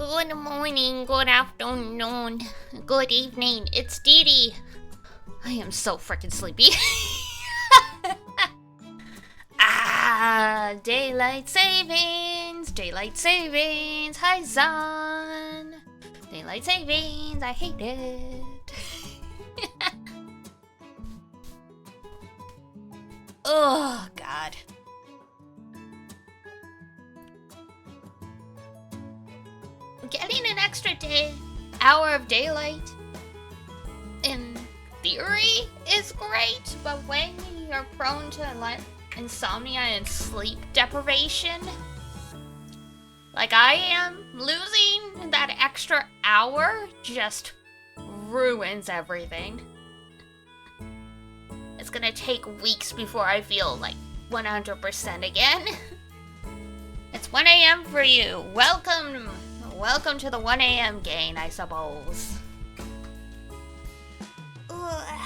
Good morning, good afternoon, good evening. It's Dee Dee. I am so freaking sleepy. Daylight savings, daylight savings. Hi, Zon. Daylight savings, I hate it. Oh, God. Getting an extra hour of daylight, in theory, is great, but when you're prone to insomnia and sleep deprivation, like I am, losing that extra hour just ruins everything. It's gonna take weeks before I feel like 100% again. It's 1 a.m. for you. Welcome to the 1 a.m. gain, I suppose. Ugh.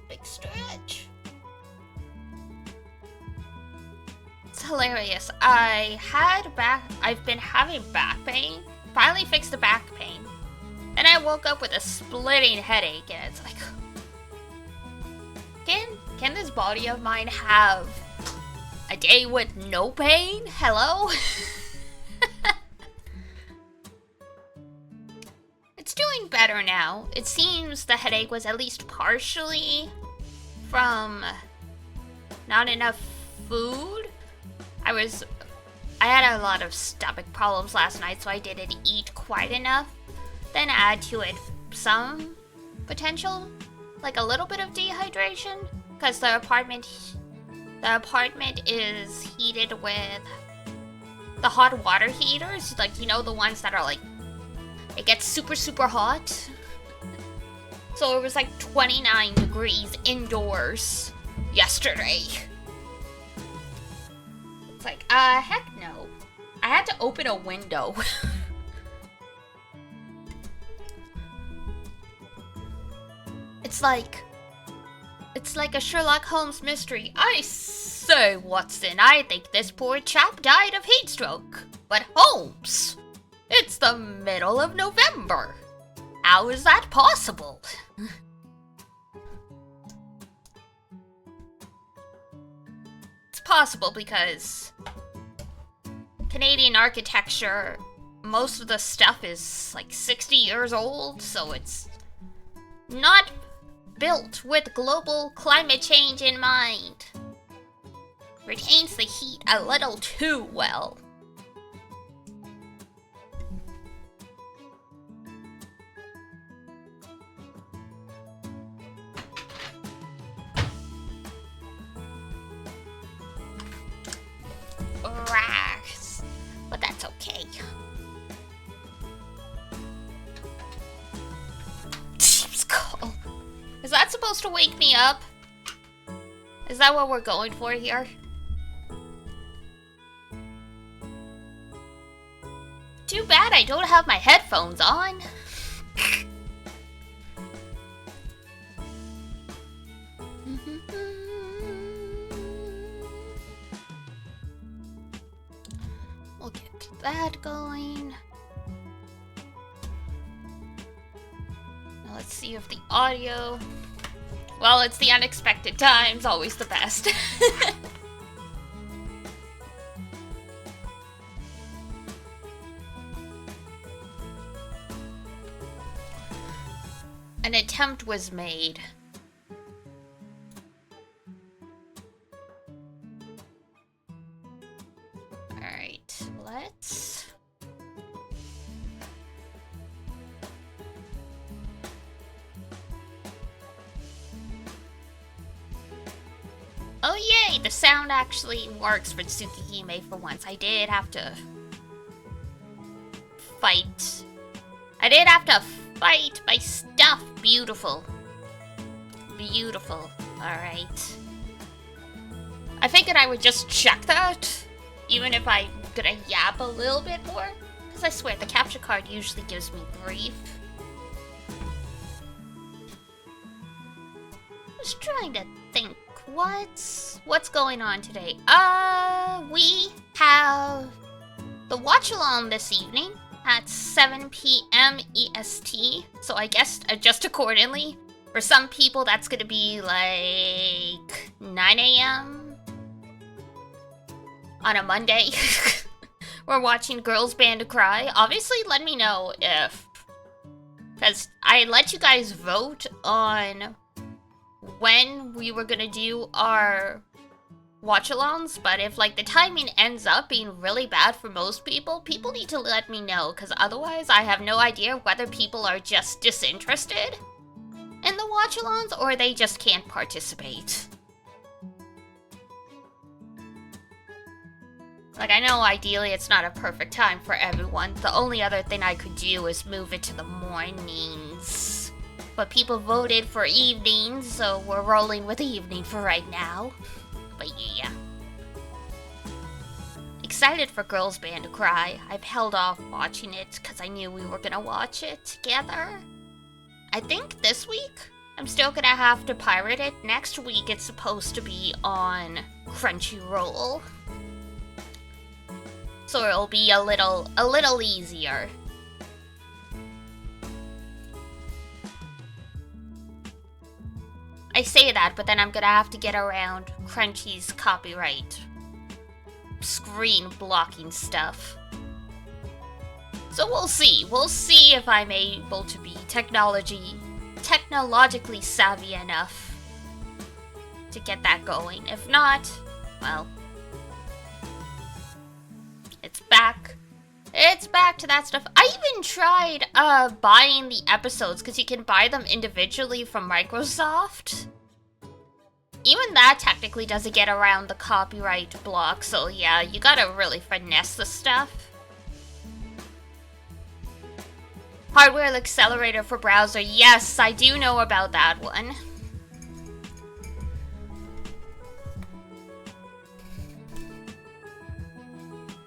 Big stretch. It's hilarious. I've been having back pain. Finally fixed the back pain. Then I woke up with a splitting headache, and it's like, can this body of mine have a day with no pain? Hello? It's doing better now. It seems the headache was at least partially from not enough food. I had a lot of stomach problems last night, so I didn't eat quite enough. Then add to it some potential, like a little bit of dehydration, because the apartment is heated with the hot water heaters, like, you know, the ones that are like, it gets super, super hot. So it was like 29 degrees indoors yesterday. It's like, heck no. I had to open a window. It's like a Sherlock Holmes mystery. I say, Watson, I think this poor chap died of heat stroke. But Holmes, it's the middle of November. How is that possible? It's possible because Canadian architecture, most of the stuff is like 60 years old, so it's not built with global climate change in mind. Retains the heat a little too well. Racks. But that's okay. Team's call. Is that supposed to wake me up? Is that what we're going for here? Too bad I don't have my headphones on. We'll get that going. Now let's see if the audio... Well, it's the unexpected times, always the best. An attempt was made. Alright, let's... Oh yay, the sound actually works for TSUKIHIME for once. I did have to fight. My stuff. Beautiful. Beautiful. Alright. I figured I would just check that, even if I'm gonna yap a little bit more. Because I swear, the capture card usually gives me grief. I was trying to think, what's going on today? We have the watch-along this evening at 7 p.m. EST, so I guess adjust accordingly. For some people, that's gonna be like 9 a.m. on a Monday. We're watching Girls Band Cry. Obviously, let me know if... because I let you guys vote on when we were gonna do our watch-alongs, but if like the timing ends up being really bad for most people, people need to let me know, because otherwise I have no idea whether people are just disinterested in the watch-alongs or they just can't participate. Like, I know ideally it's not a perfect time for everyone. The only other thing I could do is move it to the mornings. But people voted for evenings, so we're rolling with evening for right now. But yeah. Excited for Girls Band Cry. I've held off watching it because I knew we were gonna watch it together. I think this week I'm still gonna have to pirate it. Next week it's supposed to be on Crunchyroll. So it'll be a little easier. I say that, but then I'm gonna have to get around Crunchy's copyright screen blocking stuff. So we'll see. We'll see if I'm able to be technologically savvy enough to get that going. If not, well, it's back. It's back to that stuff. I even tried buying the episodes, because you can buy them individually from Microsoft. Even that technically doesn't get around the copyright block, so yeah, you gotta really finesse the stuff. Hardware accelerator for browser. Yes, I do know about that one.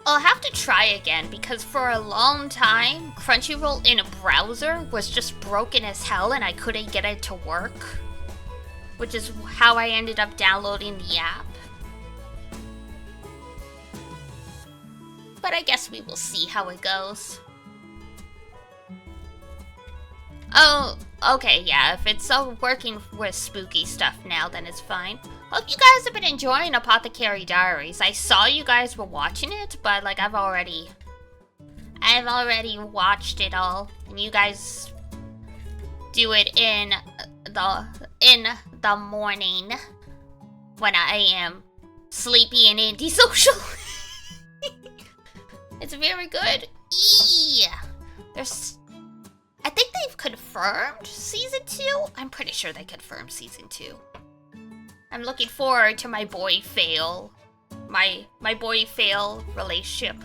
I'll have to try again, because for a long time, Crunchyroll in a browser was just broken as hell and I couldn't get it to work. Which is how I ended up downloading the app. But I guess we will see how it goes. Oh, okay, yeah, if it's working with spooky stuff now, then it's fine. Hope you guys have been enjoying Apothecary Diaries. I saw you guys were watching it, but like I've already watched it all, and you guys do it in the morning when I am sleepy and antisocial. It's very good. Yeah. I think they've confirmed season 2. I'm pretty sure they confirmed season 2. I'm looking forward to my boy fail. My boy fail relationship.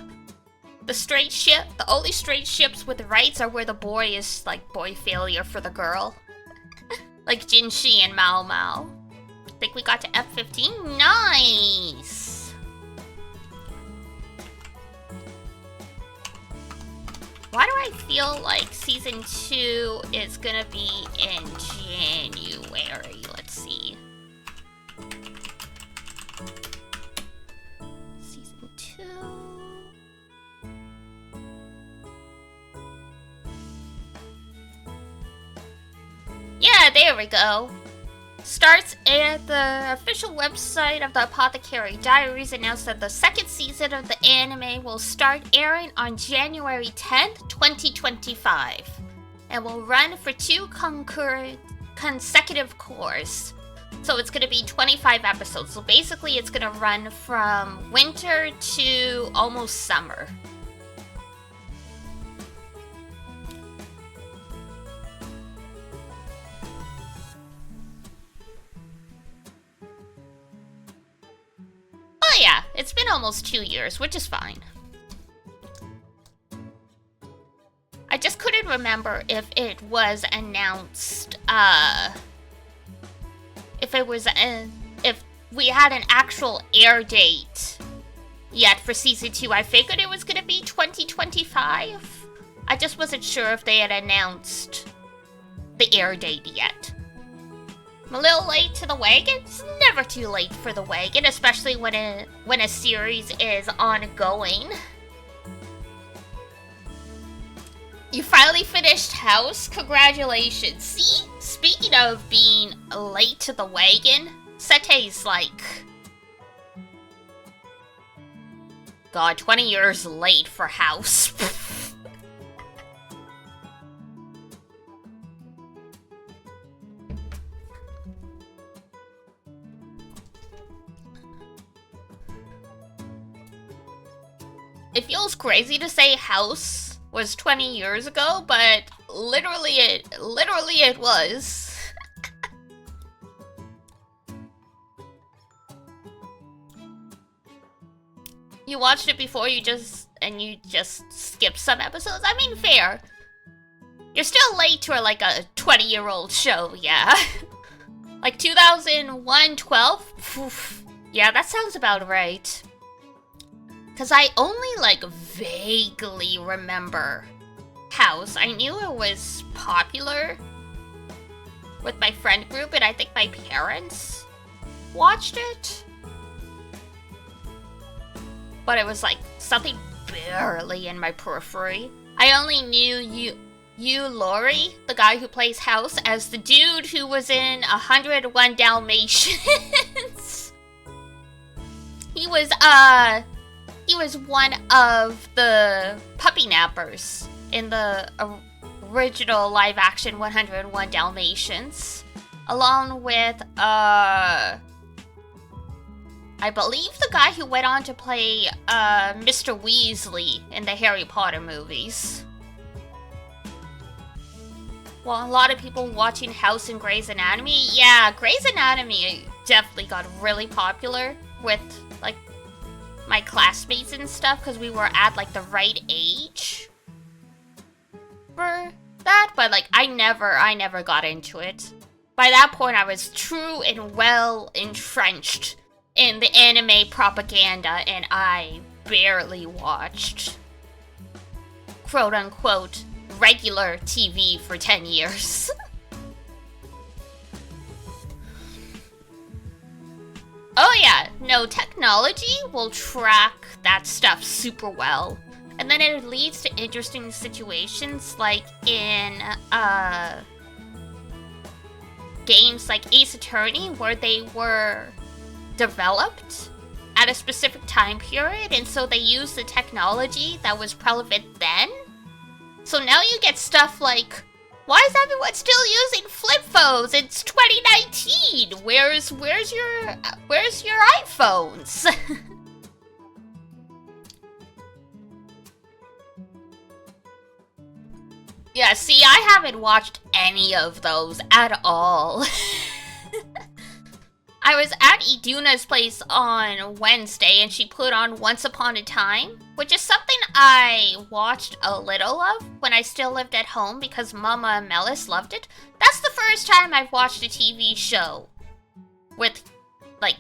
The only straight ships with rights are where the boy is like boy failure for the girl. Like Jinshi and Mao Mao. I think we got to F15. Nice! Why do I feel like season 2 is gonna be in January? Let's see. Season 2. Yeah, there we go. Starts at the official website of the Apothecary Diaries announced that the second season of the anime will start airing on January 10th, 2025, and will run for 2 consecutive courses. So it's going to be 25 episodes. So basically it's going to run from winter to almost summer. Oh yeah, it's been almost 2 years, which is fine. I just couldn't remember if it was announced, if we had an actual air date yet for season 2. I figured it was gonna be 2025. I just wasn't sure if they had announced the air date yet. I'm a little late to the wagon. It's never too late for the wagon, especially when a series is ongoing. You finally finished House? Congratulations. See? Speaking of being late to the wagon, Sete's like... God, 20 years late for House. It feels crazy to say House was 20 years ago, but literally it was. You watched it before you just skipped some episodes? I mean, fair. You're still late to like a 20-year-old show, yeah. Like 2001, 12? Oof. Yeah, that sounds about right. Cause I only like vaguely remember House. I knew it was popular with my friend group, and I think my parents watched it. But it was like something barely in my periphery. I only knew you Laurie, the guy who plays House, as the dude who was in 101 Dalmatians. He was one of the puppy nappers in the original live-action 101 Dalmatians, along with, I believe the guy who went on to play, Mr. Weasley in the Harry Potter movies. Well, a lot of people watching House and Grey's Anatomy. Yeah, Grey's Anatomy definitely got really popular with, like, my classmates and stuff, because we were at, like, the right age for that, but, like, I never got into it. By that point, I was true and well entrenched in the anime propaganda, and I barely watched quote-unquote regular TV for 10 years. Oh yeah, no, technology will track that stuff super well. And then it leads to interesting situations like in games like Ace Attorney, where they were developed at a specific time period, and so they used the technology that was prevalent then. So now you get stuff like, why is everyone still using flip phones? It's 2019. Where's your iPhones? Yeah, see, I haven't watched any of those at all. I was at Iduna's place on Wednesday, and she put on Once Upon a Time, which is something I watched a little of when I still lived at home because Mama Melis loved it. That's the first time I've watched a TV show with, like,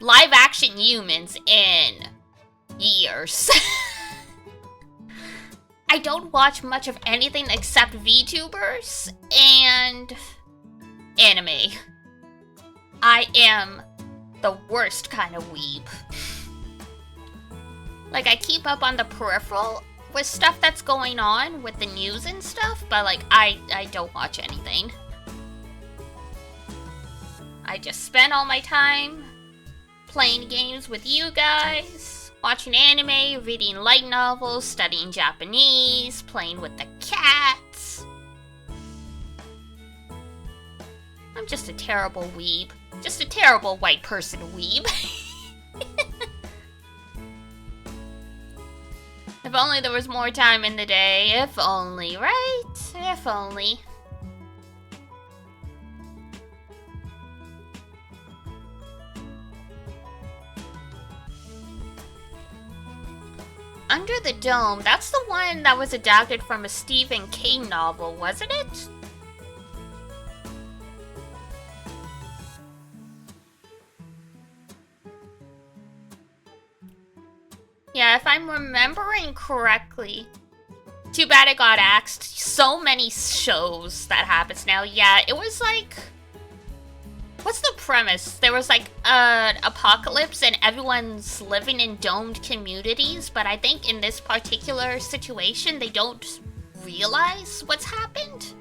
live-action humans in years. I don't watch much of anything except VTubers and anime. I am the worst kind of weeb. Like, I keep up on the peripheral with stuff that's going on with the news and stuff, but, like, I don't watch anything. I just spend all my time playing games with you guys, watching anime, reading light novels, studying Japanese, playing with the cats. I'm just a terrible weeb. Just a terrible white person weeb. If only there was more time in the day. If only, right? If only. Under the Dome, that's the one that was adapted from a Stephen King novel, wasn't it? Yeah, if I'm remembering correctly. Too bad it got axed. So many shows that happens now. Yeah, it was like... What's the premise? There was like an apocalypse and everyone's living in domed communities, but I think in this particular situation, they don't realize what's happened?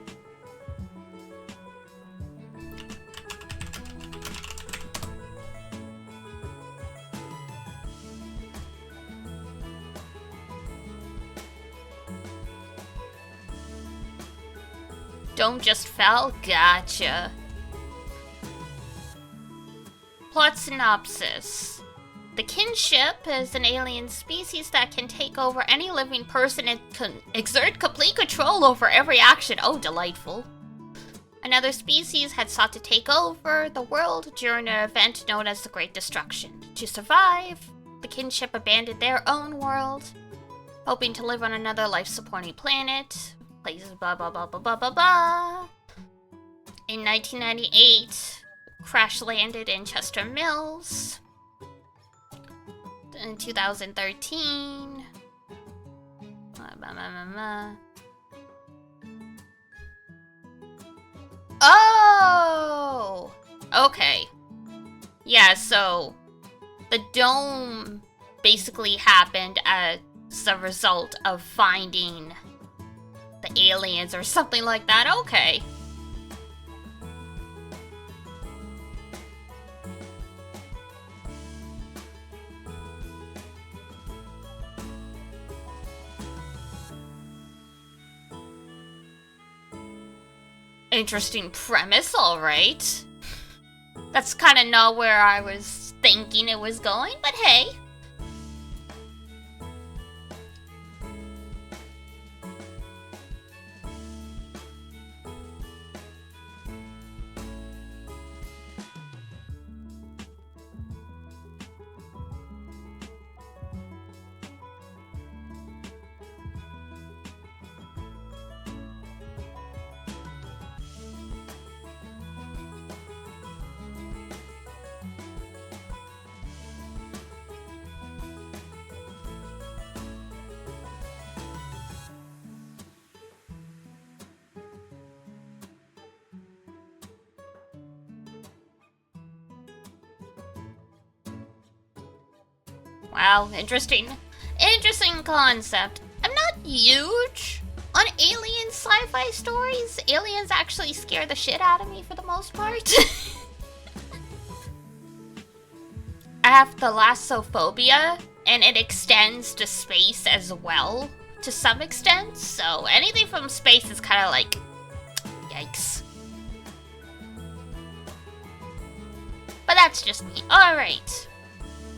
Dome just fell? Gotcha. Plot synopsis. The kinship is an alien species that can take over any living person and exert complete control over every action. Oh, delightful. Another species had sought to take over the world during an event known as the Great Destruction. To survive, the kinship abandoned their own world, hoping to live on another life-supporting planet. Places blah blah blah blah blah blah blah. In 1998, crash landed in Chester Mills. In 2013. Oh! Okay. Yeah, so the dome basically happened as a result of finding the aliens or something like that. Okay. Interesting premise, alright. That's kind of not where I was thinking it was going, but hey. Wow, interesting concept. I'm not huge on alien sci-fi stories. Aliens actually scare the shit out of me for the most part. I have thalassophobia, and it extends to space as well, to some extent, so anything from space is kind of like, yikes. But that's just me. Alright.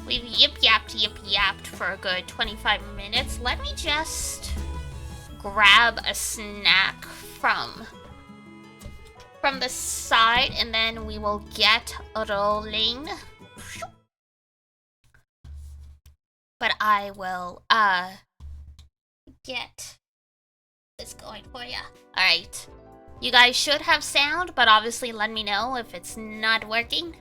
We've yip-yapped for a good 25 minutes. Let me just grab a snack from the side, and then we will get rolling. But I will, get this going for ya. Alright. You guys should have sound, but obviously let me know if it's not working.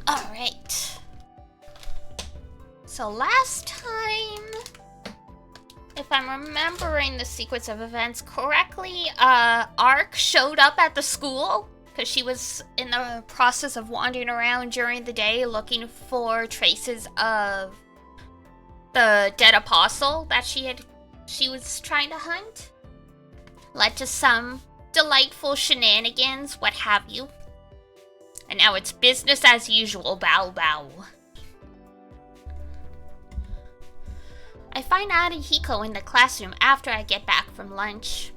Alright. So last time, if I'm remembering the sequence of events correctly, Ark showed up at the school because she was in the process of wandering around during the day looking for traces of the dead apostle that she was trying to hunt. Led to some delightful shenanigans, what have you. And now it's business as usual, bow bow. I find Arihiko in the classroom after I get back from lunch.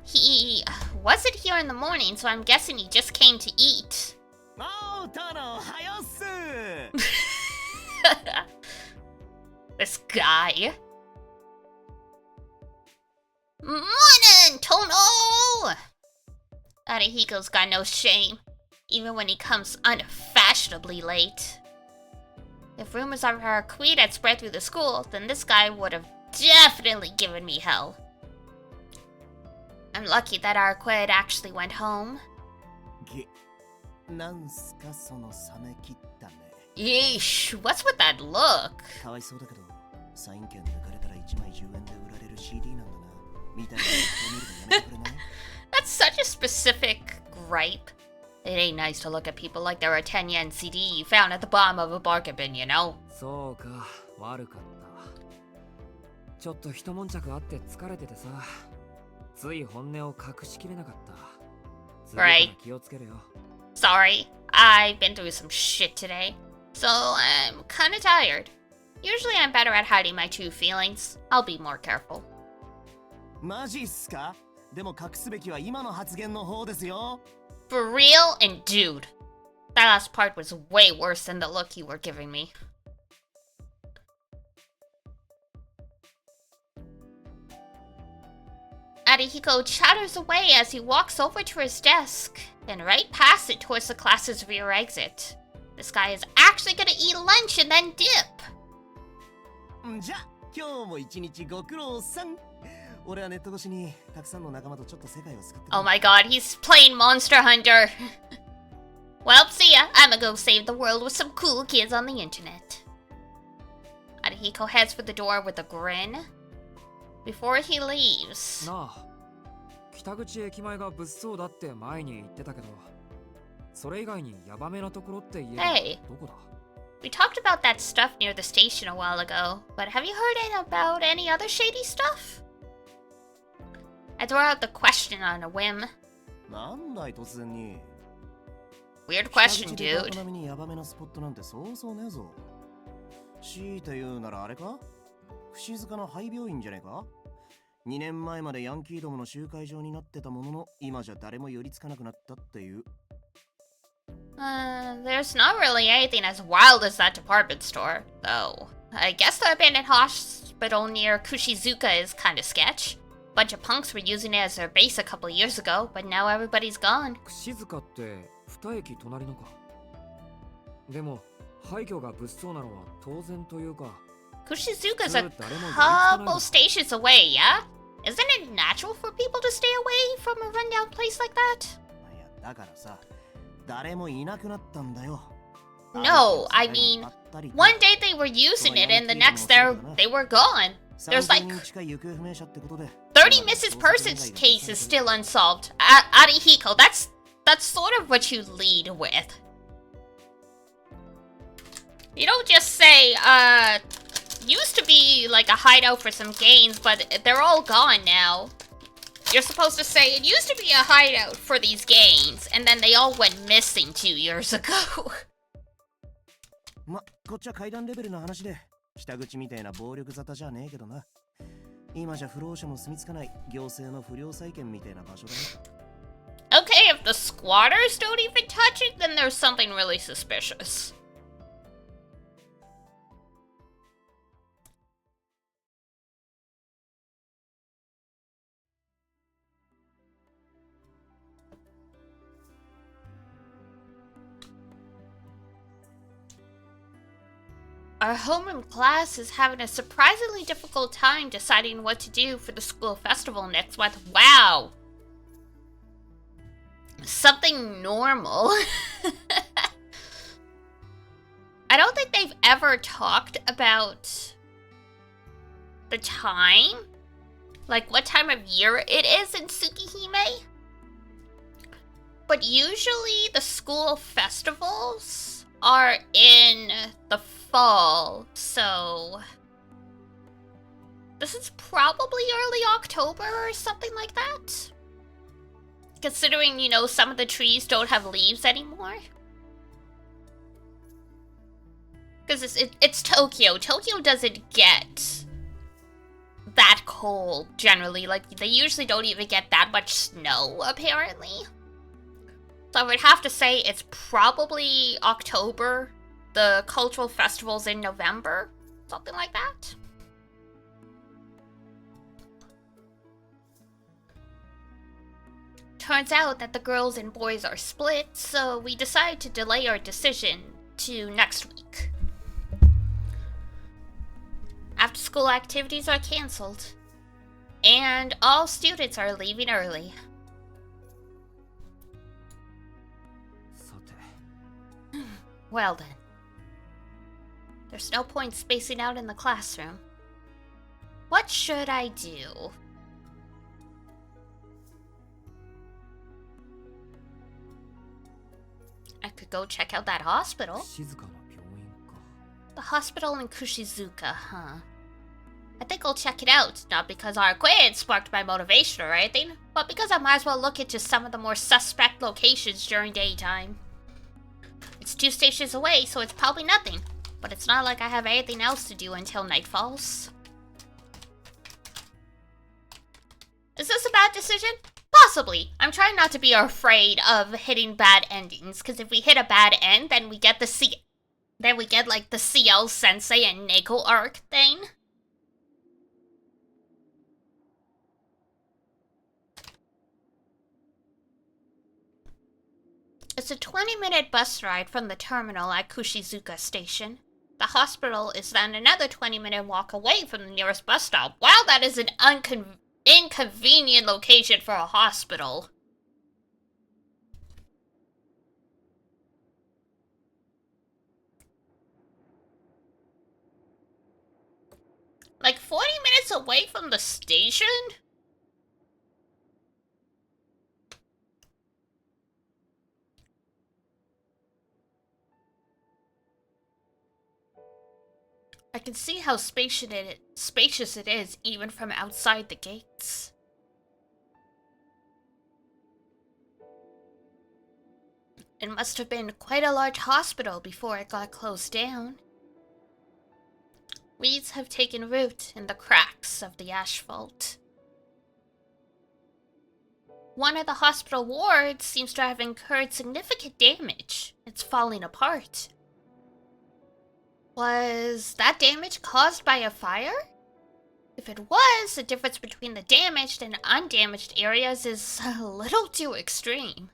He wasn't here in the morning, so I'm guessing he just came to eat. This guy. Morning, Tono! Arihiko's got no shame, even when he comes unfashionably late. If rumors of her queen had spread through the school, then this guy would have definitely given me hell. I'm lucky that our quid actually went home. Yeesh, what's with that look? That's such a specific gripe. It ain't nice to look at people like they're a 10 yen CD you found at the bottom of a bargain bin, you know? そうか、悪かった。ちょっと一悶着あって疲れててさ、つい本音を隠しきれなかった。次から気をつけるよ。Sorry, I've been through some shit today, so I'm kinda tired. Usually I'm better at hiding my true feelings. I'll be more careful. マジっすか？でも隠すべきは今の発言の方ですよ。For real? And dude, that last part was way worse than the look you were giving me. Arihiko chatters away as he walks over to his desk, then right past it towards the class's rear exit. This guy is actually gonna eat lunch and then dip. じゃ、今日も一日ご苦労さん。俺はネット越しにたくさんの仲間とちょっと世界を救ってる。Oh my god, he's playing Monster Hunter. Well, see ya. I'ma go save the world with some cool kids on the internet. Arihiko heads for the door with a grin. Before he leaves. なあ、北口駅前が物騒だって前に言ってたけど、それ以外にヤバめなところって言えばどこだ？ We talked about that stuff near the station a while ago, but have you heard about any other shady stuff? I throw out the question on a whim. なんだい突然に。Weird question, dude. 北口にヤバめなスポットなんてそうそうねえぞ。強いて言うならあれか？伏塚の廃病院じゃねえか？2年前までヤンキーどもの集会場になってたものの、今じゃ誰も寄りつかなくなったっていう。There's not really anything as wild as that department store, though. I guess the abandoned hospital near Kushizuka is kinda sketch. Bunch of punks were using it as their base a couple years ago, but now everybody's gone. 串塚って二駅隣のか。でも廃墟が物騒なのは当然というか。Kushizuka's a couple stations away, yeah? Isn't it natural for people to stay away from a rundown place like that? いや、だからさ、誰もいなくなったんだよ。No, I mean, one day they were using it and the next they were gone. There's like 30 missing persons cases still unsolved. Arihiko, that's sort of what you lead with. You don't just say, used to be like a hideout for some games, but they're all gone now. You're supposed to say, it used to be a hideout for these games, and then they all went missing 2 years ago. ま、こっちは階段レベルの話で、北口みたいな暴力沙汰じゃねえけどな。今じゃ不老者も住み着かない行政の不良債権みたいな場所だね。Okay, if the squatters don't even touch it, then there's something really suspicious. Our homeroom class is having a surprisingly difficult time deciding what to do for the school festival next month. Wow! Something normal. I don't think they've ever talked about the time. Like what time of year it is in Tsukihime. But usually the school festivals are in the fall, so this is probably early October or something like that. Considering, you know, some of the trees don't have leaves anymore. Because it's Tokyo. Tokyo doesn't get that cold, generally. Like, they usually don't even get that much snow, apparently. So I would have to say it's probably October. The cultural festival's in November. Something like that. Turns out that the girls and boys are split, so we decide to delay our decision to next week. After school activities are cancelled, and all students are leaving early. Well then. There's no point spacing out in the classroom. What should I do? I could go check out that hospital. 静かな病院か。 The hospital in Kushizuka, huh? I think I'll check it out, not because our acquaintance sparked my motivation or anything, but because I might as well look into some of the more suspect locations during daytime. It's 2 stations away, so it's probably nothing, but it's not like I have anything else to do until night falls. Is this a bad decision? Possibly. I'm trying not to be afraid of hitting bad endings, because if we hit a bad end, then we get like the CL Sensei and Neko arc thing. It's a 20-minute bus ride from the terminal at Kushizuka Station. The hospital is then another 20-minute walk away from the nearest bus stop. Wow, that is an inconvenient location for a hospital. Like 40 minutes away from the station? I can see how spacious it is even from outside the gates. It must have been quite a large hospital before it got closed down. Weeds have taken root in the cracks of the asphalt. One of the hospital wards seems to have incurred significant damage. It's falling apart. Was that damage caused by a fire? If it was, the difference between the damaged and undamaged areas is a little too extreme.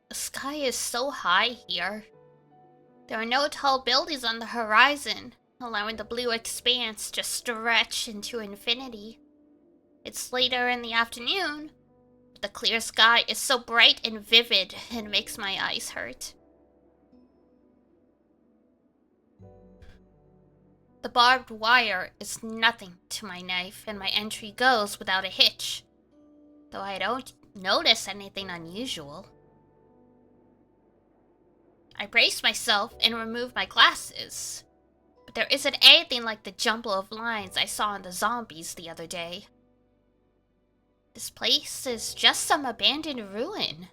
The sky is so high here. There are no tall buildings on the horizon, allowing the blue expanse to stretch into infinity. It's later in the afternoon. The clear sky is so bright and vivid, it makes my eyes hurt. The barbed wire is nothing to my knife, and my entry goes without a hitch, though I don't notice anything unusual. I brace myself and remove my glasses, but there isn't anything like the jumble of lines I saw in the zombies the other day. This place is just some abandoned ruin.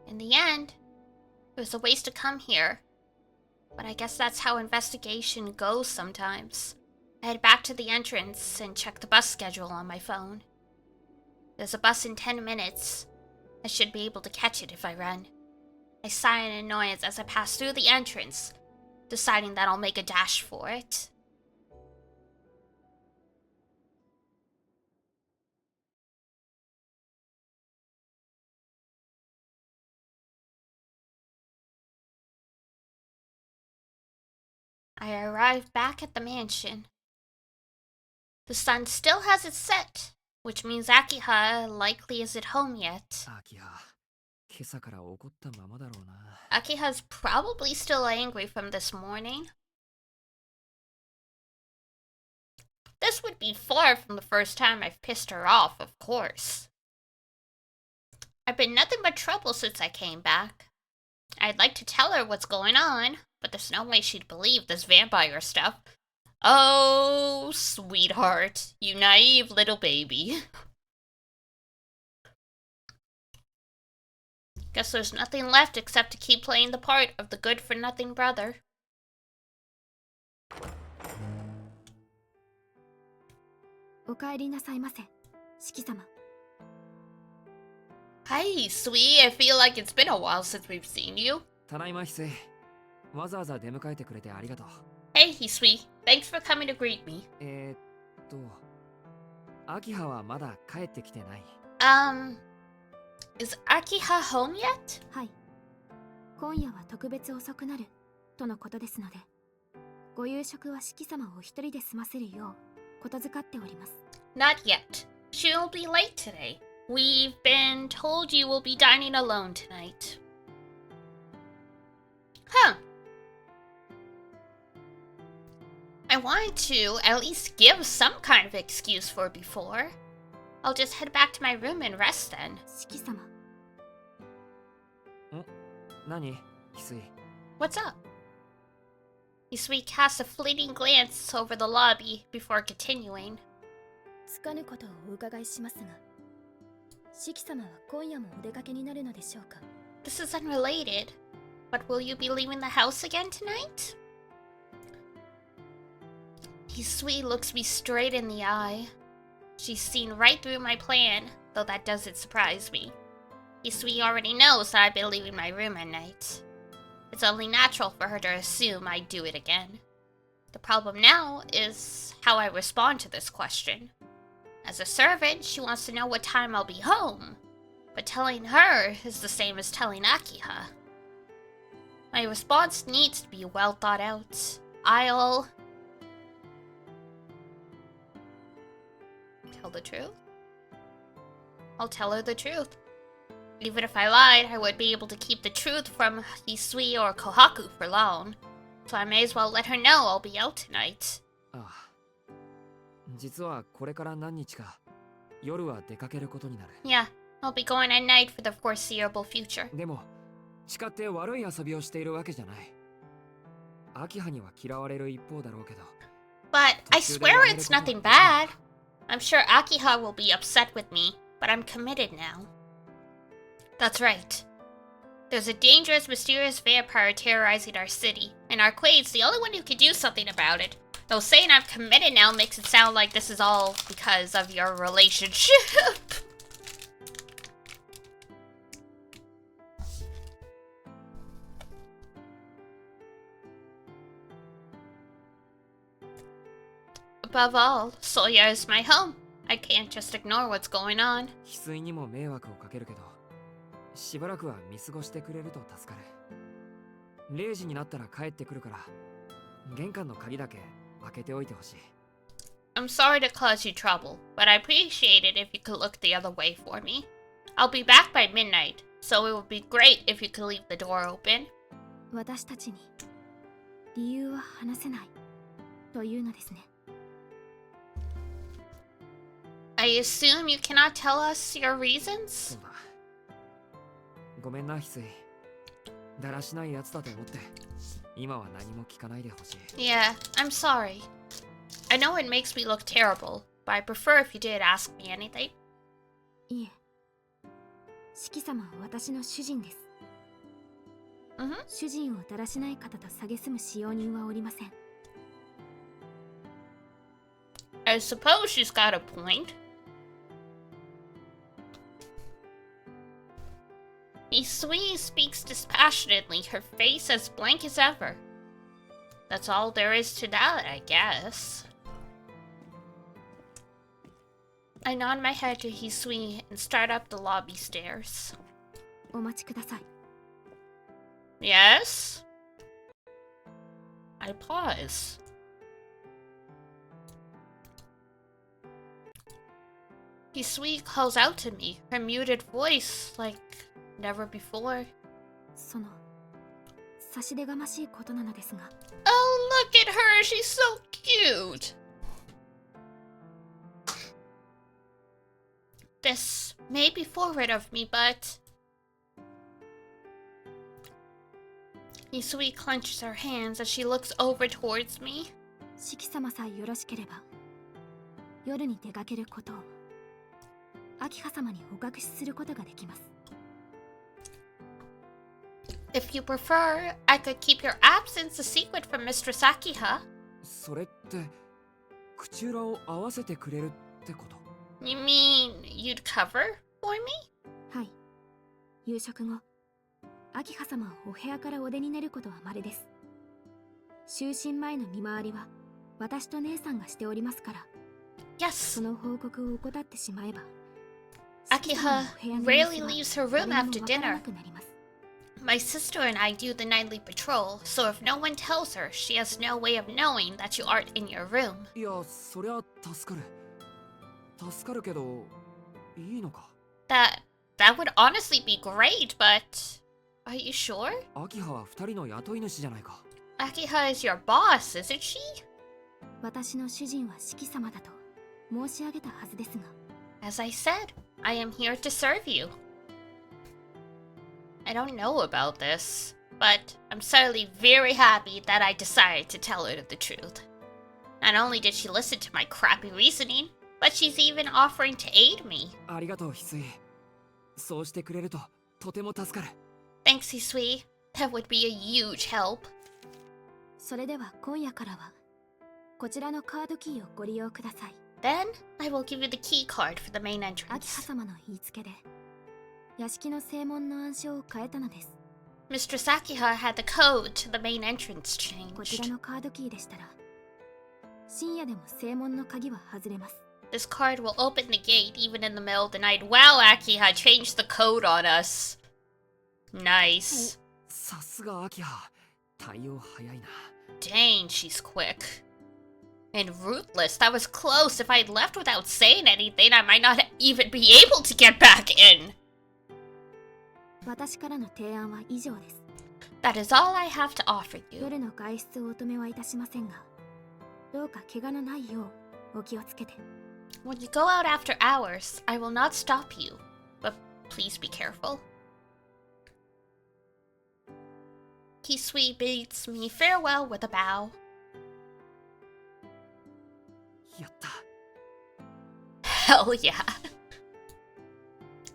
In the end, it was a waste to come here, but I guess that's how investigation goes sometimes. I head back to the entrance and check the bus schedule on my phone. There's a bus in 10 minutes. I should be able to catch it if I run. I sigh in annoyance as I pass through the entrance, deciding that I'll make a dash for it. I arrive back at the mansion. The sun still hasn't set, which means Akiha likely isn't home yet. アキハ、今朝から怒ったままだろうな。Akiha's probably still angry from this morning. This would be far from the first time I've pissed her off, of course. I've been nothing but trouble since I came back. I'd like to tell her what's going on, but there's no way she'd believe this vampire stuff. Oh, sweetheart, you naive little baby. Guess there's nothing left except to keep playing the part of the good-for-nothing brother. Hi, sweet. I feel like it's been a while since we've seen you. ただいまヒセ。わざわざ出迎えてくれてありがとう。Hey, Hisui. Thanks for coming to greet me. アキハはまだ帰ってきてない。Is Akiha home yet? はい。今夜は特別遅くなるとのことですので、ご夕食は四季様をお一人で済ませるようことづかっております。Not yet. She'll be late today. We've been told you will be dining alone tonight. Huh. I wanted to at least give some kind of excuse for before. I'll just head back to my room and rest then. 四季様。何翡翠 What's up? Hisui casts a fleeting glance over the lobby before continuing. つかぬことをお伺いしますが、四季様は今夜もお出かけになるのでしょうか。 This is unrelated, but will you be leaving the house again tonight? Hisui looks me straight in the eye. She's seen right through my plan, though that doesn't surprise me. Hisui already knows that I've been leaving my room at night. It's only natural for her to assume I'd do it again. The problem now is how I respond to this question. As a servant, she wants to know what time I'll be home, but telling her is the same as telling Akiha. My response needs to be well thought out. I'll tell the truth. I'll tell her the truth. Even if I lied, I would be able to keep the truth from Hisui or Kohaku for long. So I may as well let her know I'll be out tonight. ああ実はこれから何日か夜は出かけることになる Yeah, I'll be going at night for the foreseeable future. でも誓って悪い遊びをしているわけじゃない秋葉には嫌われる一方だろうけど But I swear it's nothing bad. I'm sure Akiha will be upset with me, but I'm committed now. That's right. There's a dangerous, mysterious vampire terrorizing our city, and Arcade's the only one who can do something about it. Though saying I'm committed now makes it sound like this is all because of your relationship. Above all, Soya is my home. I can't just ignore what's going on. 翡翠にも迷惑をかけるけどしばらくは見過ごしてくれると助かる0時になったら帰ってくるから玄関の鍵だけ開けておいてほしい I'm sorry to cause you trouble, but I appreciate it if you could look the other way for me. I'll be back by midnight, so it would be great if you could leave the door open. 私たちに理由は話せないというのですね。 I assume you cannot tell us your そ reasons? うだごめんな翡翠だらしないやつだと思って今は何も聞かないでほしい Yeah, I'm sorry. I know it makes me look terrible, but I prefer if you did ask me anything. いえ、四季様は私の主人です。主人をだらしない方と蔑む使用人はおりません。 I suppose she's got a point. Hisui speaks dispassionately, her face as blank as ever. That's all there is to that, I guess. I nod my head to Hisui and start up the lobby stairs. お待ちください。 Yes? I pause. Hisui calls out to me, her muted voice like never before. その差し出がましいことなのですが、 Oh, look at her, she's so cute! This may be forward of me, but... Hisui clenches her hands as she looks over towards me. 四季様さえよろしければ、夜に出かけることを秋葉様にお隠しすることができます。 If you prefer, I could keep your absence a secret from Mistress Akiha. それって口裏を合わせてくれるってこと You mean you'd cover for me? はい。夕食後、秋葉様をお部屋からお出になることは稀です。就寝前の見回りは私と姉さんがしておりますから、 Yes. その報告を怠ってしまえば、 Akiha rarely leaves her room after dinner. くなります。 My sister and I do the nightly patrol, so if no one tells her, she has no way of knowing that you aren't in your room. いやそりゃ助かるけどいいのか That would honestly be great, but are you sure? 秋葉は2人の雇い主じゃないか Akiha is your boss, isn't she? 私の主人は四季様だと申し上げたはずですが。 As I said, I am here to serve you. I don't know about this, but I'm certainly very happy that I decided to tell her the truth. Not only did she listen to my crappy reasoning, but she's even offering to aid me. ありがとう翡翠。そうしてくれるととても助かる。 Thanks, Hisui. That would be a huge help. それでは今夜からはこちらのカードキーをご利用ください。 Then, I will give you the key card for the main 秋葉 entrance. 様の言いつけで屋敷の正門の暗証を変えたのです。 Mistress Akiha had the code to the main entrance こちら changed. のカードキーでしたら深夜でも正門の鍵は外れます。 This card will open the gate even in the middle of the night. Wow, Akiha changed the code on us. Nice. さすが秋葉。対応早いな。 Dang, she's quick. And ruthless. That was close. If I had left without saying anything, I might not even be able to get back in. 私からの提案は以上です。 That is all I have to offer you. 夜の外出をお止めはいたしませんが、どうか怪我のないようお気をつけて。 When you go out after hours, I will not stop you. But please be careful. Hisui bids me farewell with a bow. やった。 Hell yeah.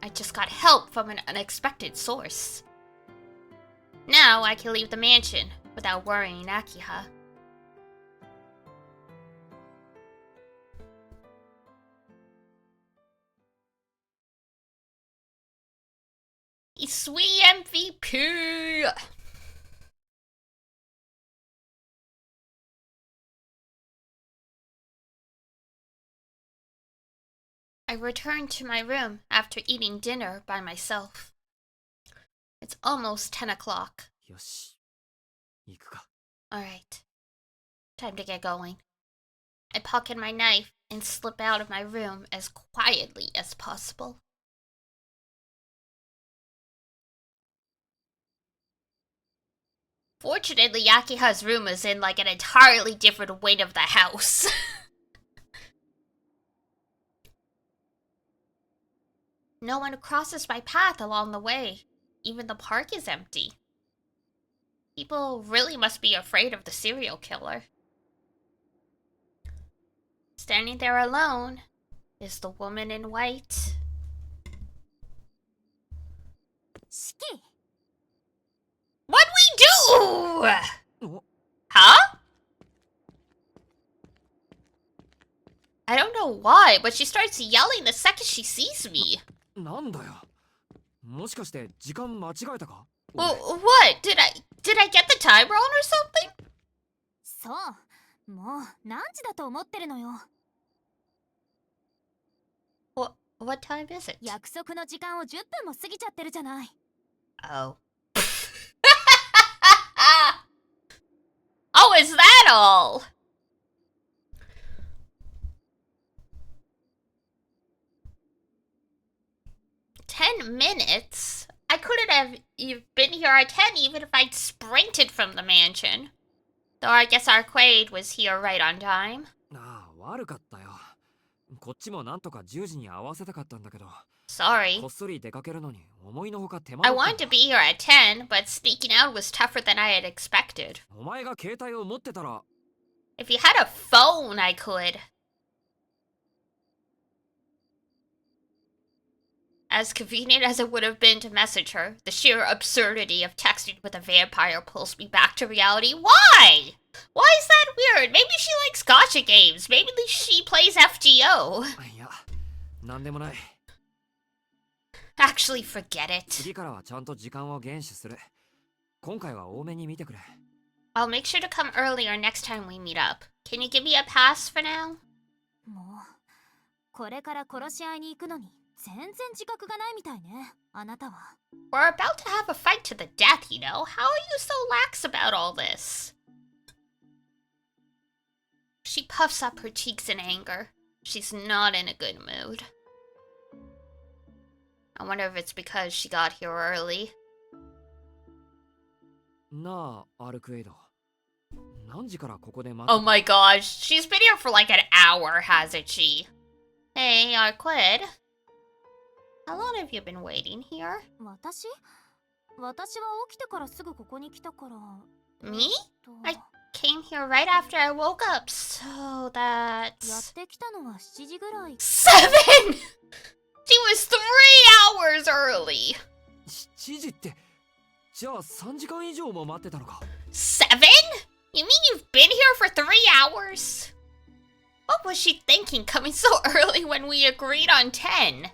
I just got help from an unexpected source. Now I can leave the mansion without worrying Akiha. Sweet MVP! I returned to my room after eating dinner by myself. It's almost 10 o'clock. よし。行くか。 Alright. Time to get going. I pocket my knife and slip out of my room as quietly as possible. Fortunately, Yakiha's room is in like an entirely different wing of the house. No one crosses my path along the way. Even the park is empty. People really must be afraid of the serial killer. Standing there alone is the woman in white. 四季 What'd we do? お、 Huh? I don't know why, but she starts yelling the second she sees me. なんだよ。もしかして時間間違えたか？ What? Did I get the time wrong or something? そう、もう何時だと思ってるのよ。 What time is it? 約束の時間を10分も過ぎちゃってるじゃない。 Oh. Oh, is that all? "10 minutes? I couldn't have been here at 10 even if I'd sprinted from the mansion. Though I guess Arcade was here right on time." ああ、悪かったよ。こっちもなんとか10時に合わせたかったんだけど。 Sorry. こっそり出かけるのに思いのほか手間 I だったん wanted だ to be here at 10, but sneaking out was tougher than I had expected. お前が携帯を持ってたら。 If you had a phone, I could. As convenient as it would have been to message her, the sheer absurdity of texting with a vampire pulls me back to reality. Why? Why is that weird? Maybe she likes gacha games. Maybe she plays FGO. いや、なんでもない。 Actually, forget it. 次からはちゃんと時間を厳守する。今回は多めに見てくれ。 I'll make sure to come earlier next time we meet up. Can you give me a pass for now? もう、これから殺し合いに行くのに全然自覚がないみたいね、あなたは。 We're about to have a fight to the death, you know? How are you so lax about all this? She puffs up her cheeks in anger. She's not in a good mood. I wonder if it's because she got here early. なあ、アルクエイド。何時からここで待って Oh my gosh, she's been here for like an hour, hasn't she? Hey, Arquid. How long have you been waiting here? 私は起きてからすぐここに来たから。Me? I came here right after I woke up, so や that's ってきたのは7時ぐらい。 7! She was 3 hours early. 7時って、じゃあ3時間以上も待ってたのか。 7? You mean you've been here for 3 hours? What was she thinking coming so early when we agreed on 10?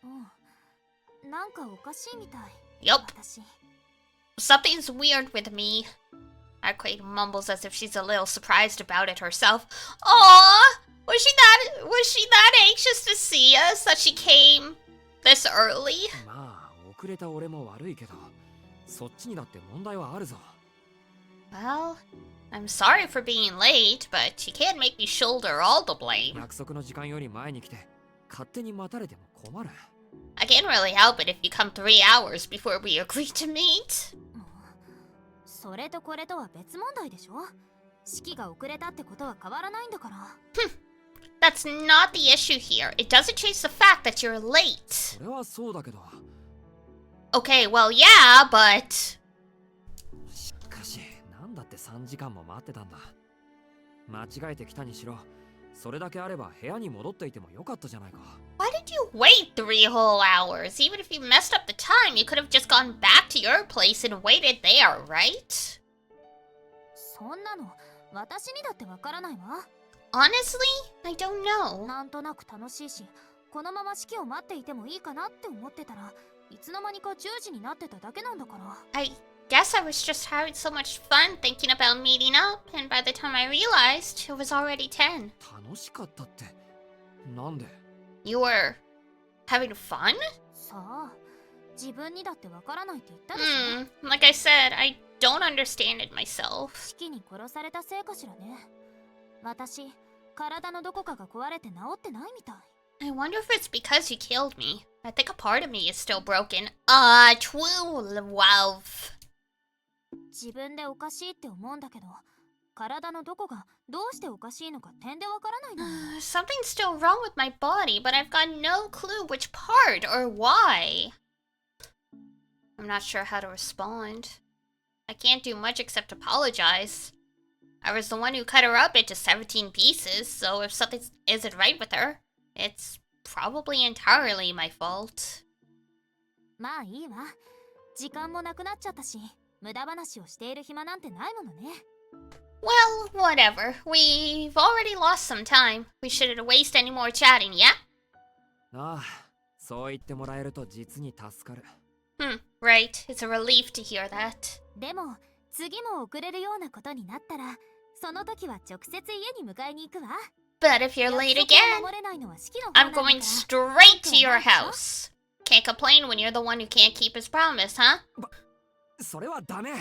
うん。なんかおかしいみたい。 Yup, 私。 something's weird with me. Arquade mumbles as if she's a little surprised about it herself. Aww! Was she that anxious to see us that she came this early? まあ、遅れた俺も悪いけど、そっちにだって問題はあるぞ。Well, I'm sorry for being late, but you can't make me shoulder all the blame. 約束の時間より前に来て、勝手に待たれても困る。I can't really help it if you come 3 hours before we agree to meet. それとこれとは別問題でしょ。式が遅れたってことは変わらないんだから。That's not the issue here. It doesn't change the fact that you're late. それはそうだけど。Okay, well, yeah, but... しかし、なんだって3時間も待ってたんだ。間違えてきたにしろ、それだけあれば部屋に戻っていてもよかったじゃないか。Why did you wait 3 whole hours? Even if you messed up the time, you could have just gone back to your place and waited there, right? そんなの私にだってわからないわ。 Honestly, I don't know. なんとなく楽しいし、このまま式を待っていてもいいかなって思ってたらいつの間にか10時になってただけなんだから。 I guess I was just having so much fun thinking about meeting up, and by the time I realized, it was already 10. 楽しかったって、なんで？ You were having fun? さあ、自分にだってわからないって言ったでしょ。 Like I said, I don't understand it myself. 式に殺されたせいかしらね。私、体のどこかが壊れて治ってないみたい。 I wonder if it's because you killed me. I think a part of me is still broken. True love. 自分でおかしいって思うんだけど、体のどこがどうしておかしいのか点でわからないの。 Something's still wrong with my body, but I've got no clue which part or why. I'm not sure how to respond. I can't do much except apologize. I was the one who cut her up into 17 pieces, so if something isn't right with her, it's probably entirely my fault. まあいいわ。時間もなくなっちゃったし、無駄話をしている暇なんてないものね。 Well, whatever. We've already lost some time. We shouldn't waste any more chatting, yeah? ああ、そう言ってもらえると実に助かる。Right. It's a relief to hear that. でも、次も遅れるようなことになったら、その時は直接家に迎えに行くわ。 But if you're late 約束を again, 守れないのは式の方なん I'm だから。 going straight to your house. Can't complain when you're the one who can't keep his promise, huh? それはダメ。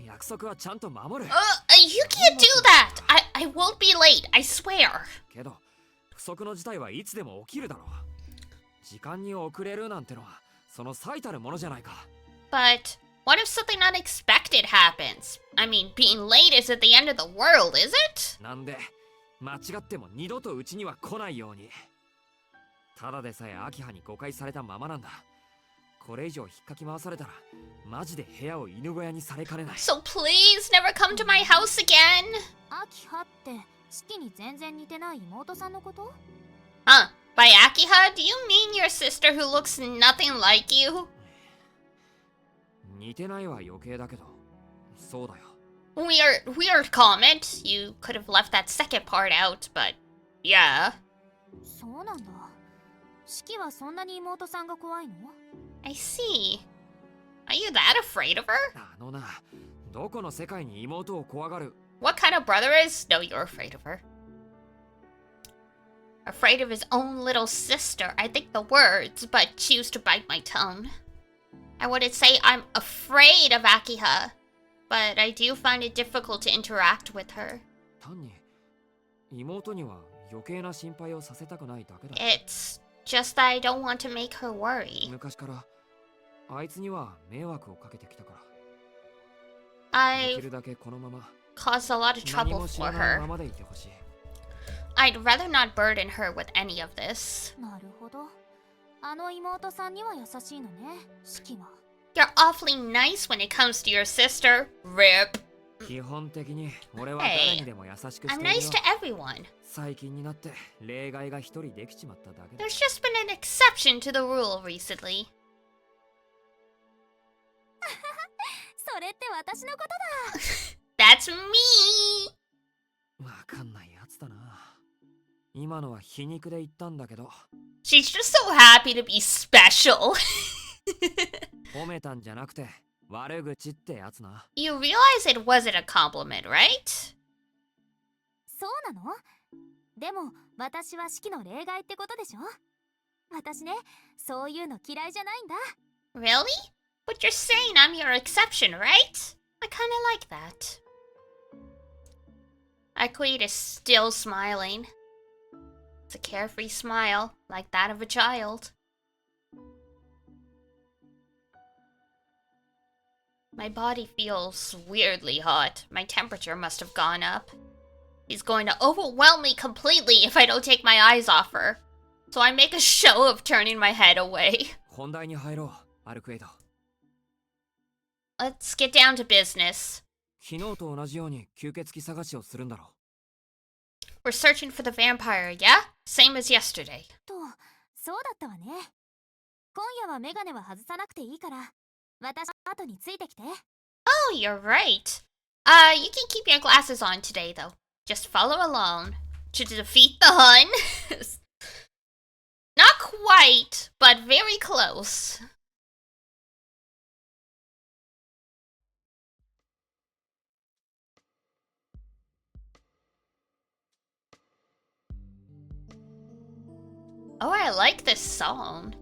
約束はちゃんと守る。You can't do that! I won't be late, I swear. けど、不測の事態はいつでも起きるだろう。時間に遅れるなんてのは、その最たるものじゃないか。But what if something unexpected happens? I mean, being late isn't the end of the world, is it? なんで、間違っても二度とうちには来ないように。ただでさえ秋葉に誤解されたままなんだ。これ以上引っかき回されたら、マジで部屋を犬小屋にされかねない。So please never come to my house again. 秋葉って式に全然似てない妹さんのこと？ Huh? By Akiha, do you mean your sister who looks nothing like you? 似てないは余計だけど、そうだよ。Weird comment. You could have left that second part out, but yeah. そうなんだ。式はそんなに妹さんが怖いの？ I see. Are you that afraid of her? あのな、どこの世界に妹を怖がる？ What kind of brother is? No, you're afraid of her. Afraid of his own little sister. I think the words, but choose to bite my tongue. I wouldn't say I'm afraid of Akiha, but I do find it difficult to interact with her. 単に妹には余計な心配をさせたくないだけだ。It's just that I don't want to make her worry. 昔からあいつには迷惑をかけてきたから。I きるだけこのまま caused a lot of 何 trouble も知 for らない her. ままでいてほしい。 I'd rather not burden her with any of this. なるほど。あの妹さんには優しいのね、シキは。 You're awfully nice when it comes to your sister. Rip. 基本的に俺は誰にでも優しくして I'm いるよ nice to everyone. 最近になって例外が一人できちまっただけだ。 There's just been an exception to the rule recently. それって私のことだ。 That's me! わかんないやつだな。今のは皮肉で言ったんだけど。 She's just so happy to be special. 褒めたんじゃなくて悪口ってやつな。 You realize it wasn't a compliment, right? そうなの？でも私はシキの例外ってことでしょ？私ね、そういうの嫌いじゃないんだ。 Really? But you're saying I'm your exception, right? I kinda like that. Aquid is still smiling. It's a carefree smile, like that of a child. My body feels weirdly hot. My temperature must have gone up. He's going to overwhelm me completely if I don't take my eyes off her. So I make a show of turning my head away. 本題に入ろう、アルクエイド。 Let's get down to business. 昨日と同じように吸血鬼探しをするんだろ We're searching for the vampire, yeah? Same as yesterday. と、そうだったわね。今夜はメガネは外さなくていいから、私の後についてきて。Oh, you're right. You can keep your glasses on today, though. Just follow along to defeat the Hun. Not quite, but very close. Oh, I like this song.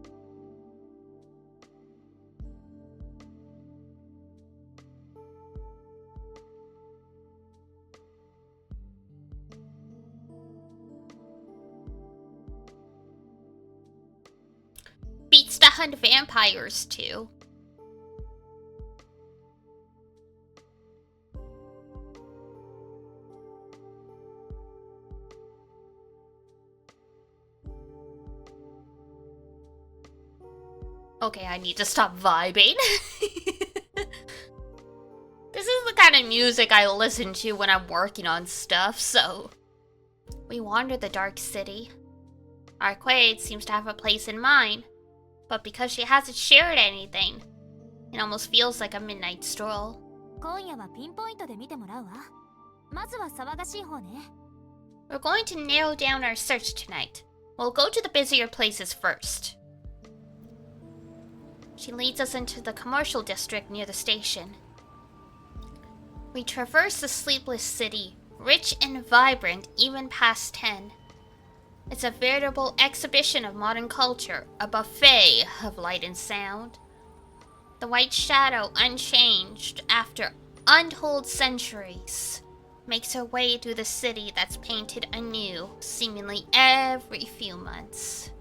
Beats to hunt vampires too. Okay, I need to stop vibing. This is the kind of music I listen to when I'm working on stuff, so... We wander the dark city. Arquade seems to have a place in mind, but because she hasn't shared anything, it almost feels like a midnight stroll. 今夜はピンポイントで見てもらうわ。まずは騒がしい方ね。We're going to narrow down our search tonight. We'll go to the busier places first. She leads us into the commercial district near the station. We traverse the sleepless city, rich and vibrant even past 10. It's a veritable exhibition of modern culture, a buffet of light and sound. The white shadow, unchanged after untold centuries, makes her way through the city that's painted anew, seemingly every few months.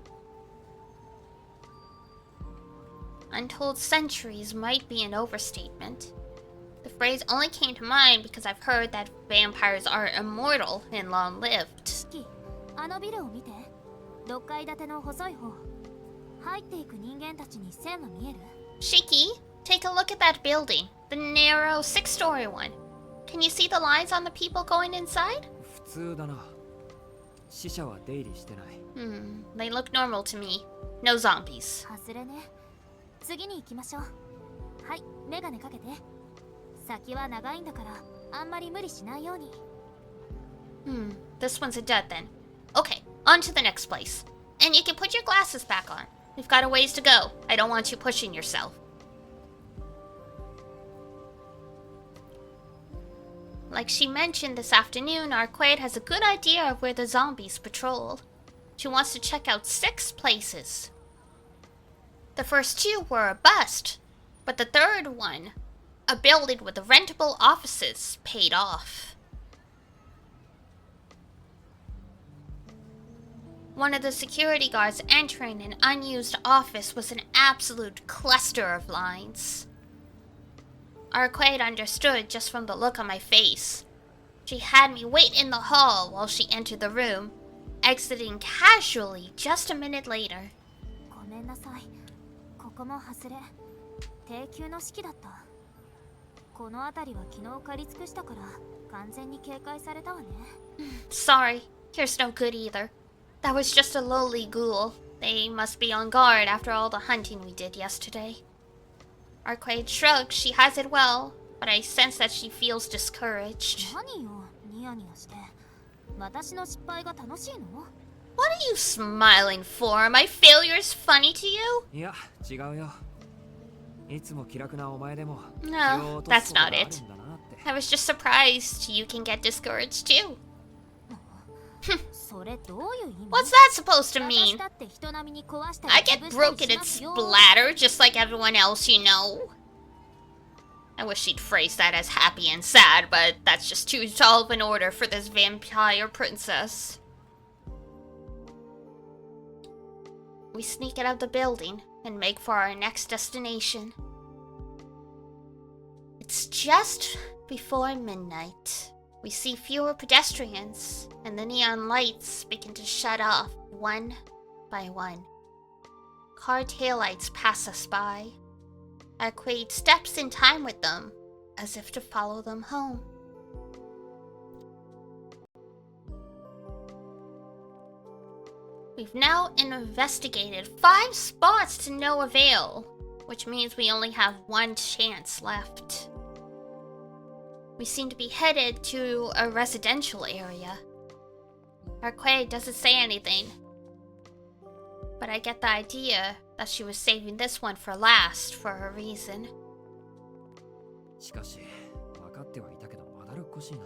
Untold centuries might be an overstatement. The phrase only came to mind because I've heard that vampires are immortal and long-lived. シキ、あのビルを見て。6階建ての細い方。入っていく人間たちに線は見える？ Shiki, take a look at that building, the narrow 6-story one. Can you see the lines on the people going inside? 普通だな。死者は出入りしてない。They look normal to me. No zombies. 外れね。次に行きましょう。はい、メガネかけて。先は長いんだから、あんまり無理しないように。This one's a dud then. Okay, on to the next place. And you can put your glasses back on. We've got a ways to go. I don't want you pushing yourself. Like she mentioned this afternoon, Arquade has a good idea of where the zombies patrol. She wants to check out 6 places. The first 2 were a bust, but the third one, a building with rentable offices, paid off. One of the security guards entering an unused office was an absolute cluster of lines. Arquade understood just from the look on my face. She had me wait in the hall while she entered the room, exiting casually just a minute later. ごめんなさい。ここも外れ。低級の式だった。この辺りは昨日借り尽くしたから完全に警戒されたわね。Sorry, here's no good either. That was just a lowly ghoul. They must be on guard after all the hunting we did yesterday. Arquade shrugs. She has it well, but I sense that she feels discouraged. 何よ、ニヤニヤして。私の失敗が楽しいの？ What are you smiling for? My failure's funny to you? いや違うよ。いつも気楽なお前でも No, that's not it. I was just surprised you can get discouraged too. それどういう意味？ What's that supposed to 私 mean? だって人並みに壊したり I get 潰したり broken し and ますよ。 splatter just like everyone else, you know. I wish she'd phrase that as happy and sad, but that's just too tall of an order for this vampire princess. We sneak out of the building and make for our next destination. It's just before midnight. We see fewer pedestrians, and the neon lights begin to shut off one by one. Car taillights pass us by. Arquade steps in time with them, as if to follow them home. We've now investigated 5 spots to no avail, which means we only have 1 chance left. We seem to be headed to a residential area. Arquade doesn't say anything, but I get the idea that she was saving this one for last for a reason. しかし分かってはいたけどまだるっこしいな。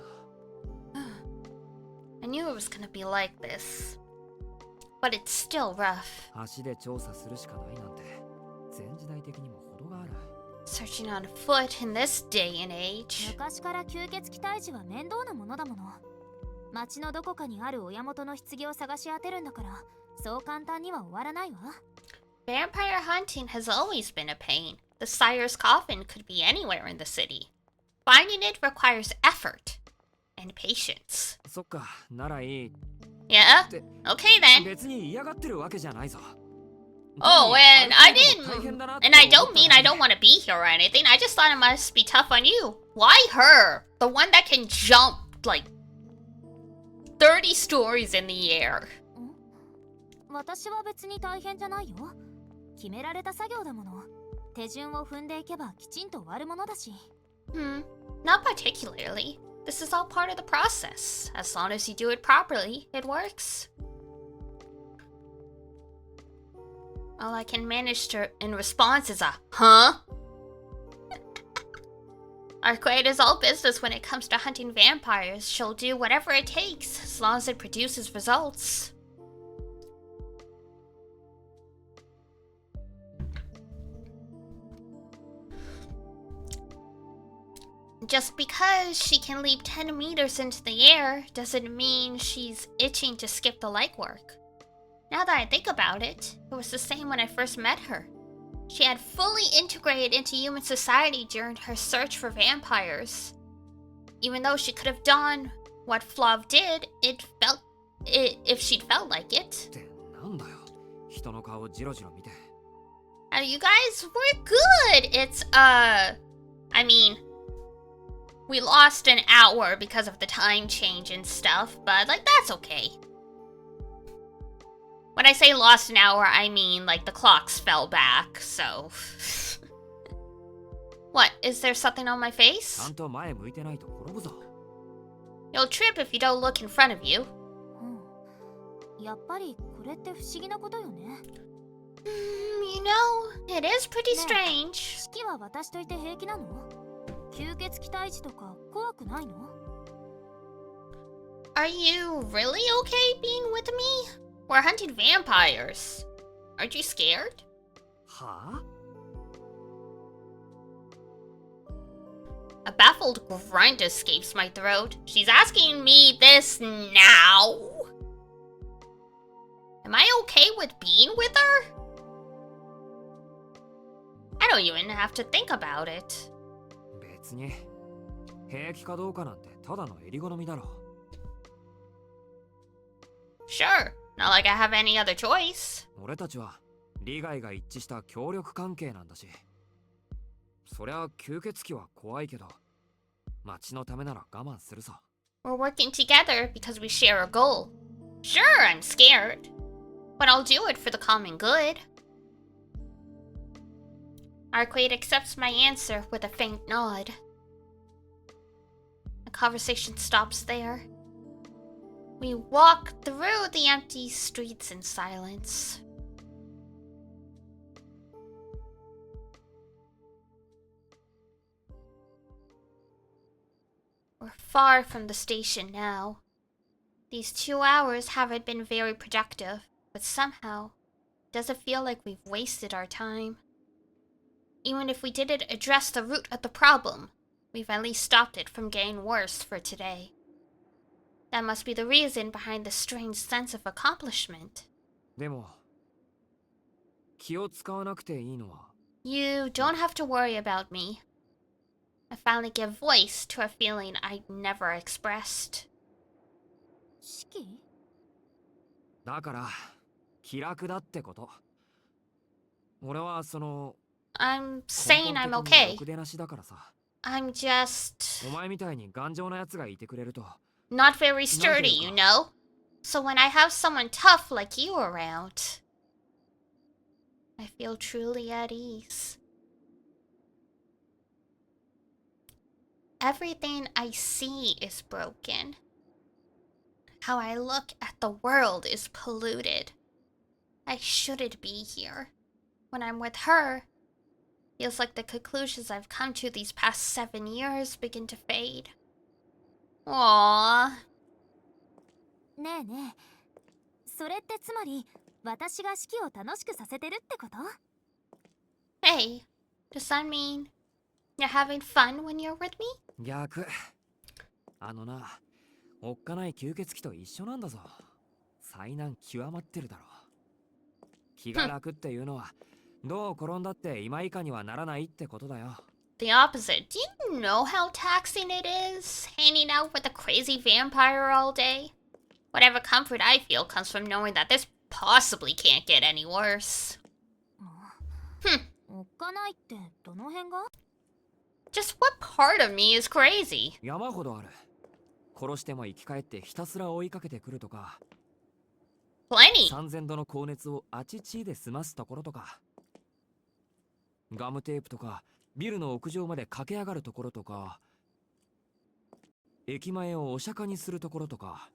I knew it was gonna be like this, but it's still rough. 足で調査するしかないなんて前時代的にも程がある。Searching on foot in this day and age. 昔から吸血鬼退治は面倒なものだもの。町のどこかにある親元の棺を探し当てるんだから、そう簡単には終わらないわ。Vampire hunting has always been a pain. The sire's coffin could be anywhere in the city. Finding it requires effort and patience. そっか、ならいい。Yeah? Okay then. 別に嫌がってるわけじゃないぞ。Oh, and I don't mean I don't want to be here or anything. I just thought it must be tough on you. Why her? The one that can jump like 30 stories in the air. 私は別に大変じゃないよ。決められた作業だもの。手順を踏んでいけばきちんと終わるものだし。Not particularly. This is all part of the process. As long as you do it properly, it works. All I can manage to in response is a huh? Arquade is all business when it comes to hunting vampires. She'll do whatever it takes, as long as it produces results. Just because she can leap 10 meters into the air doesn't mean she's itching to skip the legwork. Now that I think about it, it was the same when I first met her. She had fully integrated into human society during her search for vampires. Even though she could have done what Flav did, if she'd felt like it. You guys were good. It's I mean, we lost an hour because of the time change and stuff, but like that's okay. When I say lost an hour, I mean like the clocks fell back, so... What, is there something on my face? You'll trip if you don't look in front of you. やっぱりこれって不思議なことよね。You know, it is pretty strange. 式は私といて平気なの？吸血鬼退治とか怖くないの？ Are you really okay being with me? We're hunting vampires. Aren't you scared? Huh? A baffled grunt escapes my throat. She's asking me this now? Am I okay with being with her? I don't even have to think about it. 別に平気かどうかなんてただの襟好みだろ。 Sure, not like I have any other choice. 俺たちは利害が一致した協力関係なんだし、そりゃ吸血鬼は怖いけど町のためなら我慢するさ。 We're working together because we share a goal. Sure, I'm scared, but I'll do it for the common good. Arcade accepts my answer with a faint nod. The conversation stops there. We walk through the empty streets in silence. We're far from the station now. These 2 hours haven't been very productive, but somehow, it doesn't feel like we've wasted our time. Even if we didn't address the root of the problem, we've at least stopped it from getting worse for today. That must be the reason behind the strange sense of accomplishment. でも気を使わなくていいのは You don't have to worry about me. I finally give voice to a feeling I never expressed. 四季？だから気楽だってこと。俺はその I'm 根 saying 本 I'm 的に okay. ろくでなしだからさ。 I'm just お前みたいに頑丈なやつがいてくれると not very sturdy, you know? So when I have someone tough like you around, I feel truly at ease. Everything I see is broken. How I look at the world is polluted. I shouldn't be here. When I'm with her, feels like the conclusions I've come to these past 7 years begin to fade. Aww. ねえねえ、それってつまり私が式を楽しくさせてるってこと？ Hey, does that mean you're having fun when you're with me? 逆。あのな、おっかない吸血鬼と一緒なんだぞ。災難極まってるだろ。気が楽っていうのはどう転んだって今以下にはならないってことだよ。 The opposite. Do you know how taxing it is hanging out with a crazy vampire all day? Whatever comfort I feel comes from knowing that this possibly can't get any worse. おっかないってどの辺が？ Just what part of me is crazy? 山ほどある。殺しても生き返ってひたすら追いかけてくるとか、 Plenty. 3000度の高熱をあちちで済ますところとか、ガムテープとかビルの屋上まで駆け上がるところとか、駅前をお釈迦にするところとか。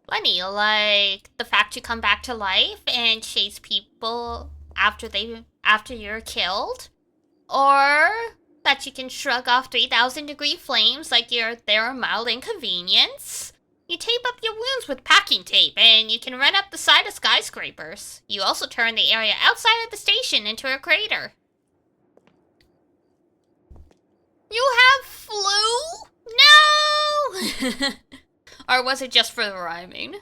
Plenty, like the fact you come back to life and chase people after you're killed, or that you can shrug off 3,000-degree flames like they're a mild inconvenience. You tape up your wounds with packing tape, and you can run up the side of skyscrapers. You also turn the area outside of the station into a crater. You have flu? No! Or was it just for the rhyming?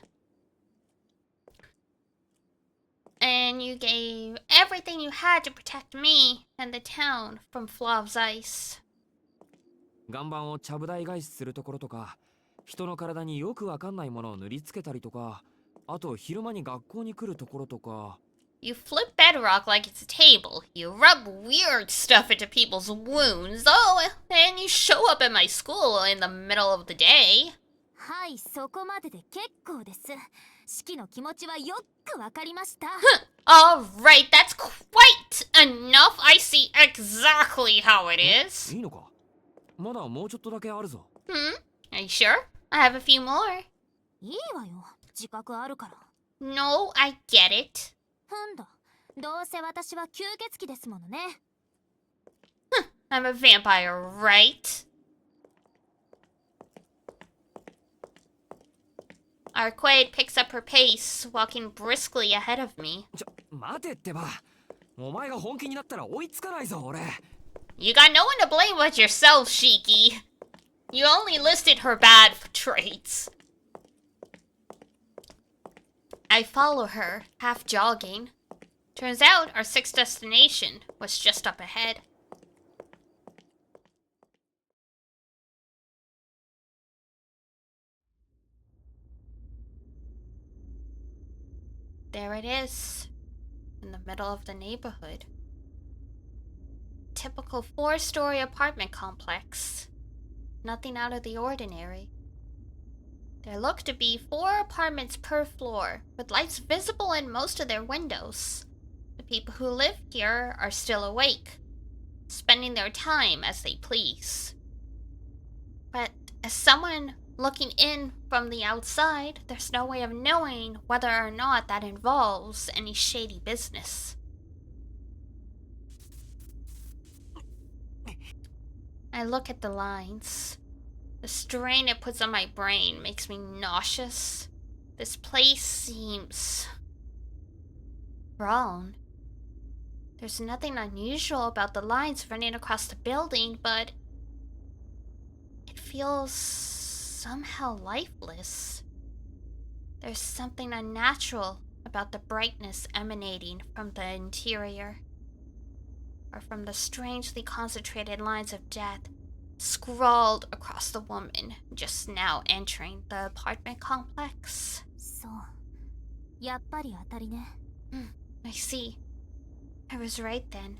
And you gave everything you had to protect me and the town from Flov's ice. 岩盤をちゃぶ台返しするところとか、人の体によくわかんないものを塗りつけたりとか、あと昼間に学校に来るところとか。 You flip bedrock like it's a table. You rub weird stuff into people's wounds. Oh, and you show up at my school in the middle of the day. はい、そこまでで結構です。式の気持ちはよくわかりました。Alright, that's quite enough. I see exactly how it is. いいのか？まだもうちょっとだけあるぞ。Are you sure? I have a few more. いいわよ、自覚あるから。 No, I get it. なんだ、どうせ私は吸血鬼ですものね。I'm a vampire, right? Arquade picks up her pace, walking briskly ahead of me. 待てってば。お前が本気になったら追いつかないぞ、俺。 You got no one to blame but yourself, Shiki. You only listed her bad traits. I follow her, half jogging. Turns out our sixth destination was just up ahead. There it is, in the middle of the neighborhood. Typical 4-story apartment complex. Nothing out of the ordinary. There look to be 4 apartments per floor, with lights visible in most of their windows. The people who live here are still awake, spending their time as they please. But as someone looking in from the outside, there's no way of knowing whether or not that involves any shady business. I look at the lines. The strain it puts on my brain makes me nauseous. This place seems wrong. There's nothing unusual about the lines running across the building, but it feels somehow lifeless. There's something unnatural about the brightness emanating from the interior, or from the strangely concentrated lines of death scrawled across the woman just now entering the apartment complex. そう。やっぱり当たりね。I see. I was right then.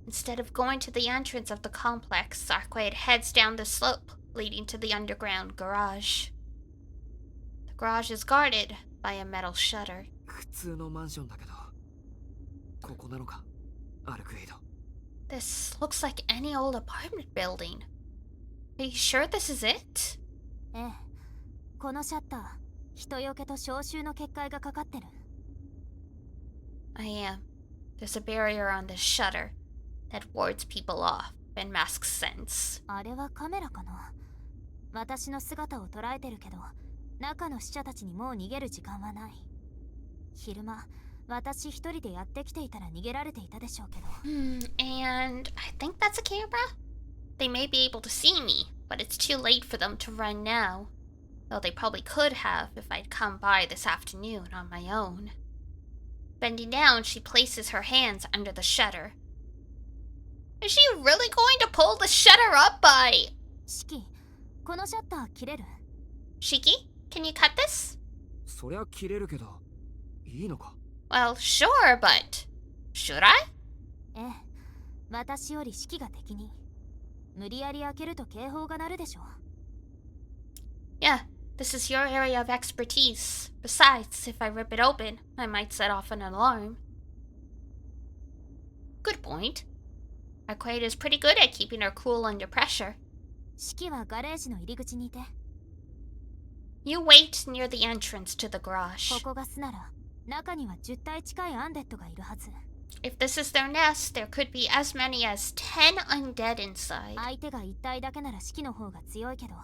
Instead of going to the entrance of the complex, Arcade heads down the slope leading to the underground garage. The garage is guarded by a metal shutter. 普通のマンションだけど、ここなのか、アルクエイド。This looks like any old apartment building. Are you sure this is it? ええ。このシャッター、人よけと消臭の結界がかかってる。I am. There's a barrier on this shutter that wards people off and masks sense. あれはカメラかな。私の姿を捉えてるけど、中の死者たちにもう逃げる時間はない。昼間、私一人でやってきていたら逃げられていたでしょうけど。And I think that's a camera? They may be able to see me, but it's too late for them to run now. Though they probably could have if I'd come by this afternoon on my own. Bending down, she places her hands under the shutter. Is she really going to pull the shutter up by... シキ、このシャッター切れる？ Shiki, can you cut this? そりゃ切れるけど、いいのか？ Well, sure, but... should I? ええ、私よりシキが敵に。無理やり開けると警報が鳴るでしょ。Yeah, this is your area of expertise. Besides, if I rip it open, I might set off an alarm. Good point. Arcade is pretty good at keeping her cool under pressure. シキはガレージの入り口にいて。You wait near the entrance to the こ garage. こが巣なら、中には10体近いアンデッドがいるはず。If this is their nest, there could be as many as 10 undead inside. 相手が1体だけならシキの方が強いけど、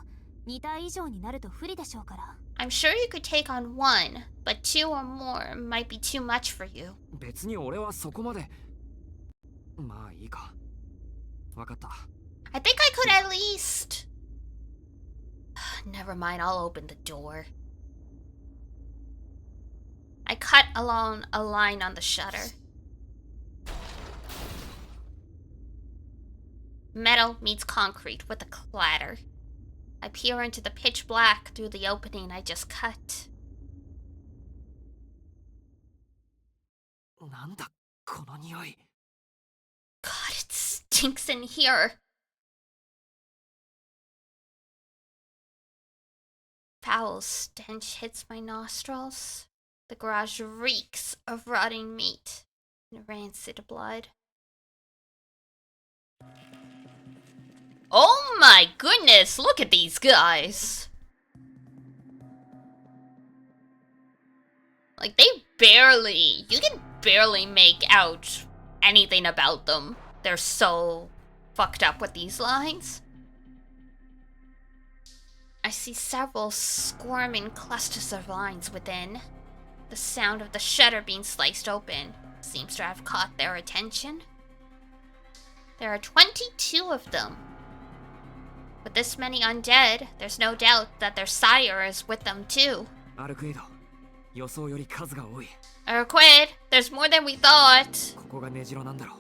2体以上になると不利でしょうから。I'm sure you could take on one, but 2 or more might be too much for you. 別に俺はそこまで。まあいいか。わかった。I think I could at least... Never mind, I'll open the door. I cut along a line on the shutter. Metal meets concrete with a clatter. I peer into the pitch black through the opening I just cut. なんだこの匂い。God, it stinks in here. Foul stench hits my nostrils. The garage reeks of rotting meat and rancid blood. Oh my goodness, look at these guys. Like, you can barely make out anything about them. They're so fucked up with these lines. I see several squirming clusters of lines within. The sound of the shutter being sliced open seems to have caught their attention. There are 22 of them. With this many undead, there's no doubt that their sire is with them too. アルクエイド、予想より数が多い。Arquid, there's more than we thought. ここが根城なんだろ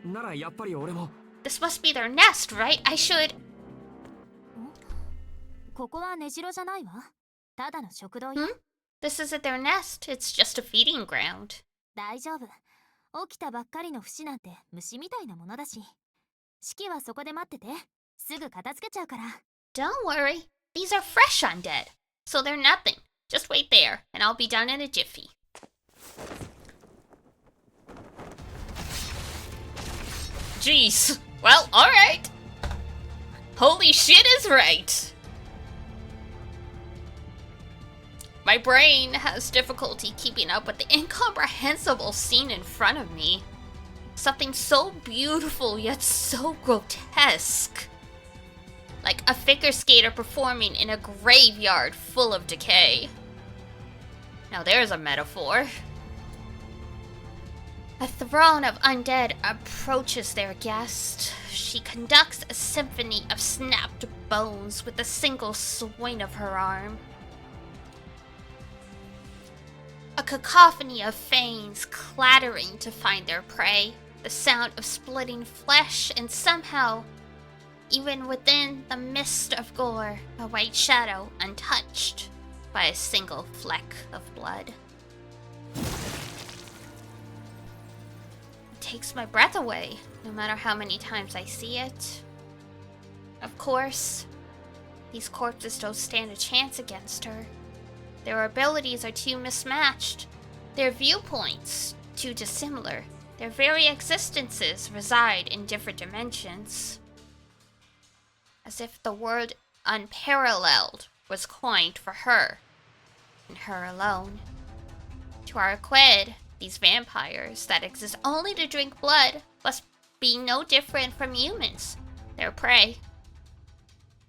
う。ならやっぱり俺も。This must be their nest, right? I should... ここは根城じゃないわ。ただの食堂よ。This This isn't their nest, it's just a feeding ground. 大丈夫。起きたばっかりの節なんて虫みたいなものだし。シキはそこで待ってて。すぐ片付けちゃうから。Don't worry, these are fresh undead, so they're nothing. Just wait there, and I'll be done in a jiffy. Jeez. Well, alright. Holy shit is right. My brain has difficulty keeping up with the incomprehensible scene in front of me. Something so beautiful yet so grotesque. Like a figure skater performing in a graveyard full of decay. Now there's a metaphor. A throng of undead approaches their guest. She conducts a symphony of snapped bones with a single swing of her arm. A cacophony of fangs clattering to find their prey. The sound of splitting flesh, and somehow, even within the mist of gore, a white shadow untouched by a single fleck of blood. It takes my breath away, no matter how many times I see it. Of course, these corpses don't stand a chance against her. Their abilities are too mismatched, their viewpoints too dissimilar, their very existences reside in different dimensions. As if the word unparalleled was coined for her, and her alone. To our Quid, these vampires that exist only to drink blood must be no different from humans, their prey,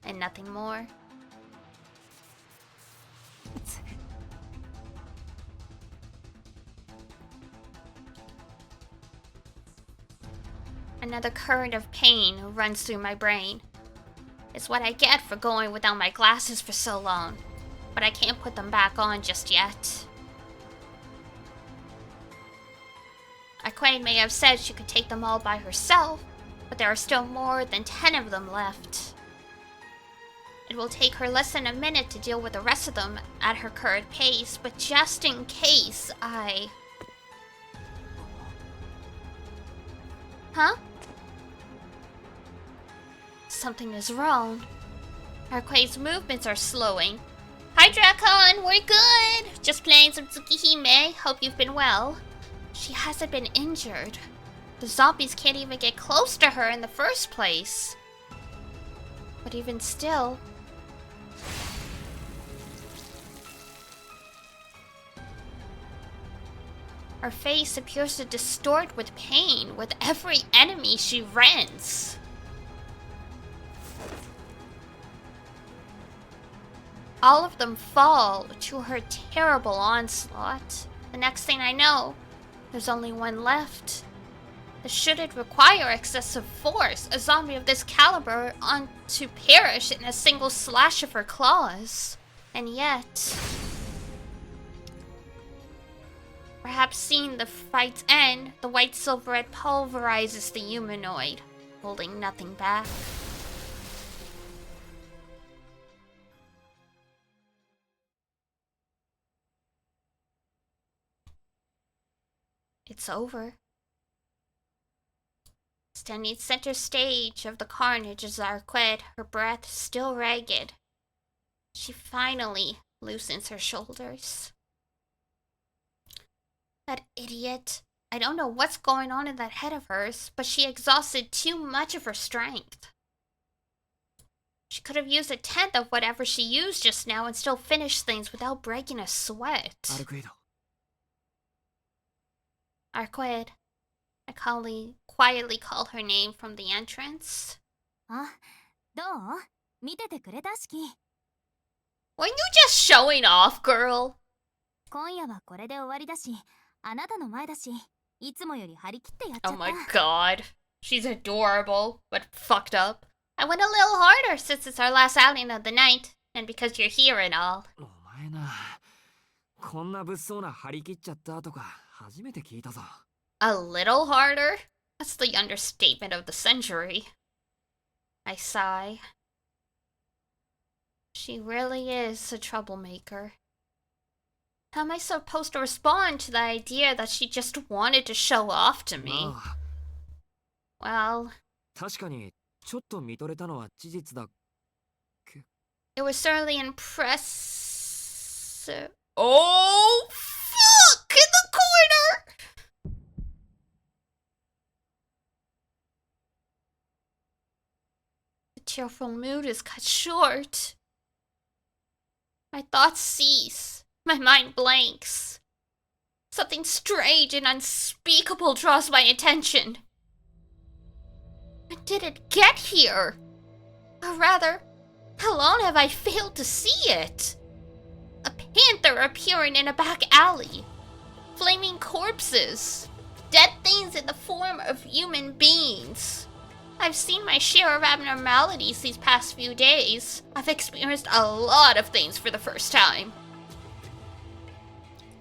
and nothing more. Another current of pain runs through my brain. It's what I get for going without my glasses for so long, but I can't put them back on just yet. Aquain may have said she could take them all by herself, but there are still more than 10 of them left. It will take her less than a minute to deal with the rest of them at her current pace, but just in case I... Huh? Something is wrong. Arquade's movements are slowing. Hi Dracon, we're good! Just playing some Tsukihime, hope you've been well. She hasn't been injured. The zombies can't even get close to her in the first place. But even still... Her face appears to distort with pain with every enemy she rends. All of them fall to her terrible onslaught. The next thing I know, there's only one left. This shouldn't require excessive force. A zombie of this caliber ought to perish in a single slash of her claws. And yet... Perhaps seeing the fight's end, the white silverette pulverizes the humanoid, holding nothing back. It's over. Standing center stage of the carnage is Arquette, her breath still ragged. She finally loosens her shoulders. That idiot. I don't know what's going on in that head of hers, but she exhausted too much of her strength. She could have used 1/10 of whatever she used just now and still finished things without breaking a sweat. Arquette. I quietly called her name from the entrance. あ、どう？見ててくれたしき。Were you just showing off, girl? 今夜はこれで終わりだし、あなたの前だし、いつもより張り切ってやっちゃった。Oh my god. She's adorable, but fucked up. I went a little harder since it's our last outing of the night, and because you're here and all. お前な、こんな物騒な張り切っちゃったとか初めて聞いたぞ。A little harder? That's the understatement of the century. I sigh. She really is a troublemaker. How am I supposed to respond to the idea that she just wanted to show off to me? まあ Well, 確かにちょっと見とれたのは事実だ。 it was certainly impressive. Oh, fuck! In the corner! The cheerful mood is cut short. My thoughts cease. My mind blanks. Something strange and unspeakable draws my attention. When did it get here? Or rather, how long have I failed to see it? A panther appearing in a back alley. Flaming corpses. Dead things in the form of human beings. I've seen my share of abnormalities these past few days. I've experienced a lot of things for the first time.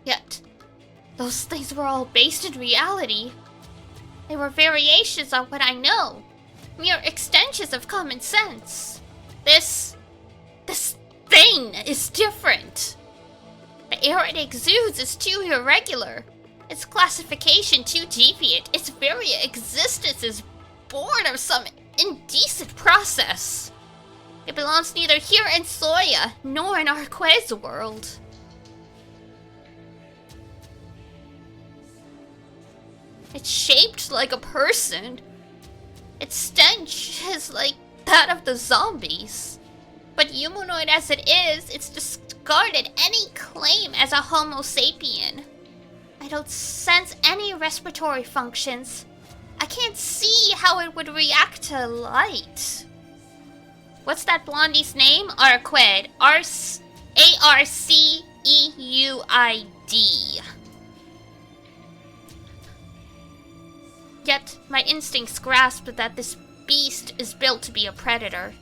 Yet, those things were all based in reality. They were variations on what I know. Mere extensions of common sense. This thing is different. The air it exudes is too irregular. Its classification too deviant. Its very existence is born of some indecent process. It belongs neither here in Soya nor in Arquez's world. It's shaped like a person. Its stench is like that of the zombies. But humanoid as it is, it's discarded any claim as a Homo sapien. I don't sense any respiratory functions. I can't see how it would react to light. What's that blondie's name? Arqued. A-R-C-E-U-I-D. Yet, my instincts grasp that this beast is built to be a predator.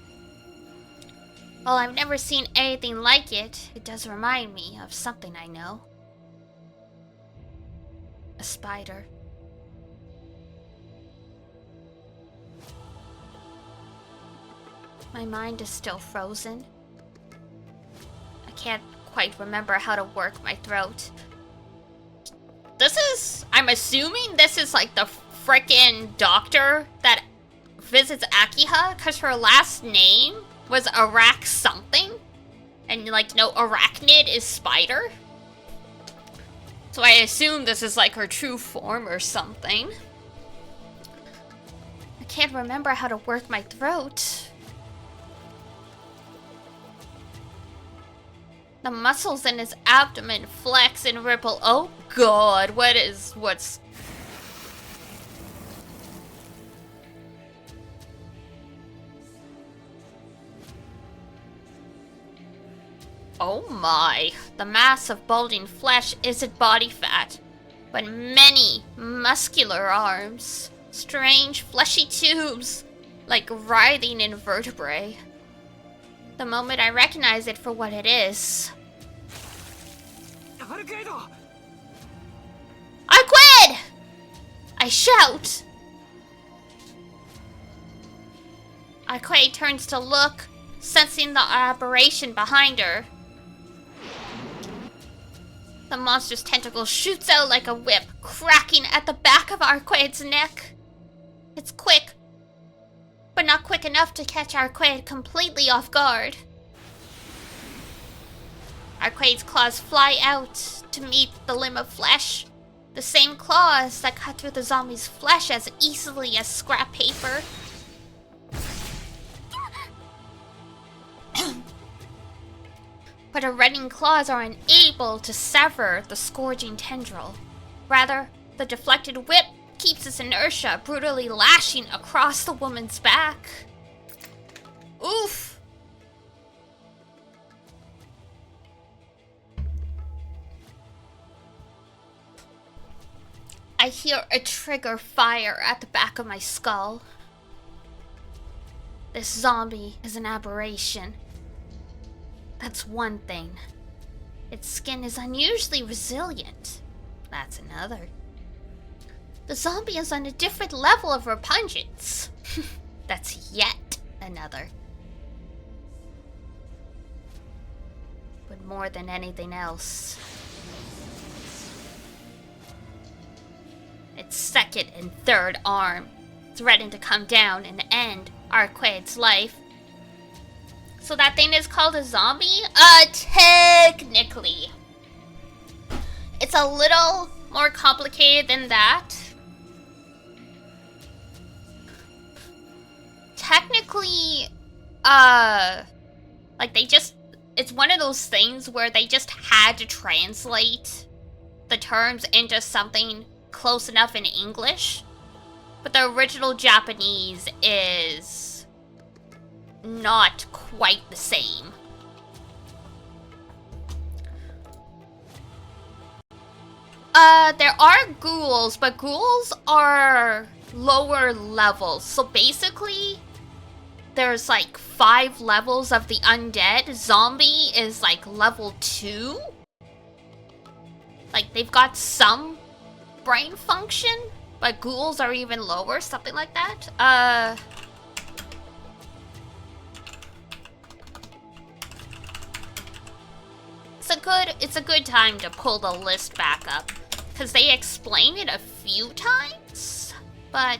While I've never seen anything like it, it does remind me of something I know. A spider. My mind is still frozen. I can't quite remember how to work my throat. I'm assuming this is like the frickin' doctor that visits Akiha, because her last name was Arak something. And like, no, arachnid is spider. So I assume this is like her true form or something. I can't remember how to work my throat. The muscles in his abdomen flex and ripple. Oh god, what's... Oh my. The mass of bulging flesh isn't body fat, but many muscular arms. Strange fleshy tubes, like writhing invertebrae. The moment I recognize it for what it is. I quit! I shout. Arquette turns to look, sensing the aberration behind her. The monster's tentacle shoots out like a whip, cracking at the back of Arquette's neck. It's quick, but not quick enough to catch Arquette completely off guard. Arquette's claws fly out to meet the limb of flesh. The same claws that cut through the zombie's flesh as easily as scrap paper. But her reddening claws are unable to sever the scourging tendril. Rather, the deflected whip keeps its inertia brutally lashing across the woman's back. Oof! I hear a trigger fire at the back of my skull. This zombie is an aberration. That's one thing. Its skin is unusually resilient. That's another. The zombie is on a different level of repugnance. That's yet another. But more than anything else, second and third arm, threaten to come down and end Arquette's life. So that thing is called a zombie? Technically. It's a little more complicated than that. Technically, like it's one of those things where they just had to translate the terms into something close enough in English. But the original Japanese is not quite the same. There are ghouls, but ghouls are lower levels. So basically, there's like 5 levels of the undead. Zombie is like level 2. Like, they've got some brain function, but ghouls are even lower, something like that. It's a good time to pull the list back up, because they explain it a few times, but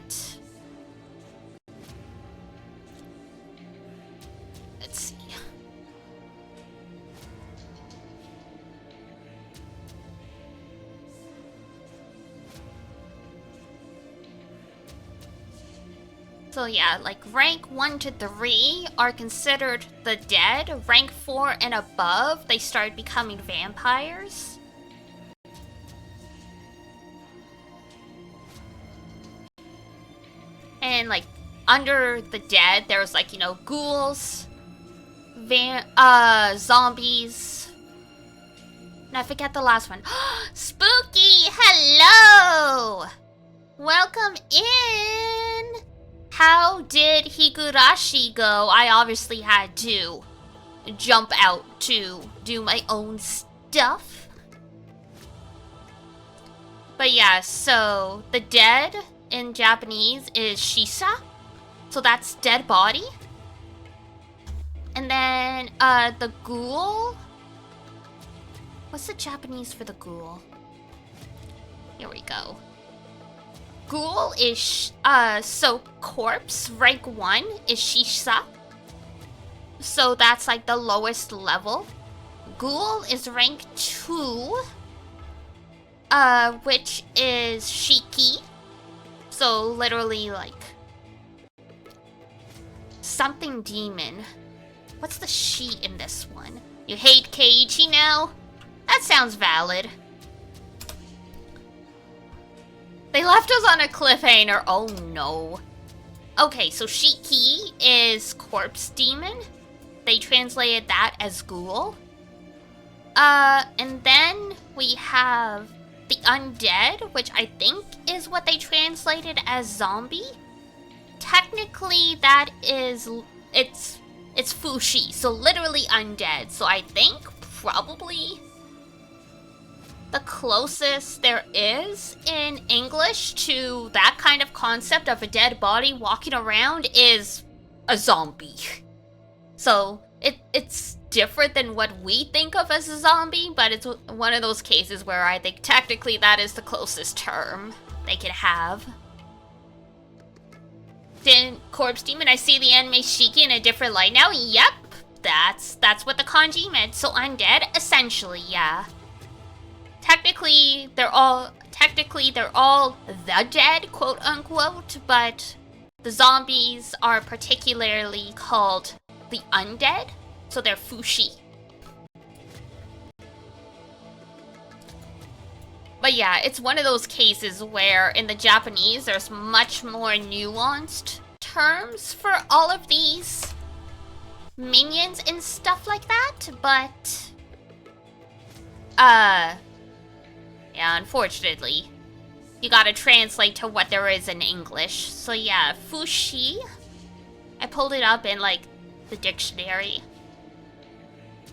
let's see. So yeah, like rank 1 to 3 are considered the dead. Rank 4 and above, they start becoming vampires. And like under the dead, there's like, you know, ghouls, zombies. And I forget the last one. Spooky, hello! Welcome in! How did Higurashi go? I obviously had to jump out to do my own stuff. But yeah, so the dead in Japanese is shisa. So that's dead body. And then the ghoul. What's the Japanese for the ghoul? Here we go. Ghoul is, so corpse, rank 1 is shisa. So that's like the lowest level. Ghoul is rank 2, which is shiki. So literally like something demon. What's the she in this one? You hate Keiichi now? That sounds valid. They left us on a cliffhanger. Oh no. Okay, so Shiki is corpse demon. They translated that as ghoul. And then we have the undead, which I think is what they translated as zombie. Technically, that is it's fushi, so literally undead. So I think probably the closest there is in English to that kind of concept of a dead body walking around is a zombie. So it's different than what we think of as a zombie, but it's one of those cases where I think technically that is the closest term they could have. Then corpse demon, I see the anime Shiki in a different light now. Yep, that's what the kanji meant. So undead, essentially, yeah. Technically, they're all the dead, quote unquote, but the zombies are particularly called the undead, so they're fushi. But yeah, it's one of those cases where in the Japanese there's much more nuanced terms for all of these minions and stuff like that, but yeah, unfortunately, you gotta translate to what there is in English. So yeah, fushi, I pulled it up in like the dictionary.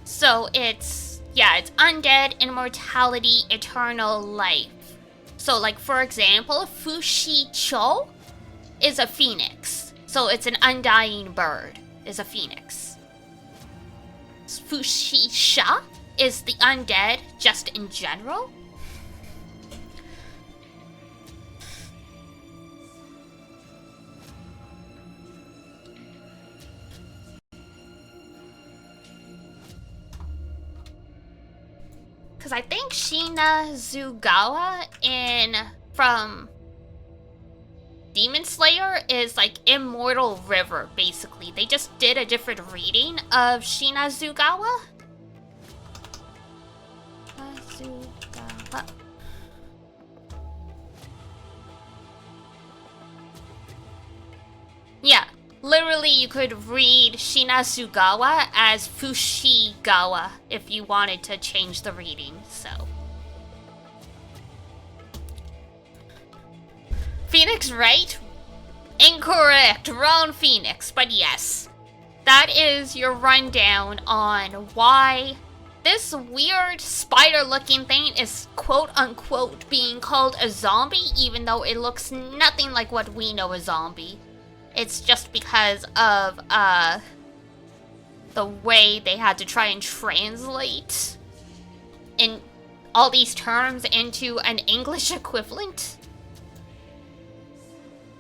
So it's undead, immortality, eternal life. So like for example, Fushi-cho is a phoenix. So it's an undying bird, is a phoenix. Fushi-sha is the undead just in general. Because I think Shinazugawa from Demon Slayer is like Immortal River, basically. They just did a different reading of Shinazugawa. Yeah, literally you could read Shinazugawa as Fushigawa if you wanted to change the reading, so. Phoenix, right? Incorrect, wrong Phoenix, but yes. That is your rundown on why this weird spider-looking thing is quote-unquote being called a zombie, even though it looks nothing like what we know a zombie. It's just because of, the way they had to try and translate in all these terms into an English equivalent.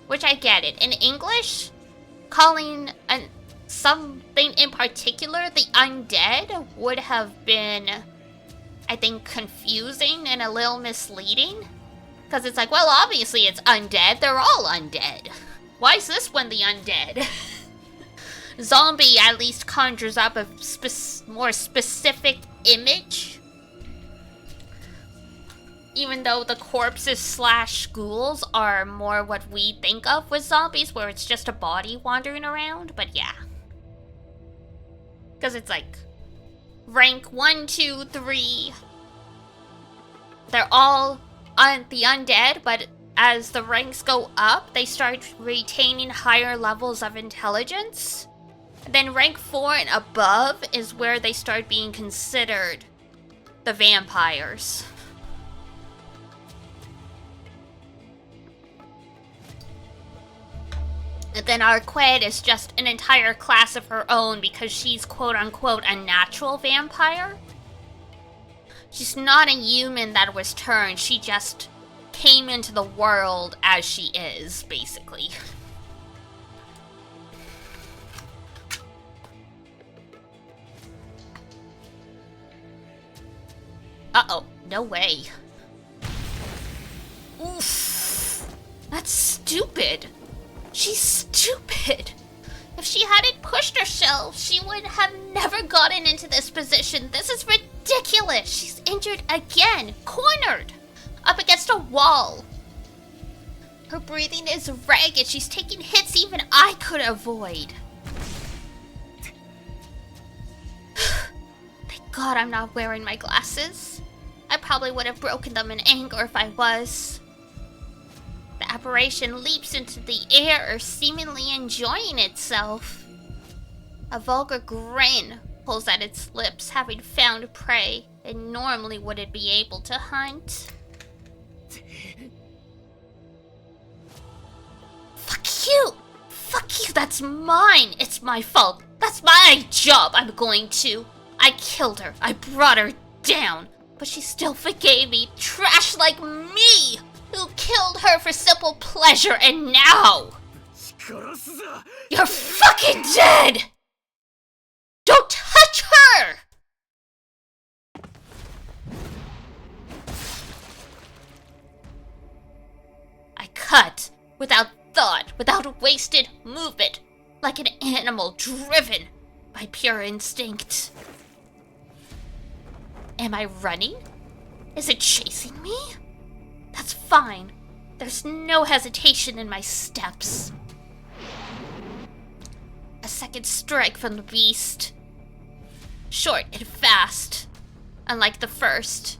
Which I get it. In English, calling something in particular the undead would have been, I think, confusing and a little misleading. Because it's like, well, obviously it's undead. They're all undead. Why is this one the undead? Zombie at least conjures up a more specific image. Even though the corpses / ghouls are more what we think of with zombies, where it's just a body wandering around, but yeah. Because it's like, rank 1, 2, 3. They're all the undead, but as the ranks go up, they start retaining higher levels of intelligence. And then rank 4 and above is where they start being considered the vampires. And then Arquette is just an entire class of her own because she's quote-unquote a natural vampire. She's not a human that was turned, she just came into the world as she is, basically. Uh-oh, no way. Oof. That's stupid. She's stupid. If she hadn't pushed herself, she would have never gotten into this position. This is ridiculous. She's injured again. Cornered. Up against a wall. Her breathing is ragged. She's taking hits even I could avoid. Thank God I'm not wearing my glasses. I probably would have broken them in anger if I was. The apparition leaps into the air, seemingly enjoying itself. A vulgar grin pulls at its lips, having found prey it normally wouldn't be able to hunt. Fuck you! Fuck you, that's mine! It's my fault. That's my job, I'm going to. I killed her. I brought her down. But she still forgave me. Trash like me! Who killed her for simple pleasure, and now you're fucking dead! Don't touch her! I cut, without thought, without wasted movement, like an animal driven by pure instinct. Am I running? Is it chasing me? That's fine. There's no hesitation in my steps. A second strike from the beast. Short and fast. Unlike the first.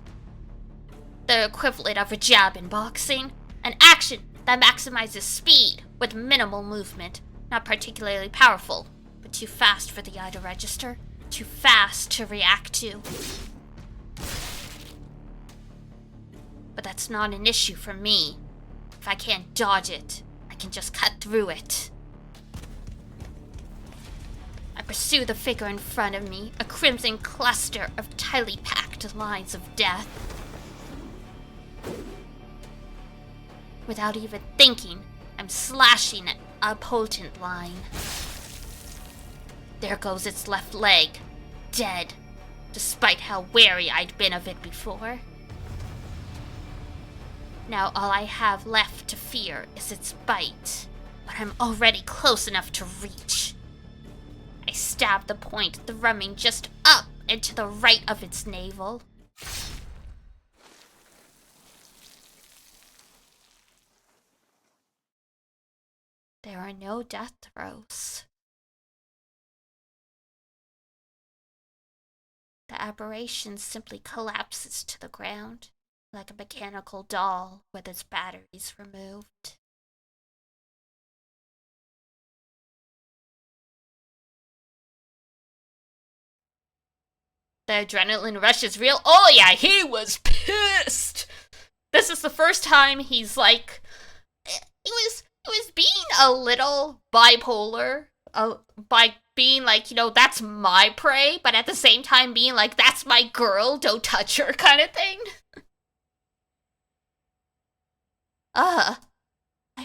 The equivalent of a jab in boxing. An action that maximizes speed with minimal movement. Not particularly powerful, but too fast for the eye to register. Too fast to react to. But that's not an issue for me. If I can't dodge it, I can just cut through it. I pursue the figure in front of me, a crimson cluster of tightly packed lines of death. Without even thinking, I'm slashing at a potent line. There goes its left leg, dead. despite how wary I'd been of it before. Now all I have left to fear is its bite, but I'm already close enough to reach. I stab the point, thrumming just up and to the right of its navel. There are no death throes. The aberration simply collapses to the ground, like a mechanical doll with its batteries removed. The adrenaline rush is real. Oh yeah, he was pissed. This is the first time he's like, he was being a little bipolar, by being like, you know, that's my prey, but at the same time being like, that's my girl, don't touch her, kind of thing. I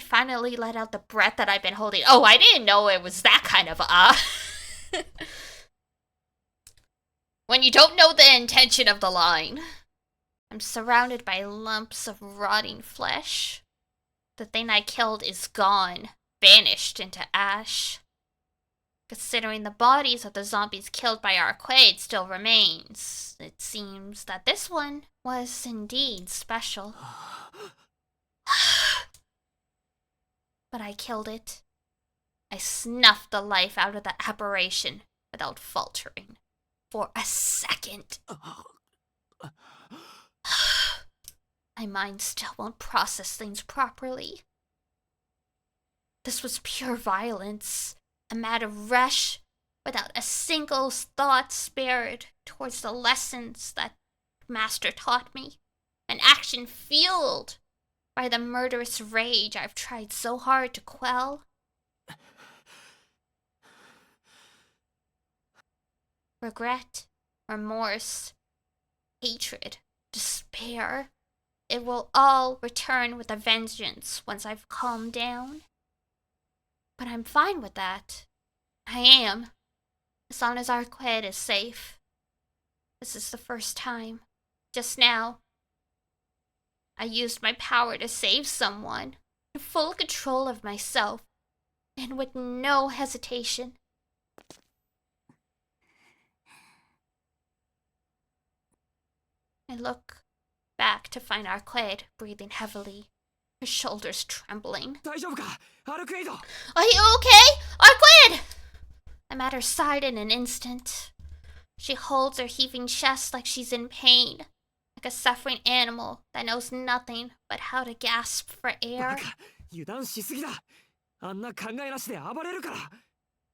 finally let out the breath that I've been holding. Oh, I didn't know it was that kind of When you don't know the intention of the line. I'm surrounded by lumps of rotting flesh. The thing I killed is gone, vanished into ash. Considering the bodies of the zombies killed by Arcade still remains, it seems that this one was indeed special. But I killed it. I snuffed the life out of the aberration without faltering. For a second. My mind still won't process things properly. This was pure violence, a mad rush without a single thought spared towards the lessons that Master taught me, an action fueled by the murderous rage I've tried so hard to quell. Regret, remorse, hatred, despair. It will all return with a vengeance once I've calmed down. But I'm fine with that. I am. As long as Arquette is safe. This is the first time. Just now. I used my power to save someone. In full control of myself. And with no hesitation. I look back to find Arquette breathing heavily, her shoulders trembling. Are you okay? Arquette! I'm at her side in an instant. She holds her heaving chest like she's in pain, like a suffering animal that knows nothing but how to gasp for air.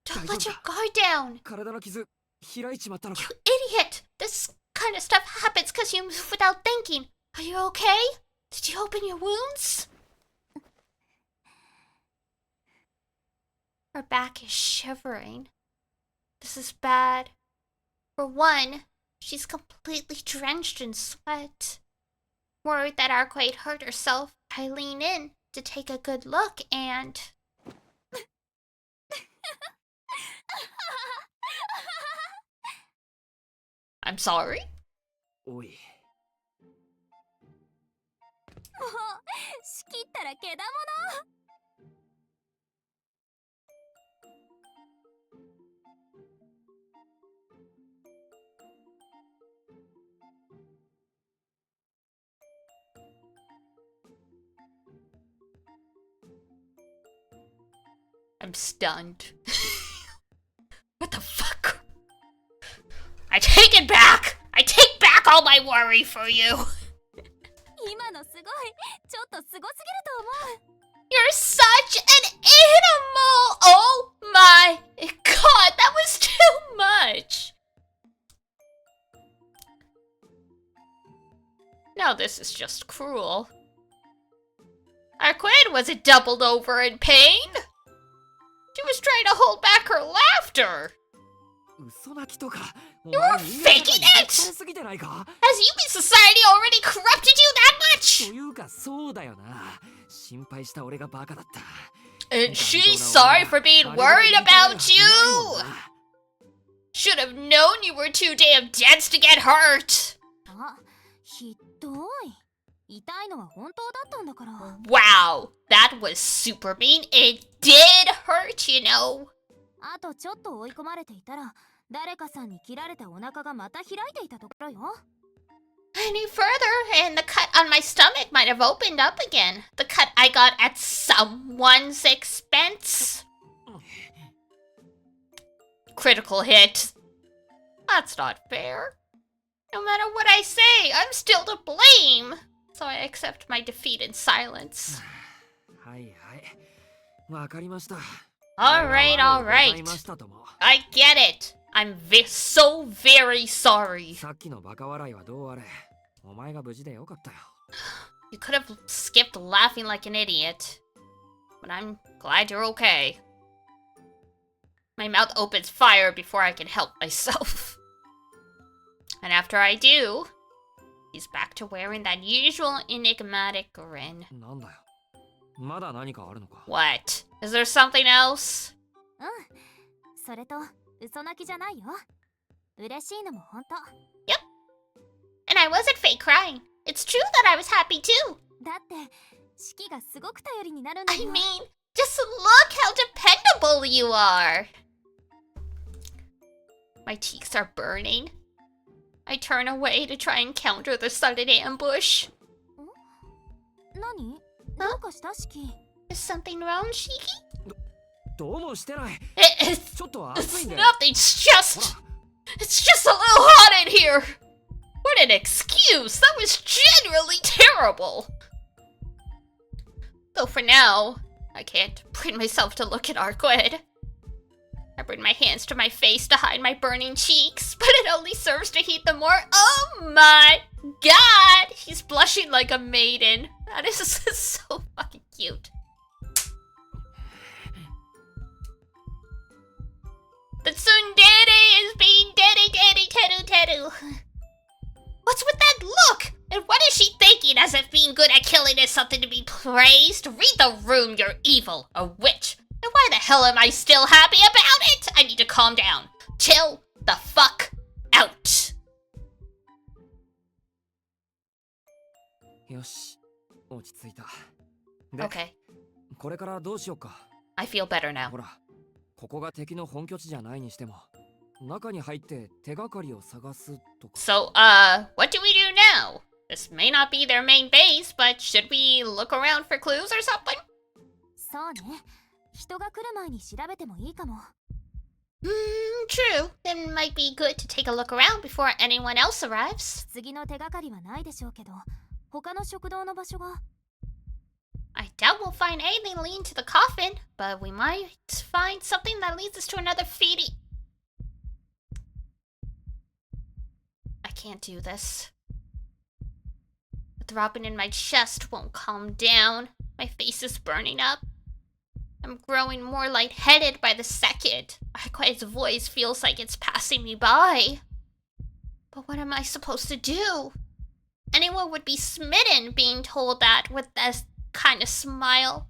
Don't let your guard down! You idiot! This kind of stuff happens because you move without thinking. Are you okay? Did you open your wounds? Her back is shivering. This is bad. For one, she's completely drenched in sweat. Worried that Arquette hurt herself, I lean in to take a good look and... I'm sorry? Oi. もう仕切ったらけだもの。 I'm stunned. What the fuck? I take it back! I take back all my worry for you! 今のすごい、ちょっとすごすぎると思う。 You're such an animal! Oh my god, that was too much! Now this is just cruel. Arquette wasn't doubled over in pain! She was trying to hold back her laughter! You're faking it! Has Yubi society already corrupted you that much? And she's sorry for being worried about you! Should have known you were too damn dense to get hurt! あ、ひどい。痛いのは本当だったんだから。Wow, that was super mean. It did hurt, you know. あとちょっと追い込まれていたら、誰かさんに切られたお腹がまた開いていたところよ。Any further, and the cut on my stomach might have opened up again. The cut I got at someone's expense. Critical hit. That's not fair. No matter what I say, I'm still to blame. So I accept my defeat in silence. はいはい。わかりました。Alright, alright. I get it. I'm so very sorry. さっきのバカ笑いはどうあれ、お前が無事でよかったよ。You could have skipped laughing like an idiot. But I'm glad you're okay. My mouth opens fire before I can help myself. And after I do, he's back to wearing that usual enigmatic grin. なんだよ。まだ何かあるのか。 What? Is there something else? うん。それと、嘘泣きじゃないよ。嬉しいのも本当。Yep. And I wasn't fake crying. It's true that I was happy too. だって、式がすごく頼りになるんだ I よ。 mean, just look how dependable you are. My cheeks are burning. I turn away to try and counter the sudden ambush. 何？どうかした式？ Is something wrong, Shiki? どうもしてない。 It's ちょっと暑いん nothing. だよ。 It's just a little hot in here. What an excuse. That was genuinely terrible. Though for now, I can't bring myself to look at Arquid. I bring my hands to my face to hide my burning cheeks, but it only serves to heat them more. Oh my god! He's blushing like a maiden. That is so fucking cute. The tsundere is being teru. What's with that look? And what is she thinking, as if being good at killing is something to be praised? Read the room, you're evil, a witch. And why the hell am I still happy about it? I need to calm down. Chill the fuck out. よし、落ち着いた。で、 Okay, これからどうしようか。 I feel better now. ほら、ここが敵の本拠地じゃないにしても、中に入って手がかりを探すとか。 So, what do we do now? This may not be their main base, but should we look around for clues or something? そうね。人が来る前に調べてもいいかも。True. Then it might be good to take a look around before anyone else arrives. 次の手がかりはないでしょうけど、他の食堂の場所が。I doubt we'll find anything leading to the coffin, but we might find something that leads us to another feeding. I can't do this. The throbbing in my chest won't calm down. My face is burning up. I'm growing more lightheaded by the second. Arquide's voice feels like it's passing me by. But what am I supposed to do? Anyone would be smitten being told that with this kind of smile.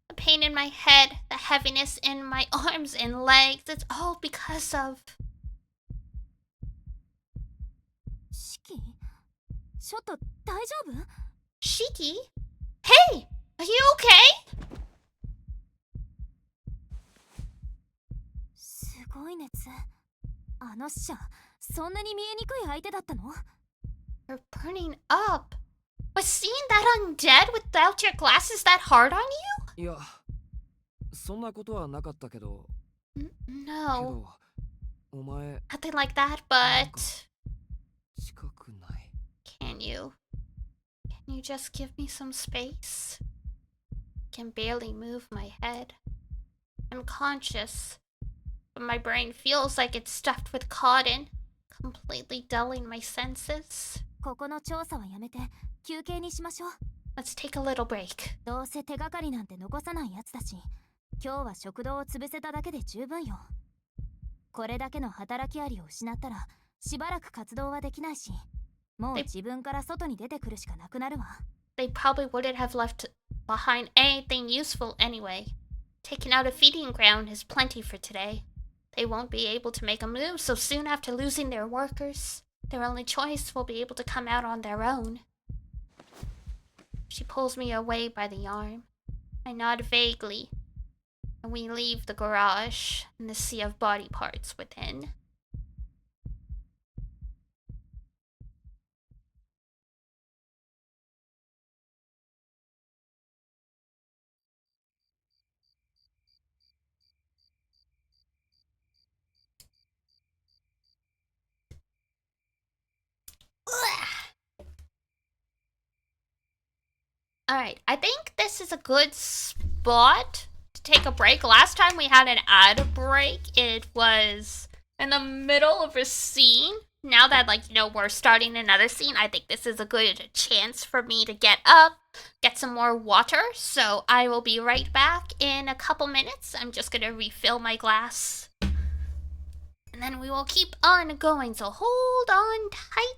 The pain in my head, the heaviness in my arms and legs, it's all because of... 式？ちょっと大丈夫？ Shiki? Hey! Are you okay? すごい熱。あの死者、そんなに見えにくい相手だったの？ You're burning up. Was seeing that undead without your glasses that hard on いや、そんなことはなかったけど、 you? け No, ど、お前、 nothing like that, but... 近くない。 Can you just give me some space? Can barely move my head. I'm conscious, but my brain feels like it's stuffed with cotton, completely dulling my senses. ここの調査はやめて休憩にしましょう。 Let's take a little break. どうせ手がかりなんて残さないやつだし、今日は食堂を潰せただけで十分よ。これだけの働きありを失ったらしばらく活動はできないし、もう自分から外に出てくるしかなくなるわ。 They probably wouldn't have left behind anything useful anyway. Taking out a feeding ground is plenty for today. They won't be able to make a move so soon after losing their workers. Their only choice will be able to come out on their own. She pulls me away by the arm. I nod vaguely, and we leave the garage and the sea of body parts within. Alright, I think this is a good spot to take a break. Last time we had an ad break, it was in the middle of a scene. Now that, we're starting another scene, I think this is a good chance for me to get up, get some more water. So I will be right back in a couple minutes. I'm just gonna refill my glass. And then we will keep on going, so hold on tight.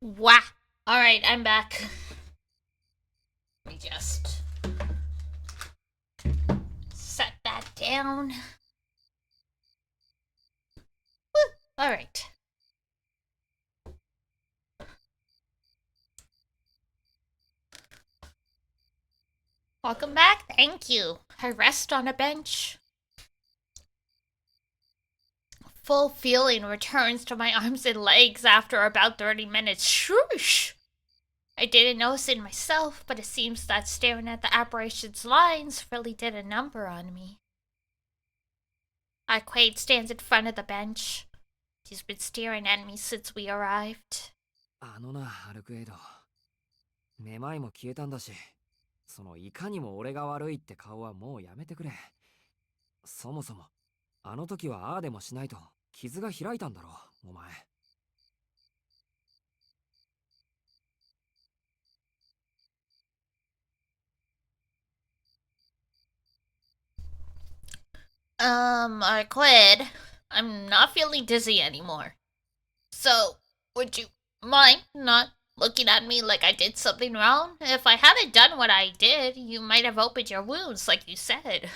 Wow. Alright, I'm back. Let me just set that down. Alright. Welcome back. Thank you. I rest on a bench. Full feeling returns to my arms and legs after about 30 minutes. Shoosh! I didn't notice it myself, but it seems that staring at the apparition's lines really did a number on me. Quaid stands in front of the bench. He's been staring at me since we arrived. あのな、アルクエイド。めまいも消えたんだし、そのいかにも俺が悪いって顔はもうやめてくれ。そもそも、あの時はああでもしないと傷が開いたんだろう、お前。I quit. I'm not feeling dizzy anymore. So, would you mind not looking at me like I did something wrong? If I hadn't done what I did, you might have opened your wounds like you said.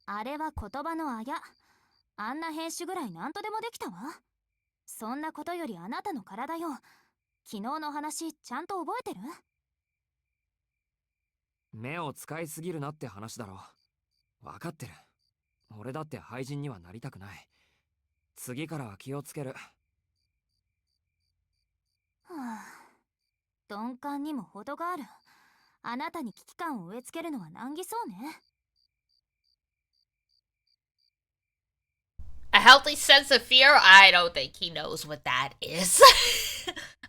あれは言葉のあや。あんな編集ぐらい何とでもできたわ。そんなことよりあなたの体よ。昨日の話ちゃんと覚えてる？目を使いすぎるなって話だろ。わかってる。俺だって廃人にはなりたくない。次からは気をつける。はあ、鈍感にも程がある。あなたに危機感を植え付けるのは難儀そうね。A healthy sense of fear? I don't think he knows what that is.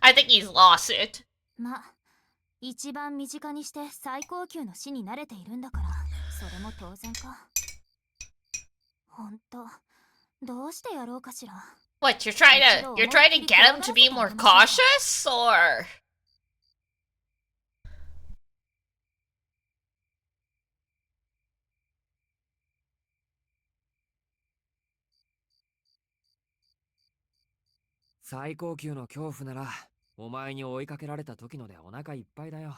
I think he's lost it. ま、一番身近にして最高級の死に慣れているんだから、それも当然か。ほんと、どうしてやろうかしら。What, you're trying to get him to be more cautious, or? 最高級の恐怖なら、お前に追いかけられた時のでお腹いっぱいだよ。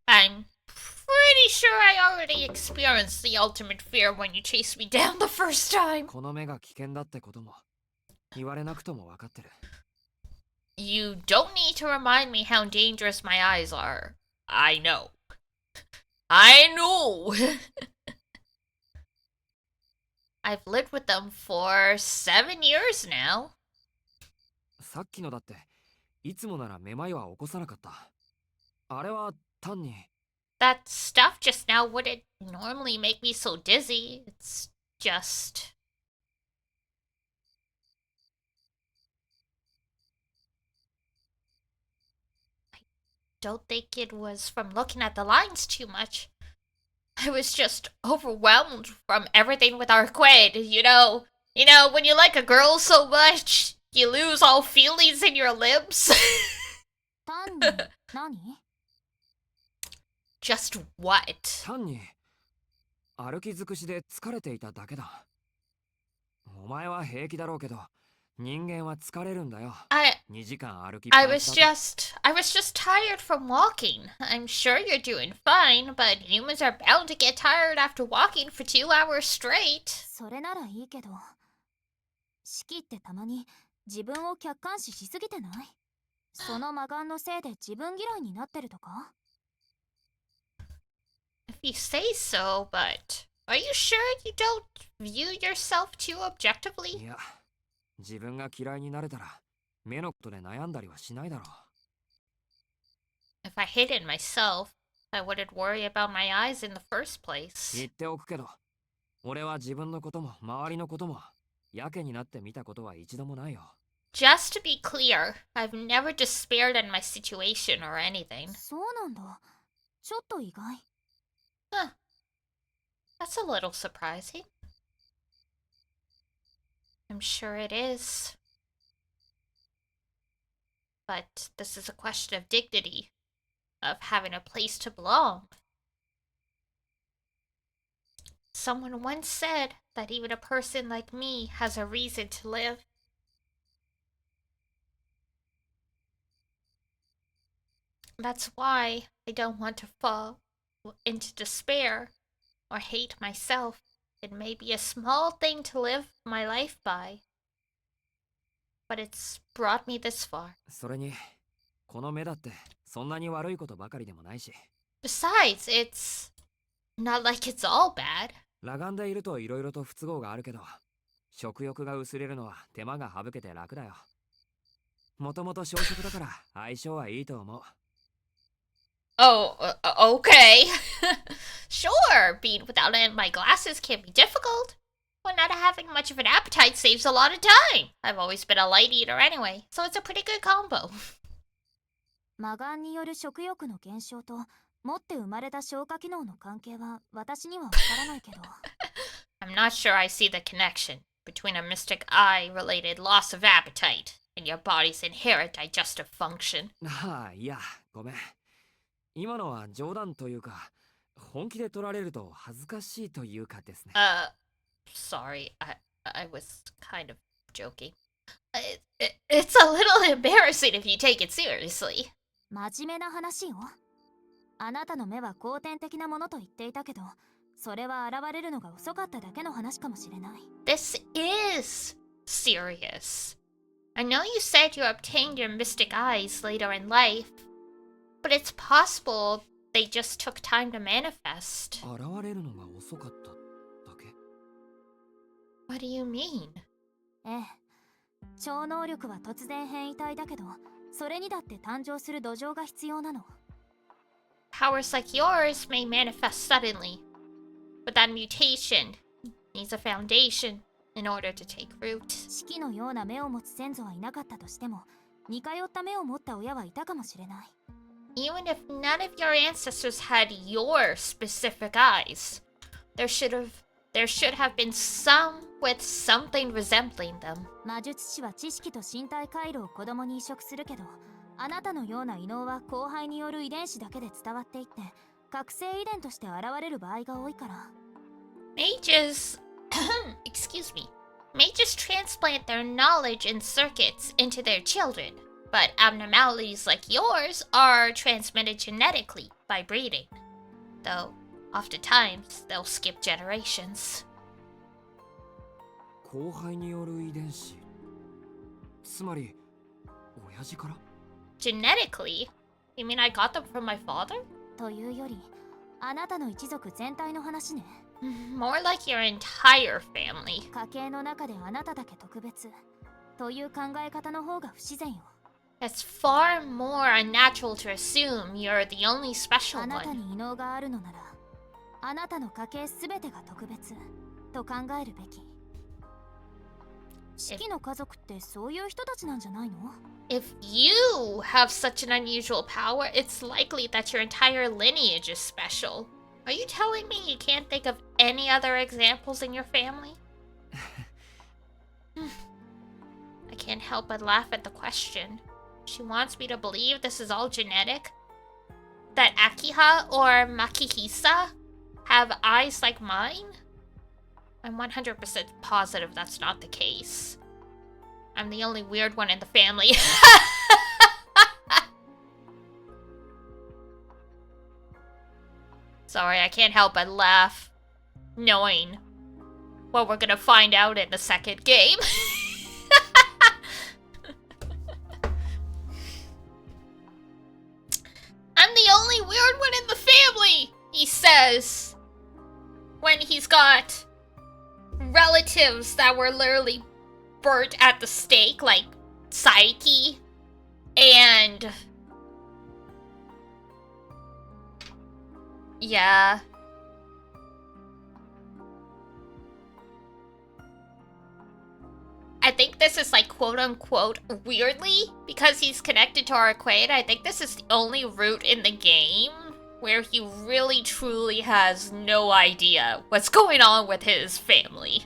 I'm pretty sure I already experienced the ultimate fear when you chased me down the first time. この目が危険だってことも言われなくとも分かってる。You don't need to remind me how dangerous my eyes are. I know. I know. I've lived with them for 7 years now. さっきのだっていつもならめまいは起こさなかった。あれは単に。That stuff just now wouldn't normally make me so dizzy. It's just... I don't think it was from looking at the lines too much. I was just overwhelmed from everything with our Quaid, you know, when you like a girl so much, you lose all feelings in your limbs. 単に何？ Just what? 単に歩き尽くしで疲れていただけだ。お前は平気だろうけど、人間は疲れるんだよ。2時間歩きっぱなしだと。I was just tired from walking. I'm sure you're doing fine, but humans are bound to get tired after walking for 2 hours straight. それならいいけど、四季ってたまに自分を客観視しすぎてない？その魔眼のせいで自分嫌いになってるとか？ If you say so, but are you sure you don't view yourself too objectively? いや、自分が嫌いになれたら目のことで悩んだりはしないだろう。If I hated myself, I wouldn't worry about my eyes in the first place. 言っておくけど、俺は自分のことも周りのこともやけになって見たことは一度もないよ。Just to be clear, I've never despaired in my situation or anything. そうなんだ。ちょっと意外。Huh. That's a little surprising. I'm sure it is. But this is a question of dignity, of having a place to belong. Someone once said that even a person like me has a reason to live. That's why I don't want to fall into despair or hate myself. It may be a small thing to live my life by, but it's brought me this far. それにこの目だってそんなに悪いことばかりでもないし。 Besides, it's not like it's all bad. 裸眼でいると色々と不都合があるけど、食欲が薄れるのは手間が省けて楽だよ。もともと小食だから相性はいいと思う。 Oh, okay. Sure, being without my glasses can be difficult. But not having much of an appetite saves a lot of time. I've always been a light eater anyway, so it's a pretty good combo. 魔眼による食欲の減少と持って生まれた消化機能の関係は私にはわからないけど。I'm not sure I see the connection between a mystic eye-related loss of appetite and your body's inherent digestive function. ああ、いや、ごめん。今のは冗談というか、本気で取られると恥ずかしいというかですね。Sorry, I was kind of joking. It's a little embarrassing if you take it seriously. 真面目な話よ。あなたの目は後天的なものと言っていたけど、それは現れるのが遅かっただけの話かもしれない。This is serious. I know you said you obtained your mystic eyes later in life, but it's possible they just took time to manifest. 現れるのが遅かっただけ。 What do you mean? ええ、超能力は突然変異体だけど、それにだって誕生する土壌が必要なの。Powers like yours may manifest suddenly, but that mutation needs a foundation in order to take root. 四季のような目を持つ先祖はいなかったとしても、似通った目を持った親はいたかもしれない。Even if none of your ancestors had your specific eyes, there should have been some with something resembling them. 魔術師は知識と身体回路を子供に移植するけど、あなたのような異能は交配による遺伝子だけで伝わっていって、覚醒遺伝として現れる場合が多いから。Mages, excuse me, mages transplant their knowledge and circuits into their children, but abnormalities like yours are transmitted genetically by breeding. Though, oftentimes, they'll skip generations. 交配による遺伝子。つまり、親父から？ Genetically? You mean I got them from my father? というより、あなたの一族全体の話ね。More like your entire family. 家系の中であなただけ特別という考え方の方が不自然よ。It's far more unnatural to assume you're the only special あなた one. に異能があるのなら、あなたの家系すべてが特別と考えるべき。四季の家族ってそういう人たちなんじゃないの？ If you have such an unusual power, it's likely that your entire lineage is special. Are you telling me you can't think of any other examples in your family? I can't help but laugh at the question. She wants me to believe this is all genetic? That Akiha or Makihisa have eyes like mine? I'm 100% positive that's not the case. I'm the only weird one in the family. Sorry, I can't help but laugh, knowing what we're gonna find out in the second game. I'm the only weird one in the family, he says, when he's got relatives that were literally burnt at the stake, like Saiki and yeah. I think this is like quote unquote weirdly because he's connected to Arcade. I think this is the only route in the game where he really truly has no idea what's going on with his family.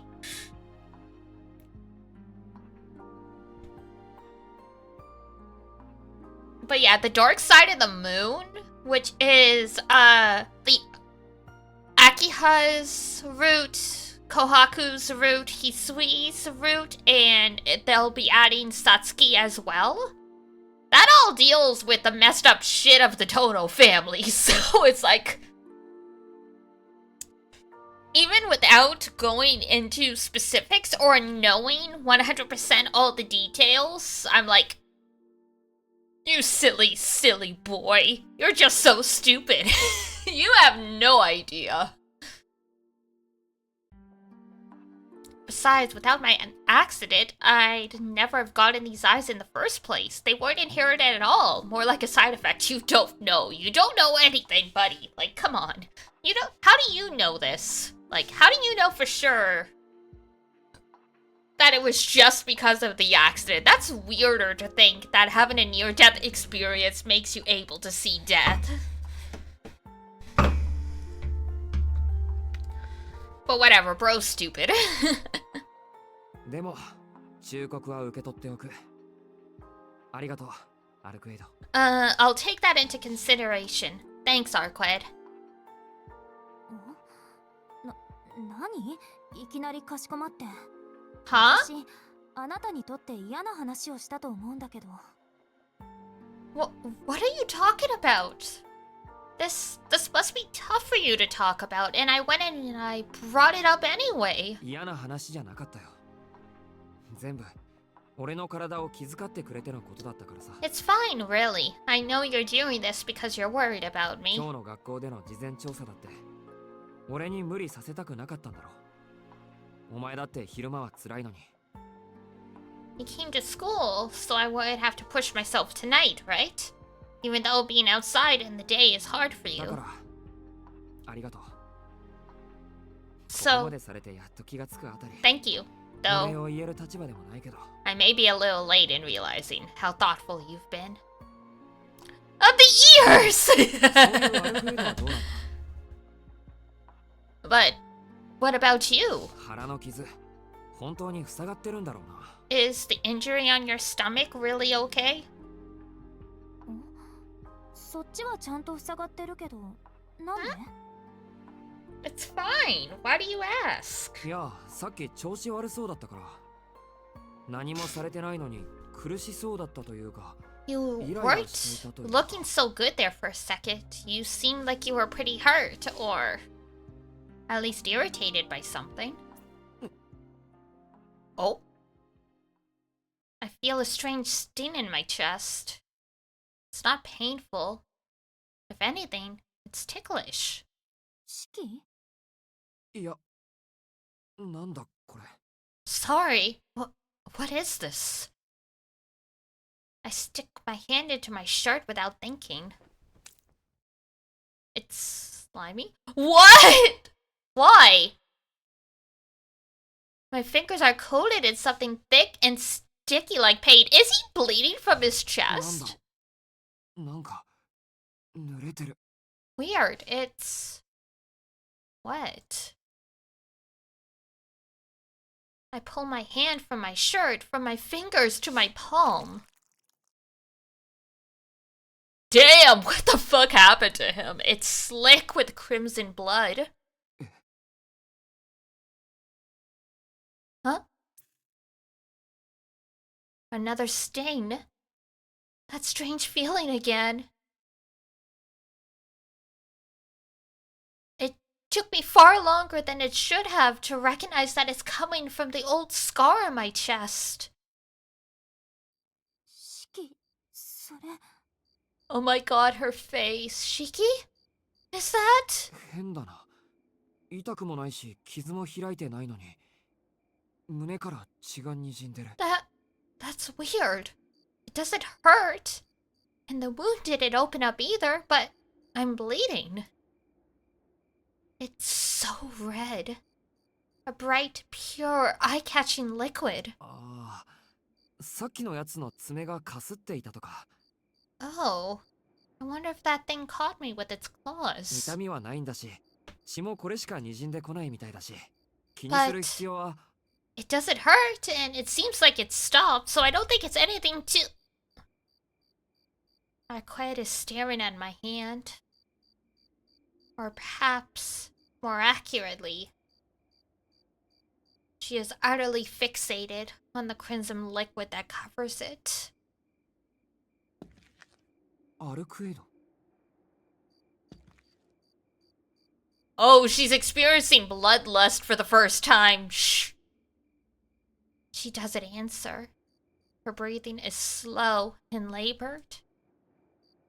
But yeah, the dark side of the moon, which is the Uchiha's route, Kohaku's route, Hisui's route, and they'll be adding Satsuki as well. That all deals with the messed up shit of the Tono family, so it's like... Even without going into specifics or knowing 100% all the details, I'm like, you silly, silly boy. You're just so stupid. You have no idea. Besides, without my accident, I'd never have gotten these eyes in the first place. They weren't inherited at all. More like a side effect. You don't know. You don't know anything, buddy. Like, come on. You don't. How do you know this? Like, how do you know for sure that it was just because of the accident? That's weirder to think that having a near-death experience makes you able to see death. But whatever, bro's stupid. でも忠告は受け取っておく。ありがとう、アルクエイド。I'll take that into consideration. Thanks, Arqued. 何？いきなりかしこまって。Huh? 私、あなたにとって嫌な話をしたと思うんだけど。What are you talking about? This must be tough for you to talk about, and I went in and I brought it up anyway. 嫌な話じゃなかったよ。全部俺の体を気遣ってくれてのことだったからさ。It's fine, really. I know you're doing this because you're worried about me. 今日の学校での事前調査だって俺に無理させたくなかったんだろう。お前だって昼間は辛いのに。You came to school, so I would have to push myself tonight, right? Even though being outside in the day is hard for だか you. らありがとう。ここ So, までされてやっと気がつくあたり。 thank you. お礼 Though, を言える立場でもないけど。 I may be a little late in realizing how thoughtful you've been. The ears! そういうアルクエイドはどうなんだ。 But, what about you? 腹の傷本当に塞がってるんだろうな。Is the injury on your stomach really okay? そっちはちゃんと塞がってるけど、なんで？ It's fine. Why do you ask? いや、さっき調子悪そうだったから。何もされてないのに苦しそうだったというか。 You イライ weren't ラしていたというか。 looking so good there for a second. You seemed like you were pretty hurt, or at least irritated by something. Oh. I feel a strange sting in my chest. It's not painful. If anything, it's ticklish. 四季？いや、なんだこれ。 Sorry. What is this? I stick my hand into my shirt without thinking. It's slimy. What? Why? My fingers are coated in something thick and sticky like paint. Is he bleeding from his なんだ chest? なんか濡れてる。 Weird. It's... What? I pull my hand from my shirt, from my fingers to my palm. Damn, what the fuck happened to him? It's slick with crimson blood. Huh? Another stain? That strange feeling again. It took me far longer than it should have to recognize that it's coming from the old scar on my chest. 四季、それ。 Oh my god, her face. Shiki? Is that? 変だな。痛くもないし傷も開いてないのに胸から血が滲んでる。 That's weird. It doesn't hurt. And the wound didn't open up either, but I'm bleeding. It's so red. A bright, pure, eye-catching liquid. ああ、さっきのやつの爪がかすっていたとか。 Oh. I wonder if that thing caught me with its 痛 claws. みはないんだし、血もこれしか滲んでこないみたいだし、気にする必要は。 It doesn't hurt, and it seems like it's stopped, so I don't think it's anything to... Arquette is staring at my hand. Or perhaps More accurately, she is utterly fixated on the crimson liquid that covers it. アルクエイド Oh, she's experiencing bloodlust for the first time. Shh. She doesn't answer. Her breathing is slow and labored.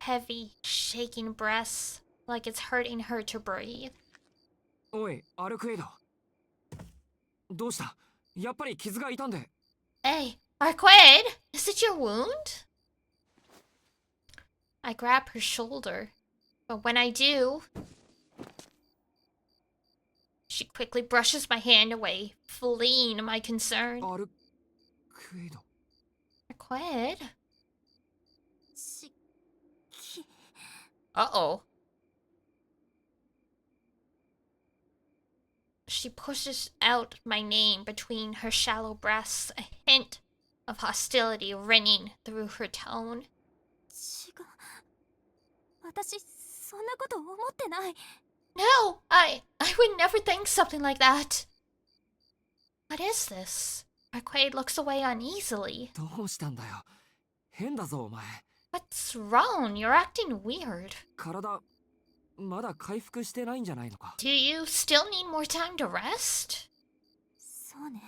Heavy, shaking breaths, like it's hurting her to breathe. おいアルクエイドどうしたやっぱり傷が痛んで Hey, Arquaid, is it your wound? I grab her shoulder, but when I do, she quickly brushes my hand away, fleeing my concern. アルクエイド Arquaid? しき Uh-oh. She pushes out my name between her shallow breasts, a hint of hostility ringing through her tone. 違う私そんなこと思ってない No, I would never think something like that. What is this? Arquaid looks away uneasily. どうしたんだよ変だぞお前 What's wrong? You're acting weird. 体まだ回復してないんじゃないのか Do you still need more time to rest? そうね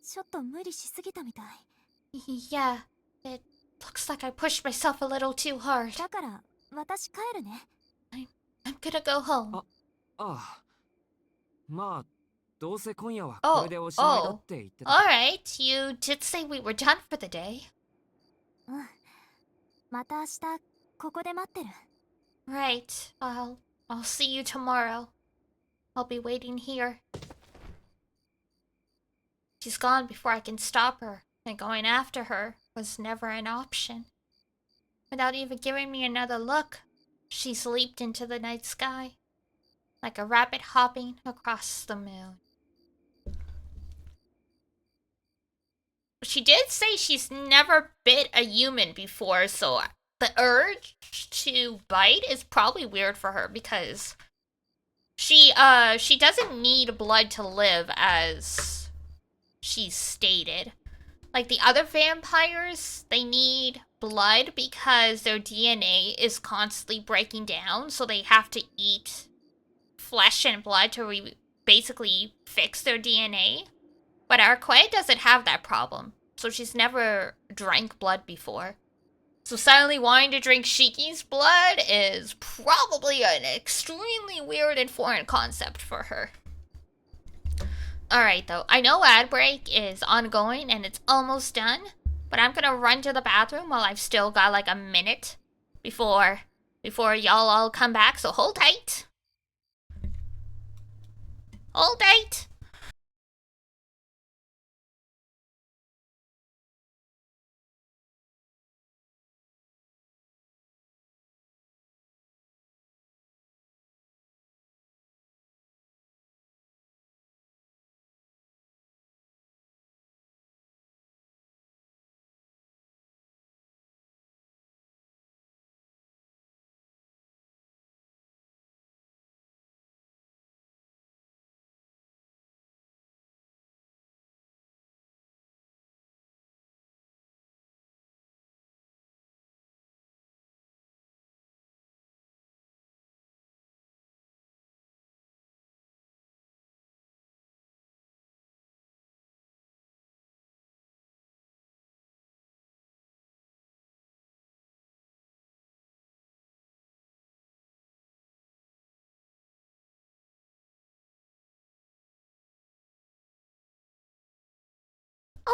ちょっと無理しすぎたみたい Yeah, it looks like I pushed myself a little too hard. だから私帰るね I'm gonna go home. ああまあどうせ今夜はこれでおしまいだって言ってた Alright, you did say we were done for the day. うんまた明日ここで待ってる Right, I'll see you tomorrow. I'll be waiting here. She's gone before I can stop her, and going after her was never an option. Without even giving me another look, she's leaped into the night sky, like a rabbit hopping across the moon. She did say she's never bit a human before, so the urge to bite is probably weird for her because she doesn't need blood to live, as she's stated. Like the other vampires, they need blood because their DNA is constantly breaking down, so they have to eat flesh and blood to basically fix their DNA. But Arquette doesn't have that problem, so she's never drank blood before. So suddenly wanting to drink Shiki's blood is probably an extremely weird and foreign concept for her. Alright though, I know ad break is ongoing and it's almost done, but I'm gonna run to the bathroom while I've still got like a minute before y'all all come back, so hold tight. Hold tight.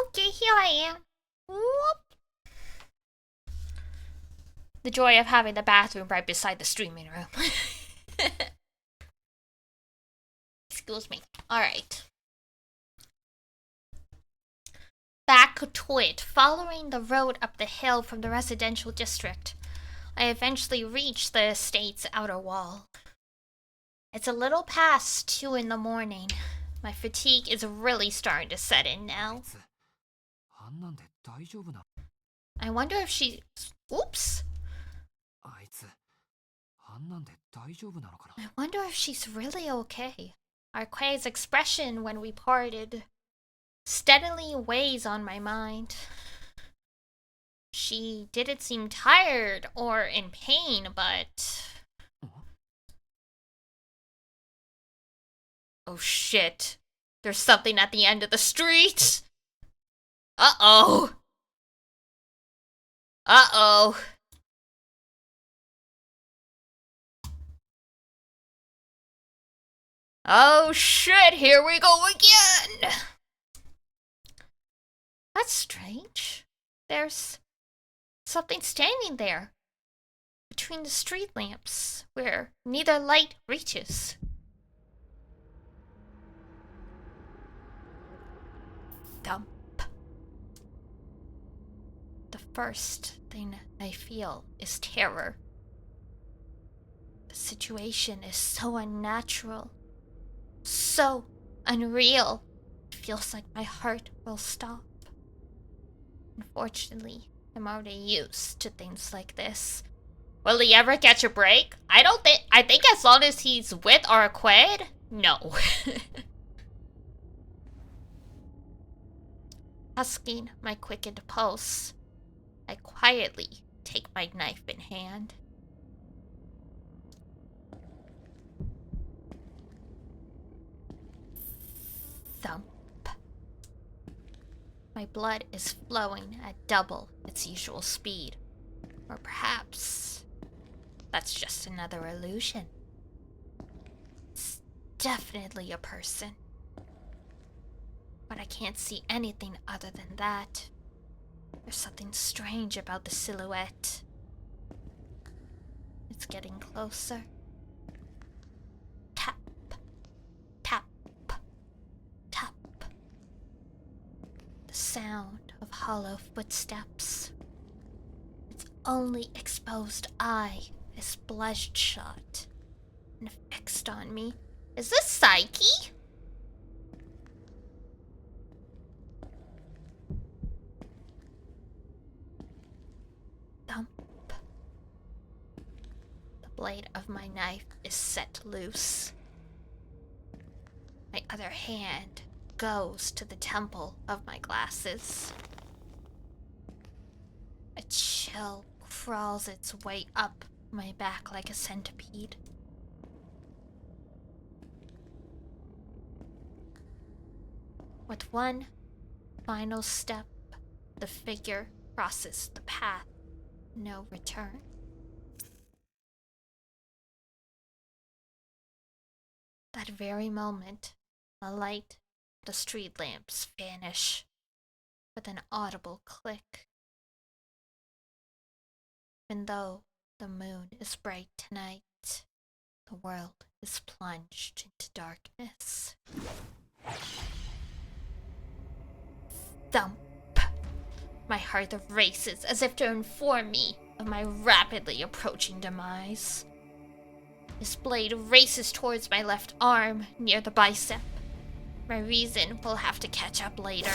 Okay, here I am. Whoop. The joy of having the bathroom right beside the streaming room. Excuse me. Alright. Back to it. Following the road up the hill from the residential district, I eventually reached the estate's outer wall. It's a little past 2 in the morning. My fatigue is really starting to set in now. あんなんで大丈夫な I wonder if she... Oops. あいつあんなんで大丈夫なのかな。 I wonder if she's really okay. Arque's expression when we parted steadily weighs on my mind. She didn't seem tired or in pain, but... Oh shit. There's something at the end of the street! Uh-oh! Uh-oh! Oh shit, here we go again! That's strange. There's something standing there between the street lamps where neither light reaches. Thump. The first thing I feel is terror. The situation is so unnatural, so unreal. It feels like my heart will stop. Unfortunately, I'm already used to things like this. Will he ever catch a break? I think as long as he's with Arquid, no. Husking my quickened pulse, I quietly take my knife in hand. Thump. My blood is flowing at double its usual speed. Or perhaps that's just another illusion. It's definitely a person. But I can't see anything other than that. There's something strange about the silhouette. It's getting closer. Tap, tap, tap. The sound of hollow footsteps. Its only exposed eye is bloodshot and fixed on me. Is this Psyche? Thump. The blade of my knife is set loose. My other hand goes to the temple of my glasses. A chill crawls its way up my back like a centipede. With one final step, the figure crosses the path. No return. That very moment, the light, the street lamps vanish with an audible click. Even though the moon is bright tonight, the world is plunged into darkness. Thump! My heart races as if to inform me of my rapidly approaching demise. His blade races towards my left arm near the bicep. My reason will have to catch up later.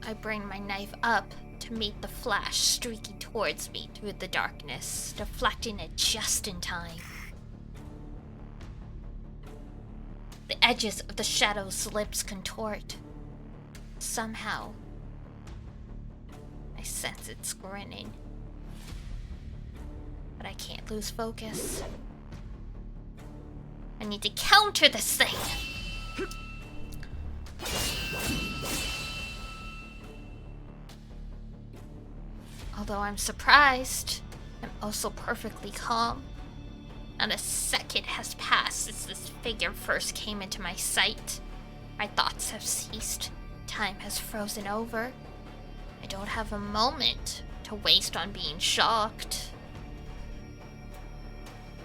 I bring my knife up to meet the flash streaking towards me through the darkness, deflecting it just in time. The edges of the shadow's lips contort. Somehow, I sense it's grinning. But I can't lose focus. I need to counter this thing! Although I'm surprised, I'm also perfectly calm. Not a second has passed since this figure first came into my sight. My thoughts have ceased. Time has frozen over. I don't have a moment to waste on being shocked.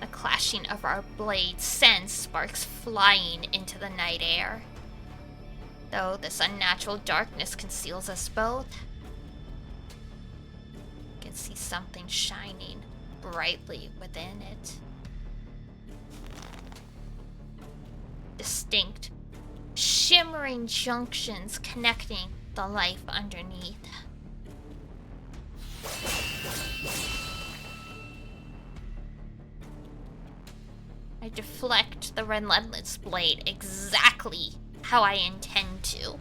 The clashing of our blades sends sparks flying into the night air. Though this unnatural darkness conceals us both, I can see something shining brightly within it. Distinct, shimmering junctions connecting the life underneath. I deflect the relentless blade exactly how I intend to.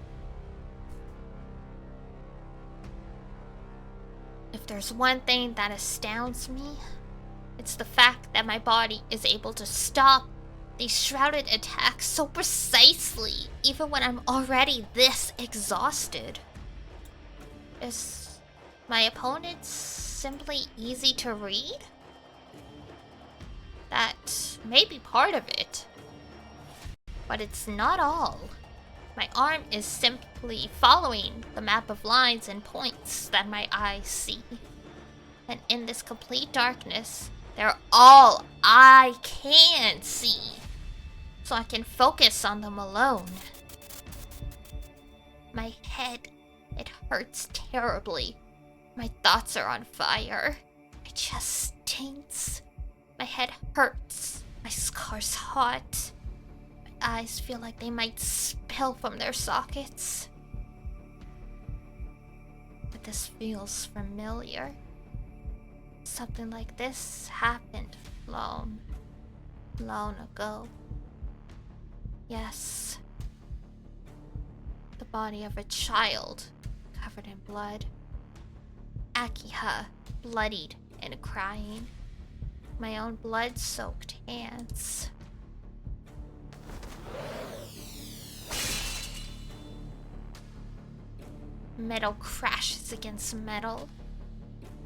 If there's one thing that astounds me, it's the fact that my body is able to stop these shrouded attacks so precisely, even when I'm already this exhausted. Is my opponent simply easy to read? That may be part of it, but it's not all. My arm is simply following the map of lines and points that my eyes see. And in this complete darkness, they're all I can see, so I can focus on them alone. My head, it hurts terribly. My thoughts are on fire. My chest stinks. My head hurts. My scar's hot. My eyes feel like they might spill from their sockets. But this feels familiar. Something like this happened long ago. Yes. The body of a child covered in blood. Akiha, bloodied and crying. My own blood-soaked hands. Metal crashes against metal.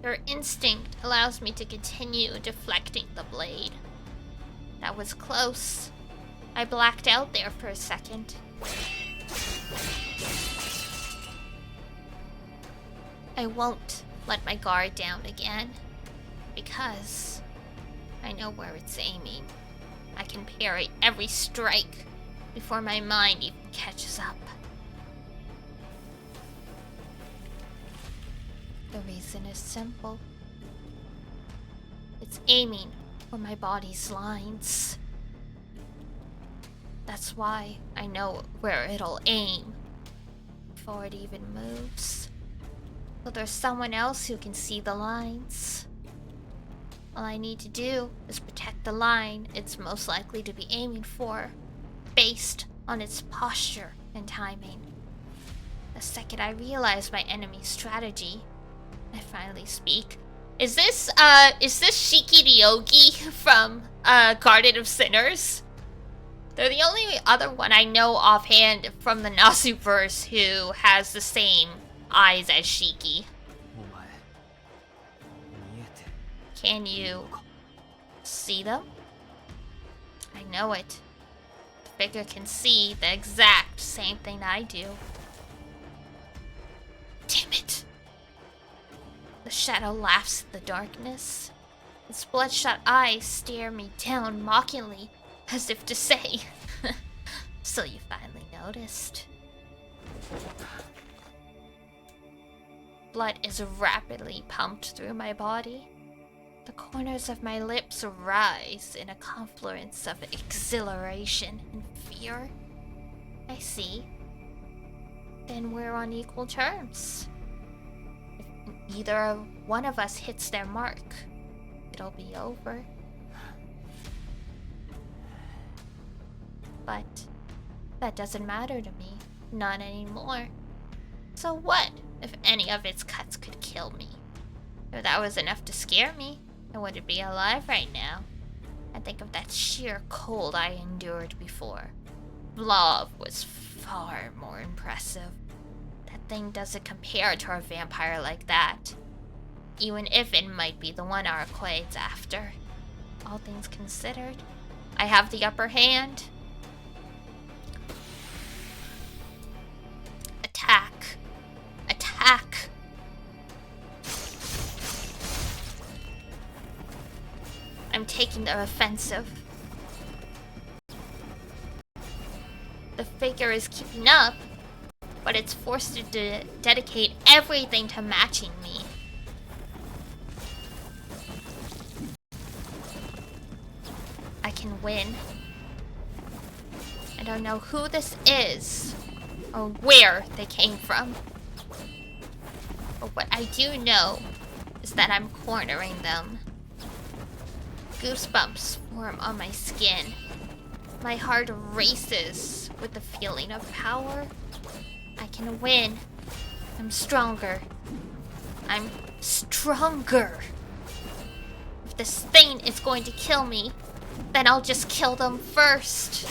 Their instinct allows me to continue deflecting the blade. That was close. I blacked out there for a second. I won't let my guard down again, because I know where it's aiming. I can parry every strike before my mind even catches up. The reason is simple. It's aiming for my body's lines. That's why I know where it'll aim before it even moves. So there's someone else who can see the lines. All I need to do is protect the line it's most likely to be aiming for, based on its posture and timing. The second I realize my enemy's strategy, I finally speak. Is this Shiki Ryogi from Garden of Sinners? They're the only other one I know offhand from the Nasuverse who has the same eyes as Shiki. Can you see them? I know it. The figure can see the exact same thing I do. Damn it! The shadow laughs at the darkness. Its bloodshot eyes stare me down mockingly, as if to say, so you finally noticed. Blood is rapidly pumped through my body. The corners of my lips rise in a confluence of exhilaration and fear. I see. Then we're on equal terms. If either one of us hits their mark, it'll be over. But that doesn't matter to me. Not anymore. So what if any of its cuts could kill me? If that was enough to scare me, I wouldn't be alive right now. I think of that sheer cold I endured before. Blob was far more impressive. That thing doesn't compare to a vampire like that. Even if it might be the one our Quaid's after. All things considered, I have the upper hand. Attack. Attack. I'm taking the offensive. The figure is keeping up, but it's forced to dedicate everything to matching me. I can win. I don't know who this is or where they came from. But what I do know is that I'm cornering them. Goosebumps form on my skin. My heart races with the feeling of power. I can win. I'm stronger. I'm stronger. If this thing is going to kill me, then I'll just kill them first.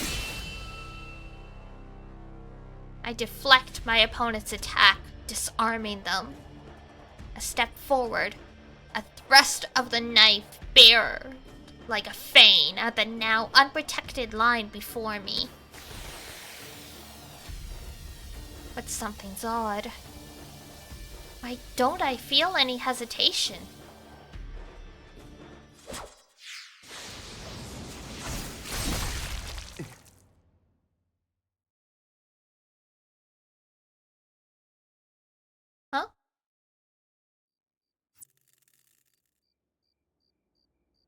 I deflect my opponent's attack, disarming them. A step forward, a thrust of the knife bared like a fang at the now unprotected line before me. But something's odd. Why don't I feel any hesitation? Huh?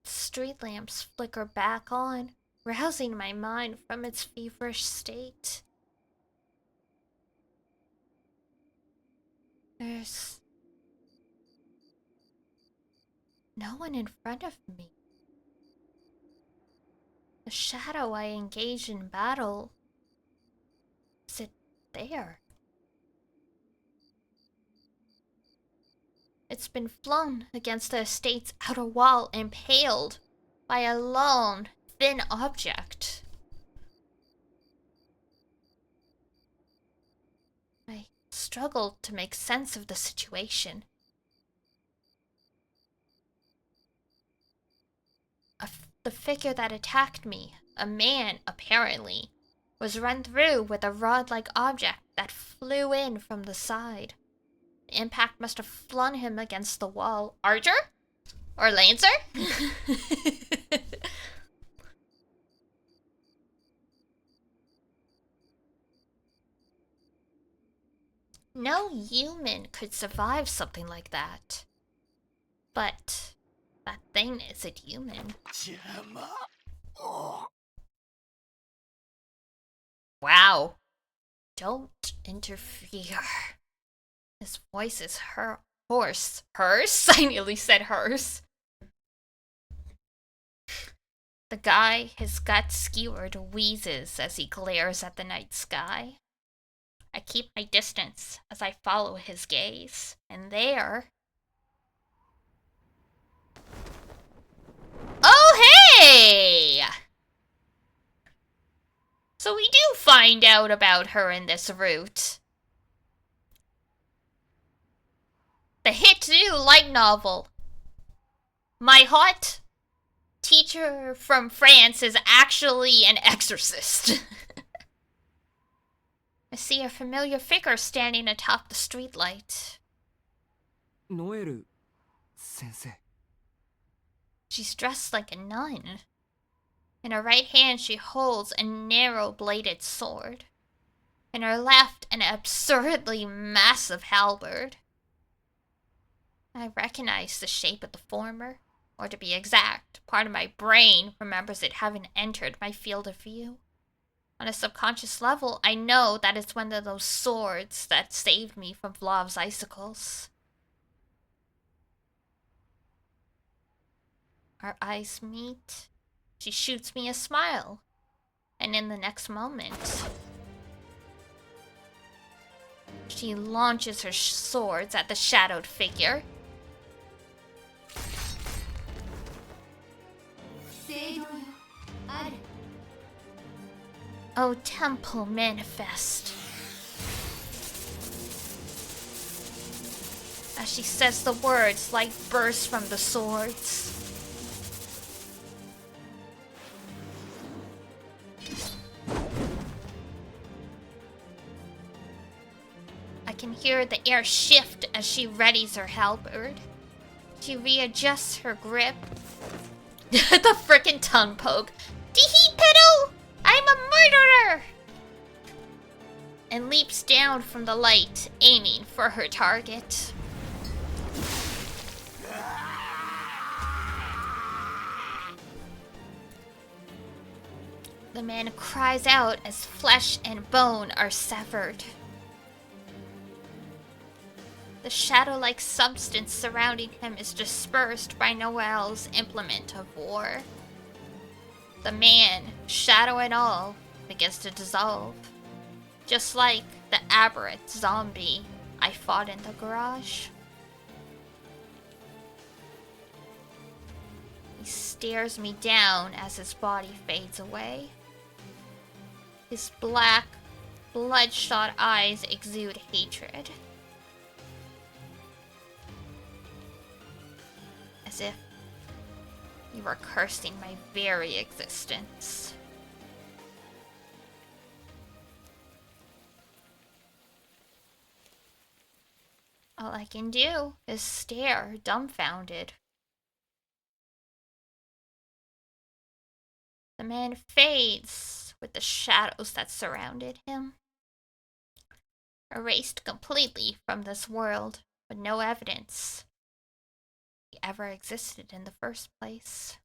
Street lamps flicker back on, rousing my mind from its feverish state. There's no one in front of me. The shadow I engaged in battle, is it there? It's been flung against the estate's outer wall, impaled by a lone, thin object. I struggled to make sense of the situation. The figure that attacked me, a man apparently, was run through with a rod-like object that flew in from the side. The impact must have flung him against the wall. Archer? Or Lancer? No human could survive something like that. But that thing isn't human. Wow. Don't interfere. His voice is hoarse. Hers? I nearly said hers. The guy, his gut skewered, wheezes as he glares at the night sky. I keep my distance as I follow his gaze, and there... Oh, hey! So we do find out about her in this route. The hit new light novel. My hot teacher from France is actually an exorcist. I see a familiar figure standing atop the streetlight. Noelu sensei. She's dressed like a nun. In her right hand she holds a narrow-bladed sword. In her left, an absurdly massive halberd. I recognize the shape of the former, or to be exact, part of my brain remembers it having entered my field of view. On a subconscious level, I know that it's one of those swords that saved me from Vlov's icicles. Our eyes meet. She shoots me a smile. And in the next moment, she launches her swords at the shadowed figure. Oh, temple manifest. As she says the words, light bursts from the swords. I can hear the air shift as she readies her halberd. She readjusts her grip. The frickin' tongue poke. Tee-hee, pedo! I'm a murderer! And leaps down from the light, aiming for her target. The man cries out as flesh and bone are severed. The shadow-like substance surrounding him is dispersed by Noel's implement of war. The man, shadow and all, begins to dissolve. Just like the aberrant zombie I fought in the garage. He stares me down as his body fades away. His black, bloodshot eyes exude hatred. As if he were cursing my very existence. All I can do is stare, dumbfounded. The man fades with the shadows that surrounded him. Erased completely from this world, with no evidence he ever existed in the first place.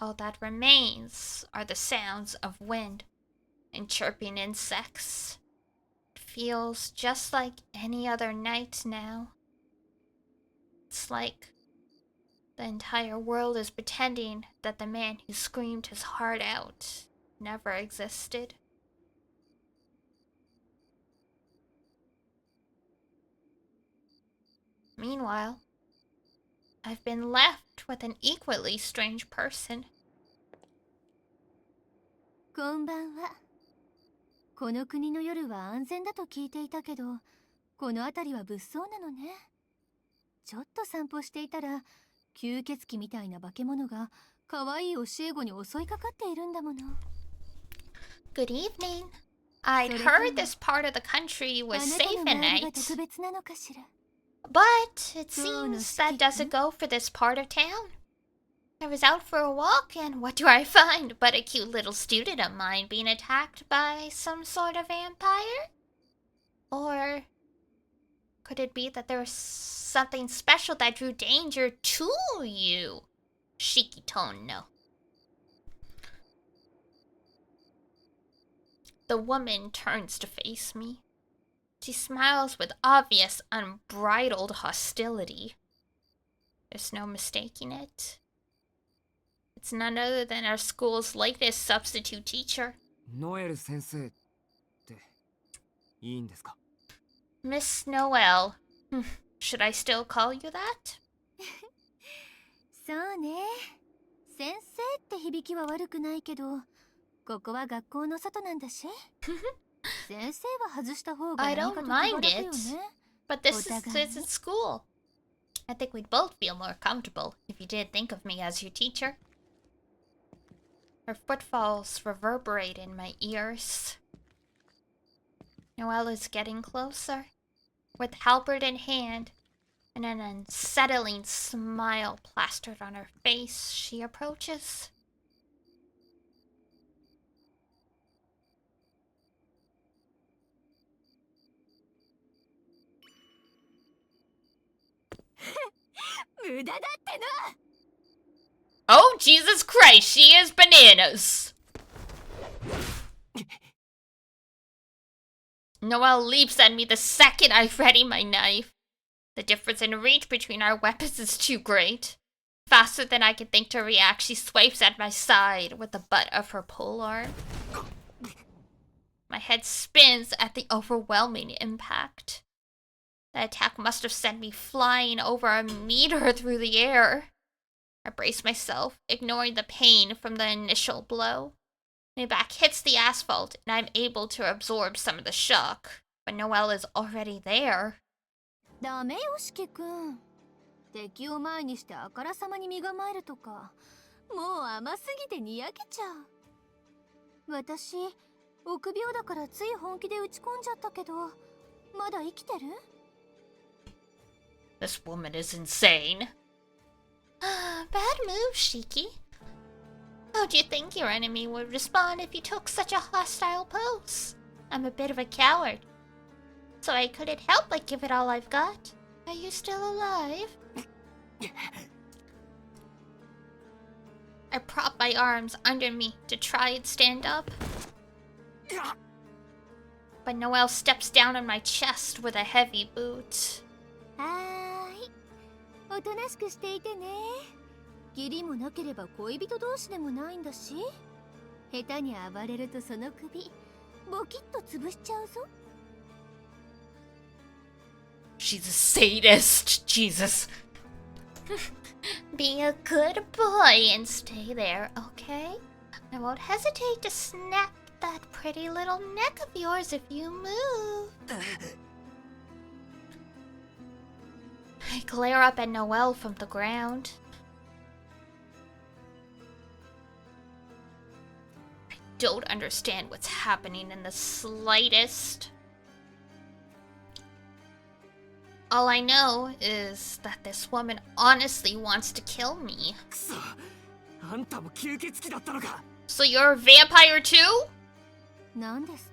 All that remains are the sounds of wind and chirping insects. It feels just like any other night now. It's like the entire world is pretending that the man who screamed his heart out never existed. Meanwhile, I've been left with an equally strange person. こんばんは。この国の夜は安全だと聞いていたけど、この辺りは物騒なのね。ちょっと散歩していたら、吸血鬼みたいな化け物が可愛い教え子に襲いかかっているんだもの。Good evening. I'd heard this part of the country was safe at night, but it seems that doesn't go for this part of town. I was out for a walk, and what do I find but a cute little student of mine being attacked by some sort of vampire? Or could it be that there was something special that drew danger to you, Shikitono? The woman turns to face me. She smiles with obvious, unbridled hostility. There's no mistaking it. It's none other than our school's latest substitute teacher. ノエル先生っていいんですか? Miss Noel. Should I still call you that? そうね。先生って響きは悪くないけど、ここは学校の外なんだし。先生は外した方が I 何 don't かと気 mind が楽よ it, ね。 but this is school. I think we'd both feel more comfortable if you did think of me as your teacher. Her footfalls reverberate in my ears. Noelle is getting closer. With halberd in hand and an unsettling smile plastered on her face, she approaches. Oh, Jesus Christ, she is bananas! Noelle leaps at me the second I ready my knife. The difference in reach between our weapons is too great. Faster than I can think to react, she swipes at my side with the butt of her polearm. My head spins at the overwhelming impact. The attack must have sent me flying over a meter through the air. I brace myself, ignoring the pain from the initial blow. My back hits the asphalt, and I'm able to absorb some of the shock. But Noelle is already there. ダメよ、しきくん。敵を前にしてあからさまに身構えるとか、もう甘すぎてにやけちゃう。私、臆病だからつい本気で打ち込んじゃったけど、まだ生きてる？ This woman is insane. Bad move, Shiki. How do you think your enemy would respond if you took such a hostile pose? I'm a bit of a coward, so I couldn't help but give it all I've got. Are you still alive? I prop my arms under me to try and stand up. But Noelle steps down on my chest with a heavy boot. はーい。おとなしくしていてね。義理もなければ恋人同士でもないんだし。下手に暴れるとその首、ボキッと潰しちゃうぞ。She's a sadist. Jesus. Be a good boy and stay there, okay? I won't hesitate to snap that pretty little neck of yours if you move. I glare up at Noelle from the ground. I don't understand what's happening in the slightest. All I know is that this woman honestly wants to kill me. くそ、あんたも吸血鬼だったのか。 So you're a vampire too? なんです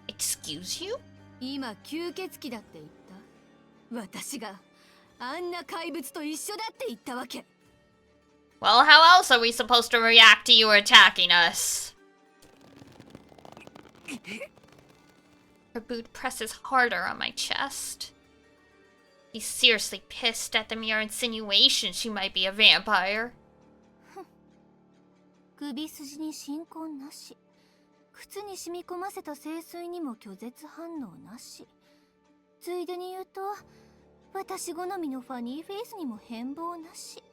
って。 Excuse you? 今吸血鬼だって言った。私があんな怪物と一緒だって言ったわけ。 Well, how else are we supposed to react to you attacking us? Her boot presses harder on my chest. He's seriously pissed at the mere insinuation she might be a vampire. 首筋に進行なし。靴に染み込ませた聖水にも拒絶反応なし。ついでに言うと、私好みのファニーフェイスにも変貌なし。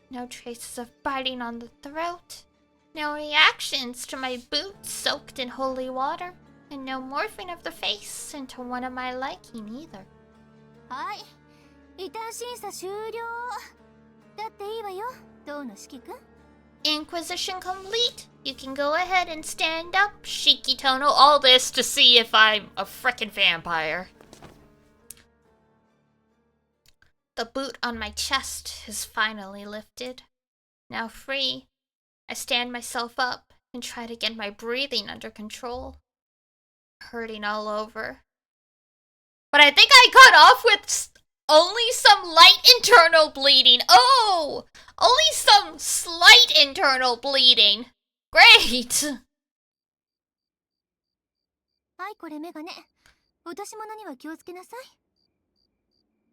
No traces of biting on the throat. No reactions to my boots soaked in holy water. And no morphing of the face into one of my liking either. はい。異端審査終了。だっていいわよ、どうの指揮君。Inquisition complete. You can go ahead and stand up, Shikitono. All this to see if I'm a frickin' vampire. The boot on my chest is finally lifted. Now free, I stand myself up and try to get my breathing under control. Hurting all over. But I think I got off with only some light internal bleeding. Oh! Only some slight internal bleeding. Great! はい、これメガネ。落とし物には気をつけなさい。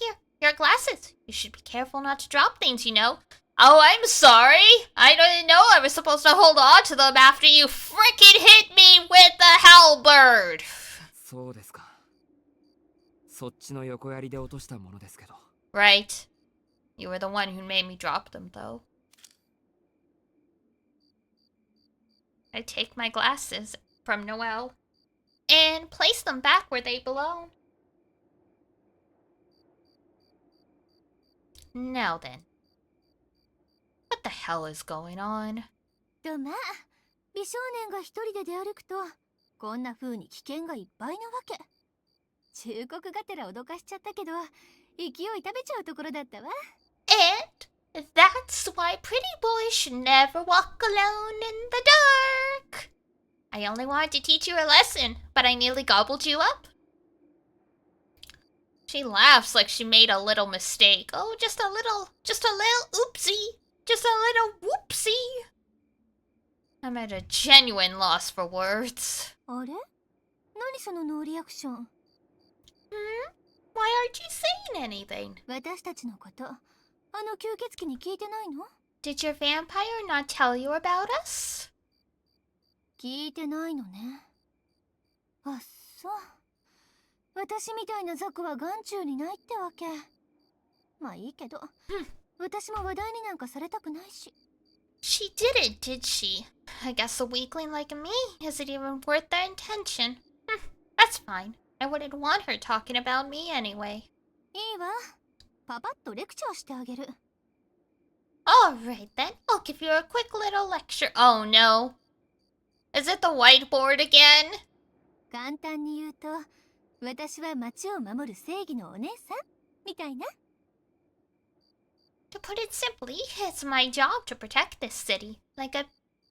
Here, your glasses. You should be careful not to drop things, you know. Oh, I'm sorry. I didn't know I was supposed to hold on to them after you frickin' hit me with the halberd. そうですか。そっちの横槍で落としたものですけど。Right. You were the one who made me drop them, though. I take my glasses from Noelle and place them back where they belong. Now then. What the hell is going on? とまあ、美少年が一人で出歩くと、こんな風に危険がいっぱいなわけ。忠告がてら脅かしちゃったけど、勢い食べちゃうところだったわ。And that's why pretty boys should never walk alone in the dark. I only wanted to teach you a lesson, but I nearly gobbled you up. She laughs like she made a little mistake. Oh, just a little oopsie. Just a little whoopsie. I'm at a genuine loss for words. あれ？何そのノーリアクション？ Why aren't you saying anything? 私たちのこと、あの吸血鬼に聞いてないの？ Did your vampire not tell you about us? 聞いてないのね。あっそう。私みたいな雑魚は眼中にないってわけ。まあいいけど、私も話題になんかされたくないし。She didn't, did she? I guess a weakling like me isn't even worth the intention. That's fine. I wouldn't want her talking about me anyway. いいわ。パパッとレクチャーしてあげる。Alright then, I'll give you a quick little lecture. Oh no. Is it the whiteboard again? 簡単に言うと、私は町を守る正義のお姉さんみたいな。To put it simply, it's my job to protect this city, like a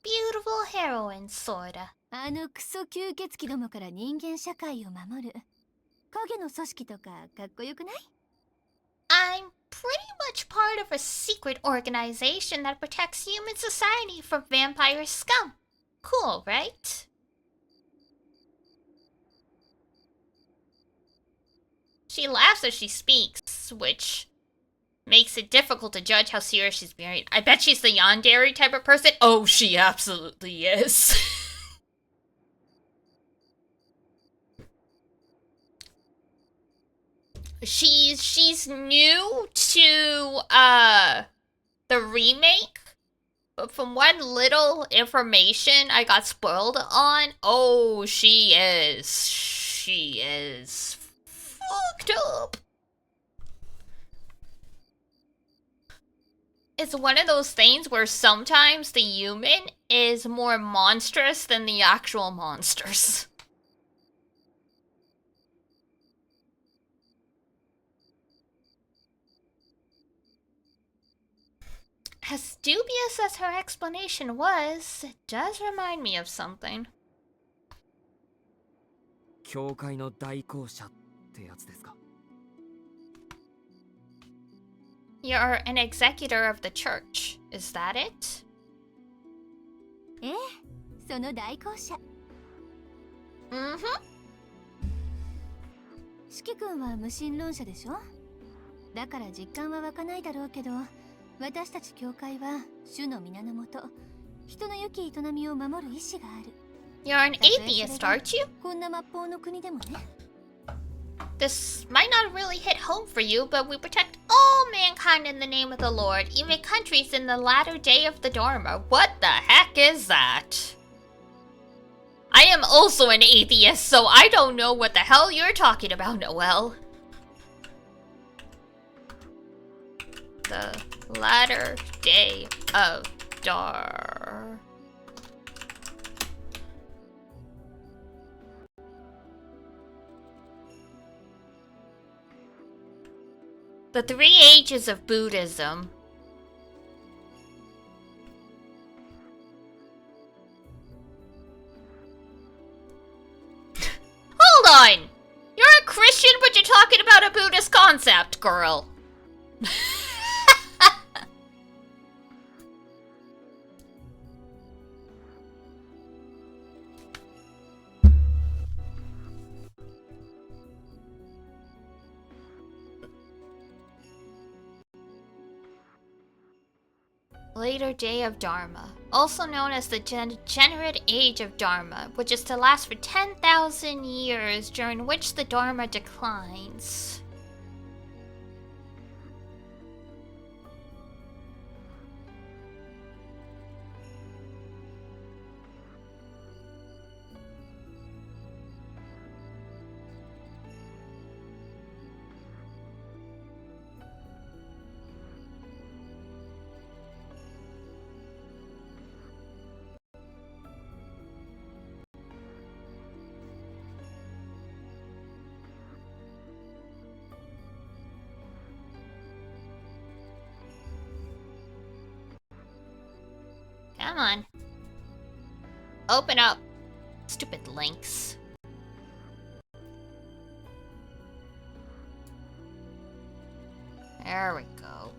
beautiful heroine, sorta. あのクソ吸血鬼どもから人間社会を守る。影の組織とかかっこよくない？ I'm pretty much part part of a secret organization that protects human society from vampire scum. Cool, right? She laughs as she speaks, which makes it difficult to judge how serious she's being. I bet she's the yandere type of person. Oh, she absolutely is. She's new to the remake, but from what little information I got spoiled on, oh, she is fucked up. It's one of those things where sometimes the human is more monstrous than the actual monsters. As dubious as her explanation was, it does remind me of something. 教会の代行者ってやつですか? You're an executor of the church, is that it? ええ、その代行者。Mm-hmm. 四季君は無神論者でしょ。だから実感は湧かないだろうけど、私たち教会は主の皆のもと、人の良き営みを守る意志がある。You're an atheist, aren't you? こんな末法の国でもね。This might not really hit home for you, but we protect all mankind in the name of the Lord, even countries in the latter day of the Dharma. What the heck is that? I am also an atheist, so I don't know what the hell you're talking about, Noel. The latter day of Dharma. The 3 ages of Buddhism. Hold on! You're a Christian, but you're talking about a Buddhist concept, girl. Later Day of Dharma, also known as the Degenerate Age of Dharma, which is to last for 10,000 years, during which the Dharma declines. Come on. Open up. Stupid links. There we go.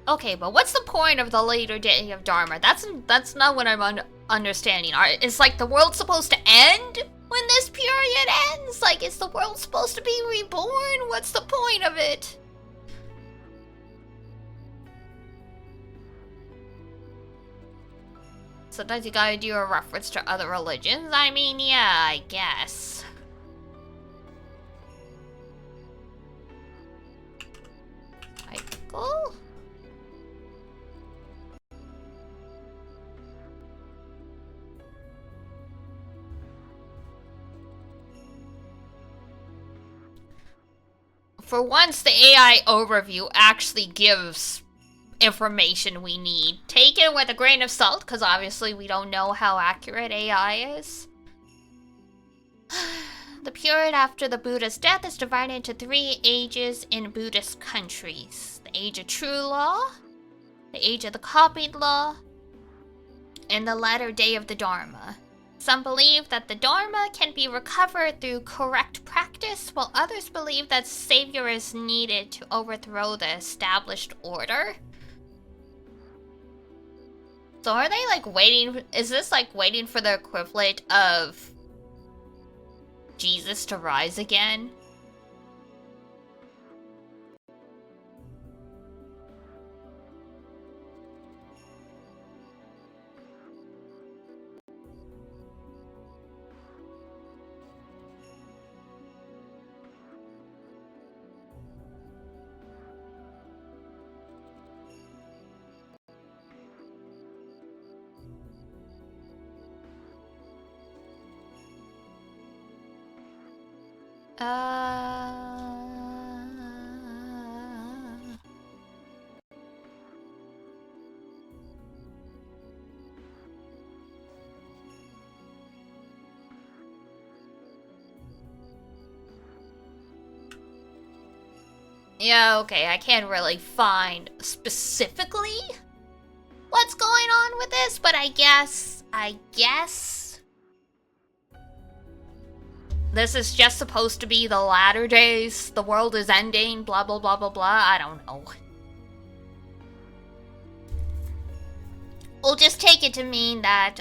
Okay, but what's the point of the later day of Dharma? That's not what I'm understanding. Is like the world supposed to end when this period ends? Like, is the world supposed to be reborn? What's the point of it? Sometimes you gotta do a reference to other religions. I mean, yeah, I guess. Michael? For once, the AI overview actually gives information we need. Take it with a grain of salt, because obviously we don't know how accurate AI is. The period after the Buddha's death is divided into 3 ages in Buddhist countries. The age of true law, the age of the copied law, and the latter day of the Dharma. Some believe that the Dharma can be recovered through correct practice, while others believe that savior is needed to overthrow the established order. So are they like waiting? Is this like waiting for the equivalent of Jesus to rise again? Yeah, okay, I can't really find specifically what's going on with this, but I guess this is just supposed to be the latter days, the world is ending, blah blah blah blah blah, I don't know. We'll just take it to mean that,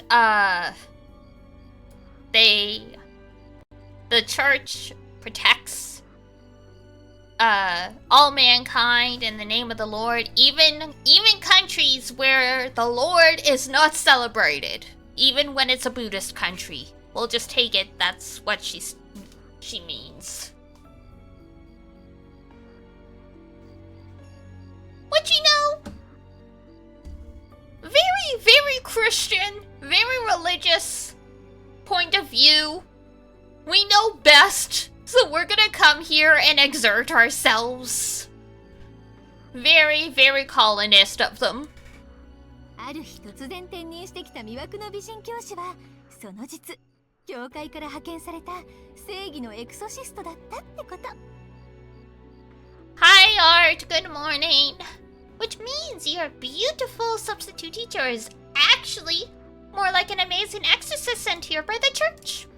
the church protects, all mankind in the name of the Lord, even countries where the Lord is not celebrated, even when it's a Buddhist country. We'll just take it that's what she means. What you know? Very, very Christian, very religious point of view. We know best, so we're gonna come here and exert ourselves. Very, very colonist of them. ある日突然転任してきた魅惑の美人教師はその実教会から派遣された正義のエクソシストだったってこと。 Hi Art, good morning. Which means your beautiful substitute teacher is actually more like an amazing exorcist sent here by the church.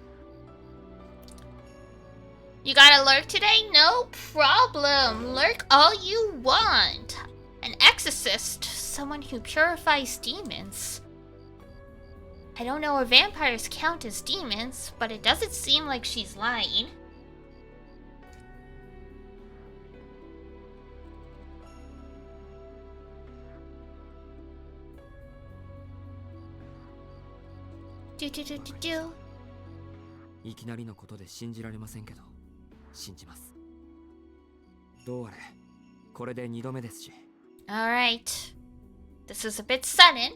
You gotta lurk today? No problem. Lurk all you want. An exorcist, someone who purifies demons. I don't know if vampires count as demons, but it doesn't seem like she's lying. Do. いきなりのことで信じられませんけど、信じます。どうあれ、これで2度目ですし。Alright. This is a bit sudden.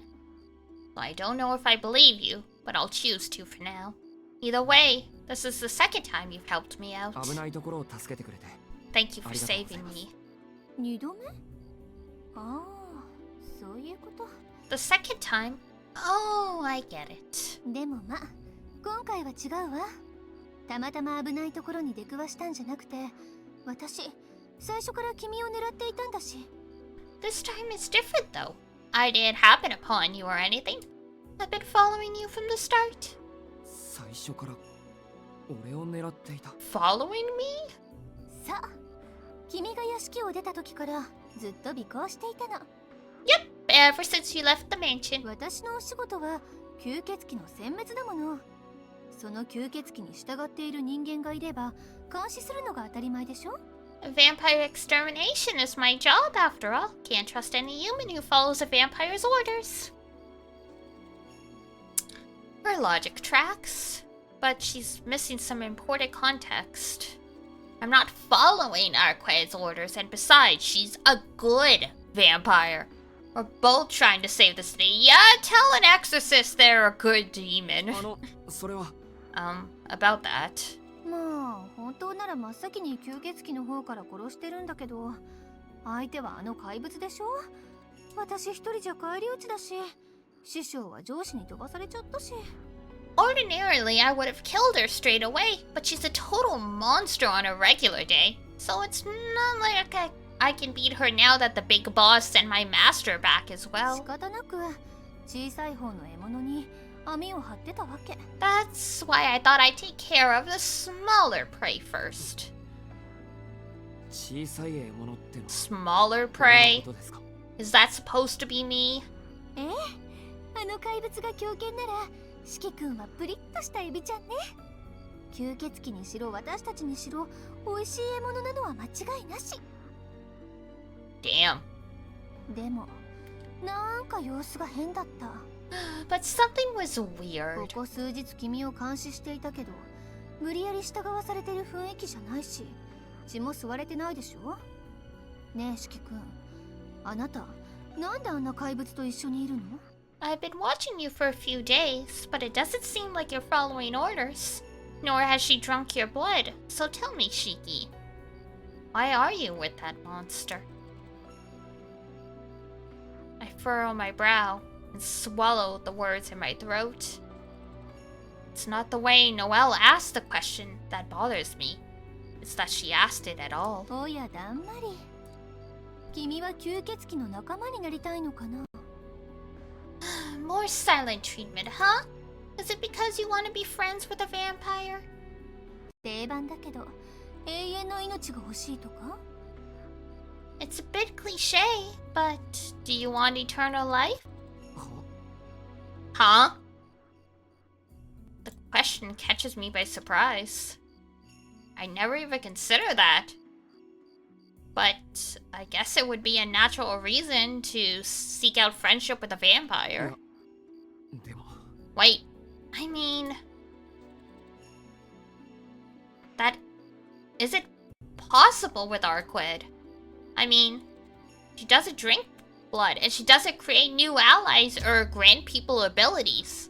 I don't know if I believe you, but I'll choose to for now. Either way, this is the second time you've helped me out. 危ないところを助けてくれて。Thank you for saving me. 2度目？ああ、そういうこと。 The second time? Oh, I get it. でもまあ、今回は違うわ。たまたま危ないところに出くわしたんじゃなくて、私、最初から君を狙っていたんだし。This time is different though. I didn't happen upon you or anything. I've been following you from the start. 最初から俺を狙っていた。Following me? さあ、君が屋敷を出た時からずっと尾行していたの。Yep, ever since you left the mansion. 私のお仕事は吸血鬼の殲滅だもの。その吸血鬼に従っている人間がいれば監視するのが当たり前でしょ。 Vampire extermination is my job after all. Can't trust any human who follows a vampire's orders. Her logic tracks, but she's missing some important context. I'm not following Arquette's orders, and besides, she's a good vampire. We're both trying to save the city. Yeah, tell an exorcist they're a good demon. それは About that. まあ、本当なら真っ先に吸血鬼の方から殺してるんだけど、相手はあの怪物でしょ。私一人じゃ返り討ちだし、師匠は上司に飛ばされちゃったし。Ordinarily, I would have killed her straight away, but she's a total monster on a regular day. So it's not like I can beat her now that the big boss sent my master back as well. 仕方なく小さい方の獲物に網を張ってたわけ。 That's why I thought I'd take care of the smaller prey first. 小さい獲物ってのは Smaller どんな prey? ことですか？ Is that supposed to be me? ええ、あの怪物が狂犬なら四季君はプリッとしたエビちゃんね。吸血鬼にしろ私たちにしろ美味しい獲物なのは間違いなし。 Damn. でもなんか様子が変だった。 But something was こ weird. こ数日君を監視していたけど無理やり従わされてる雰囲気じゃないし血も吸われてないでしょ。ねえ四季君、あなたなんであんな怪物と一緒にいるの？ I've been watching you for a few days, but it doesn't seem like you're following orders. Nor has she drunk your blood. So tell me, Shiki, why are you with that monster? I furrow my brow and swallow the words in my throat. It's not the way Noelle asked the question that bothers me. It's that she asked it at all. おやだんまり。君は吸血鬼の仲間になりたいのかな？ More silent treatment, huh? Is it because you want to be friends with a vampire? 定番だけど永遠の命が欲しいとか？ It's a bit cliche, but do you want eternal life? は Huh? The question catches me by surprise. I never even considered that. But I guess it would be a natural reason to seek out friendship with a vampire. でも Wait, I mean... That... Is it possible with Arquid? I mean, she doesn't drink blood, and she doesn't create new allies or grant people abilities.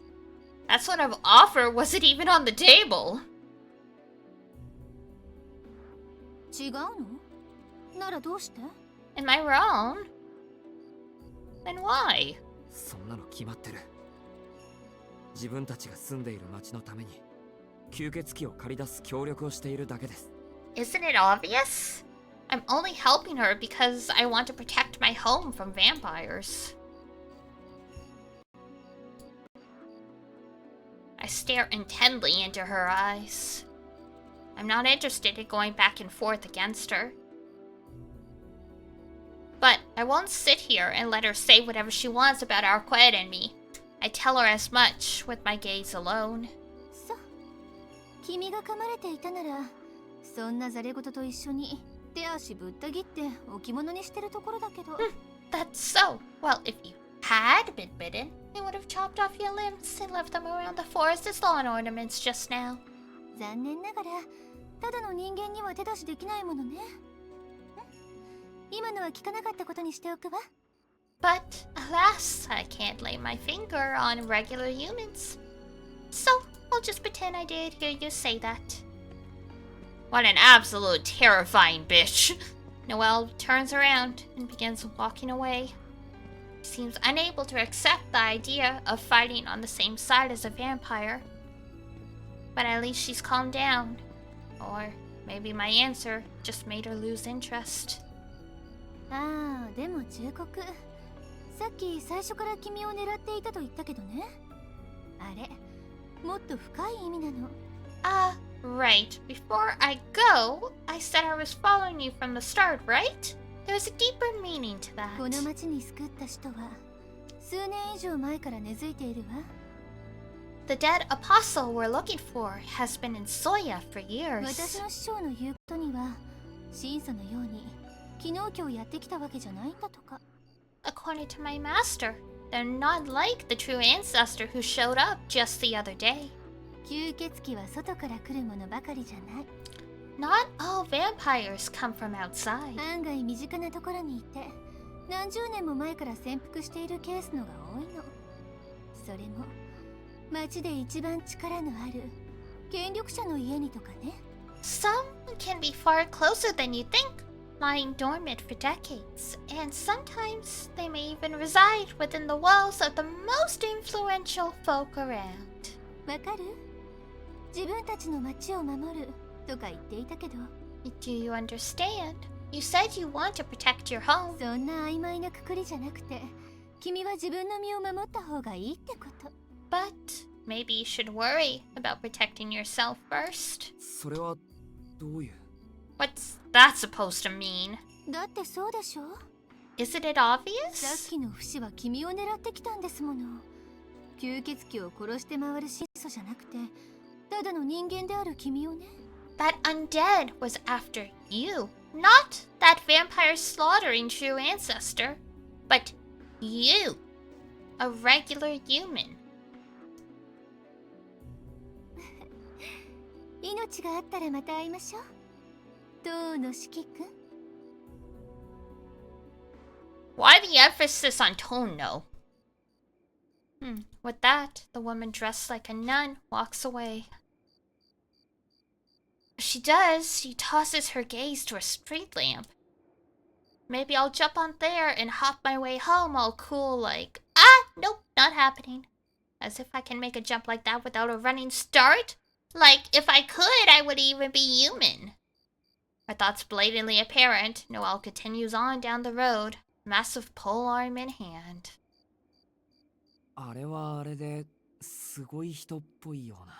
That sort of offer wasn't even on the table. 違うの？ならどうして？ Am I wrong? Then why? そんなの決まってる。自分たちが住んでいる町のために吸血鬼を借り出す協力をしているだけです。 Isn't it obvious? I'm only helping her because I want to protect my home from vampires. I stare intently into her eyes. I'm not interested in going back and forth against her. But I won't sit here and let her say whatever she wants about Arquette and me. I tell her as much with my gaze alone. そう、君が噛まれていたならそんなザレ言と一緒に手足ぶった切って置物にしてるところだけど。 That's so. Well, if you had been bitten, they would have chopped off your limbs and left them around the forest as lawn ornaments just now. 残念ながらただの人間には手出しできないものね。今のは聞かなかったことにしておくわ。 But alas, I can't lay my finger on regular humans. So I'll just pretend I did hear you say that. What an absolute terrifying bitch. Noelle turns around and begins walking away. She seems unable to accept the idea of fighting on the same side as a vampire. But at least she's calmed down. Or maybe my answer just made her lose interest. ああ、でも忠告。さっき最初から君を狙っていたと言ったけどね。あれ、もっと深い意味なの。Right. Before I go, I said I was following you from the start, right? There's a deeper meaning to that. この町に救った人は数年以上前から根付いているわ。The dead apostle we're looking for has been in Soya for 私 years. の師匠の言うことには審査のように昨日今日やってきたわけじゃないんだとか。 According to my master, they're not like the true ancestor who showed up just the other day. 吸血鬼は外から来るものばかりじゃない。 Not all vampires come from outside. 案外身近なところにいて何十年も前から潜伏しているケースのが多いの。それも町で一番力のある権力者の家にとかね。 Some can be far closer than you think, lying dormant for decades, and sometimes they may even reside within the walls of the most influential folk around. わかる？自分たちの町を守るとか言っていたけど。 Do you understand? You said you want to protect your home. そんな曖昧なくくりじゃなくて君は自分の身を守った方がいいってこと。But maybe you should worry about protecting yourself first. それはどういう What's that supposed to mean? だってそうでしょ。 Isn't it さっ obvious? きの不死は君を狙ってきたんですもの。吸血鬼を殺して回る始祖じゃなくて、ただの人間である君をね。That undead was after you, not that vampire slaughtering true ancestor, but you, a regular human. 命があったらまた会いましょう。どうのしきくん。 Why the emphasis on tone, no? With that, the woman dressed like a nun walks away. As she does, she tosses her gaze to a street lamp. Maybe I'll jump on there and hop my way home all cool like, nope, not happening. As if I can make a jump like that without a running start? Like, if I could, I would even be human. My thoughts blatantly apparent, Noelle continues on down the road, massive polearm in hand. あれはあれですごい人っぽいような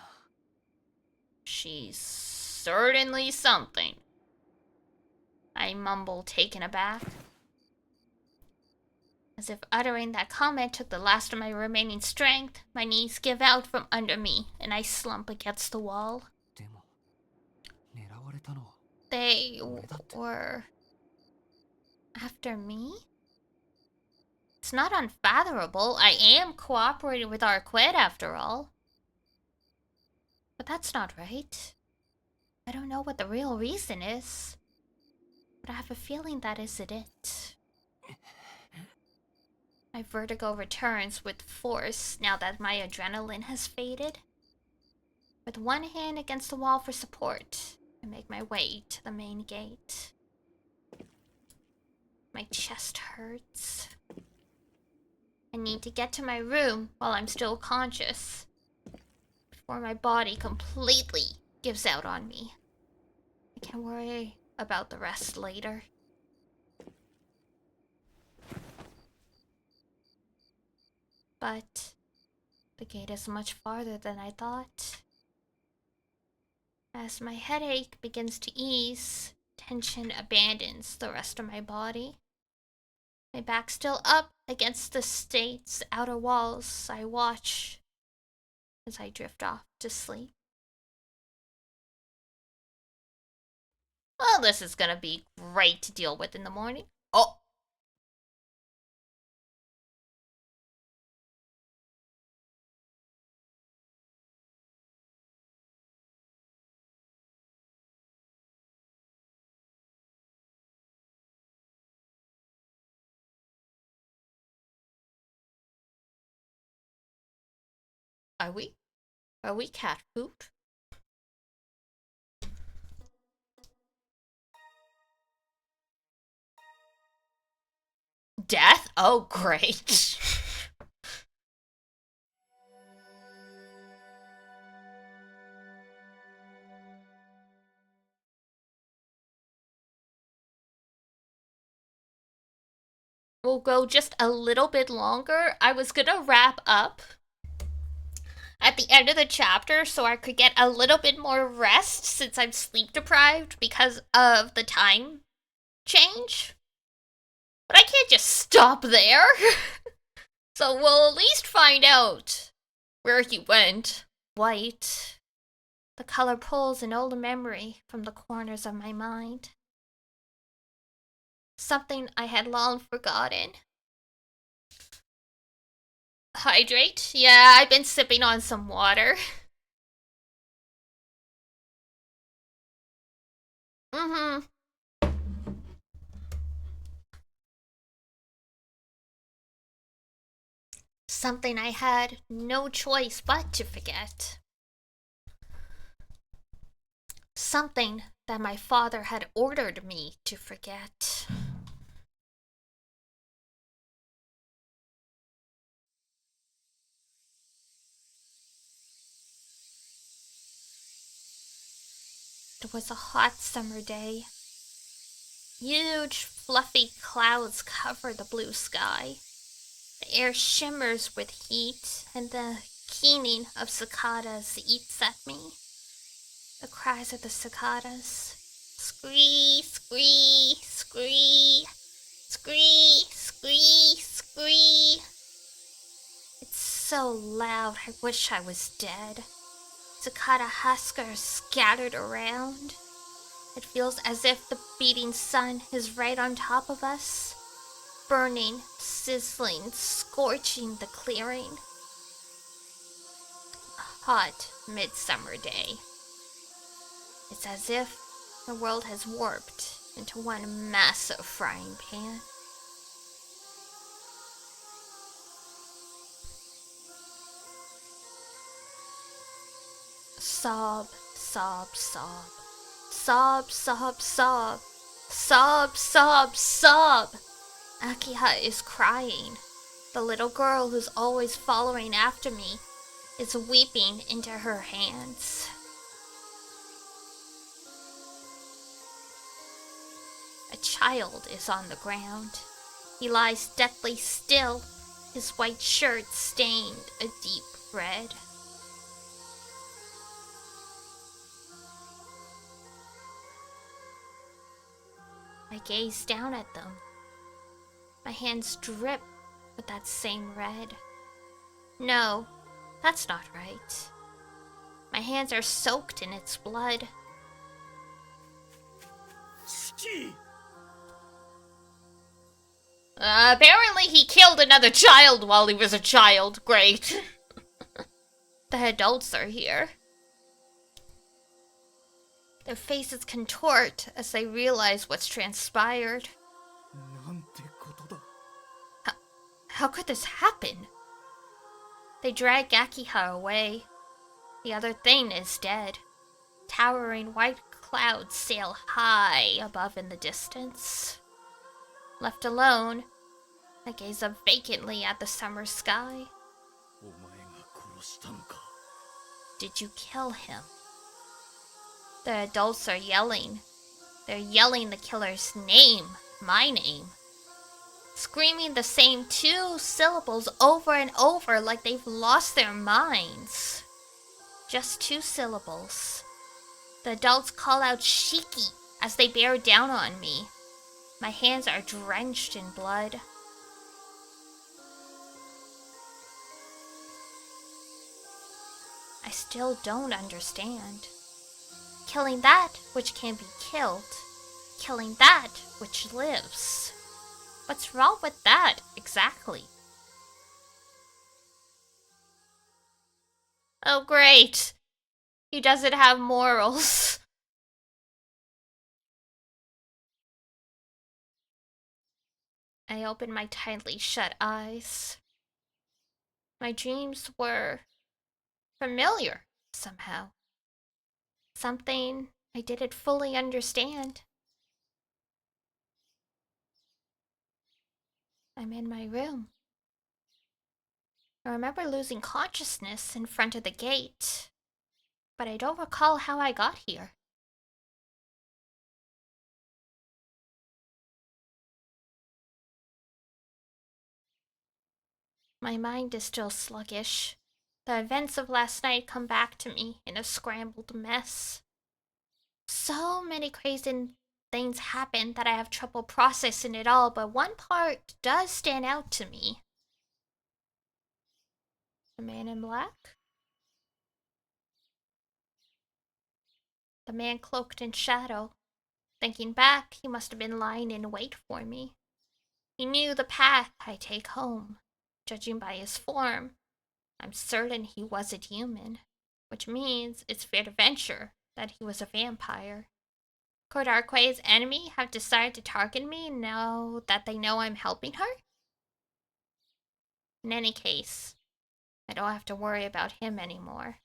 She's certainly something. I mumble, taken aback. As if uttering that comment took the last of my remaining strength, my knees give out from under me, and I slump against the wall. でも狙われたのは They were after me? It's not unfathomable. I am cooperating with our quid after all. But that's not right. I don't know what the real reason is. But I have a feeling that isn't it. My vertigo returns with force now that my adrenaline has faded. With one hand against the wall for support, I make my way to the main gate. My chest hurts. I need to get to my room while I'm still conscious, before my body completely gives out on me. I can worry about the rest later. But the gate is much farther than I thought. As my headache begins to ease, tension abandons the rest of my body. My back still up against the state's outer walls, I watch as I drift off to sleep. Well, this is gonna be great to deal with in the morning. Oh! Are we cat food? Death? Oh, great. We'll go just a little bit longer. I was gonna wrap up at the end of the chapter so I could get a little bit more rest since I'm sleep deprived because of the time change. But I can't just stop there. So we'll at least find out where he went. White. The color pulls an old memory from the corners of my mind. Something I had long forgotten. Hydrate? Yeah, I've been sipping on some water. Something I had no choice but to forget. Something that my father had ordered me to forget. It was a hot summer day. Huge, fluffy clouds cover the blue sky. The air shimmers with heat, and the keening of cicadas eats at me. The cries of the cicadas. Scree, scree, scree, scree, scree, scree. It's so loud, I wish I was dead. Cicada husks are scattered around. It feels as if the beating sun is right on top of us, burning, sizzling, scorching the clearing. A hot midsummer day. It's as if the world has warped into one massive frying pan. Sob, sob, sob. Sob, sob, sob. Sob, sob, sob. Akiha is crying. The little girl who's always following after me is weeping into her hands. A child is on the ground. He lies deathly still, his white shirt stained a deep red. I gaze down at them. My hands drip with that same red. No, that's not right. My hands are soaked in its blood. Apparently he killed another child while he was a child. Great. The adults are here. Their faces contort as they realize what's transpired. How could this happen? They drag Akiha away. The other thing is dead. Towering white clouds sail high above in the distance. Left alone, I gaze up vacantly at the summer sky. Did you kill him? The adults are yelling. They're yelling the killer's name, my name. Screaming the same 2 syllables over and over like they've lost their minds. Just 2 syllables. The adults call out Shiki as they bear down on me. My hands are drenched in blood. I still don't understand. Killing that which can be killed. Killing that which lives. What's wrong with that, exactly? Oh, great. He doesn't have morals. I open my tightly shut eyes. My dreams were familiar somehow. Something I didn't fully understand. I'm in my room. I remember losing consciousness in front of the gate, but I don't recall how I got here. My mind is still sluggish. The events of last night come back to me in a scrambled mess. So many crazy things happen that I have trouble processing it all, but one part does stand out to me. The man in black? The man cloaked in shadow. Thinking back, he must have been lying in wait for me. He knew the path I take home. Judging by his form, I'm certain he wasn't human, which means it's fair to venture that he was a vampire. Could Arque's enemy have decided to target me now that they know I'm helping her? In any case, I don't have to worry about him anymore.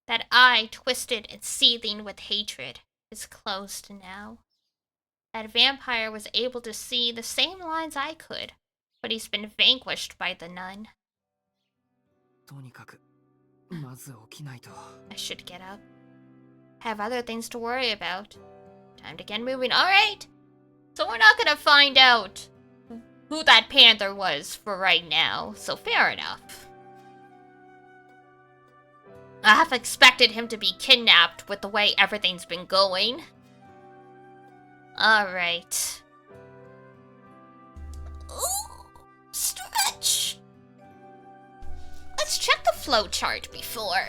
That eye, twisted and seething with hatred, is closed now. That vampire was able to see the same lines I could, but he's been vanquished by the nun. I should get up. I have other things to worry about. Time to get moving. Alright! So we're not gonna find out who that panther was for right now, so fair enough. I have expected him to be kidnapped with the way everything's been going. Alright. Ooh, stretch! Let's check the flowchart before.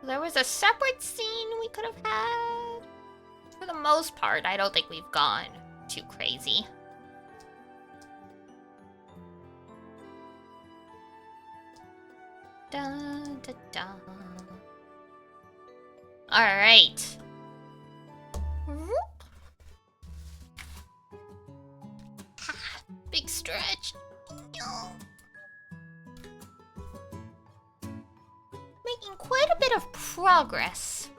There was a separate scene we could have had. For the most part, I don't think we've gone too crazy. Dun, dun, dun. Alright. Big stretch. Making quite a bit of progress.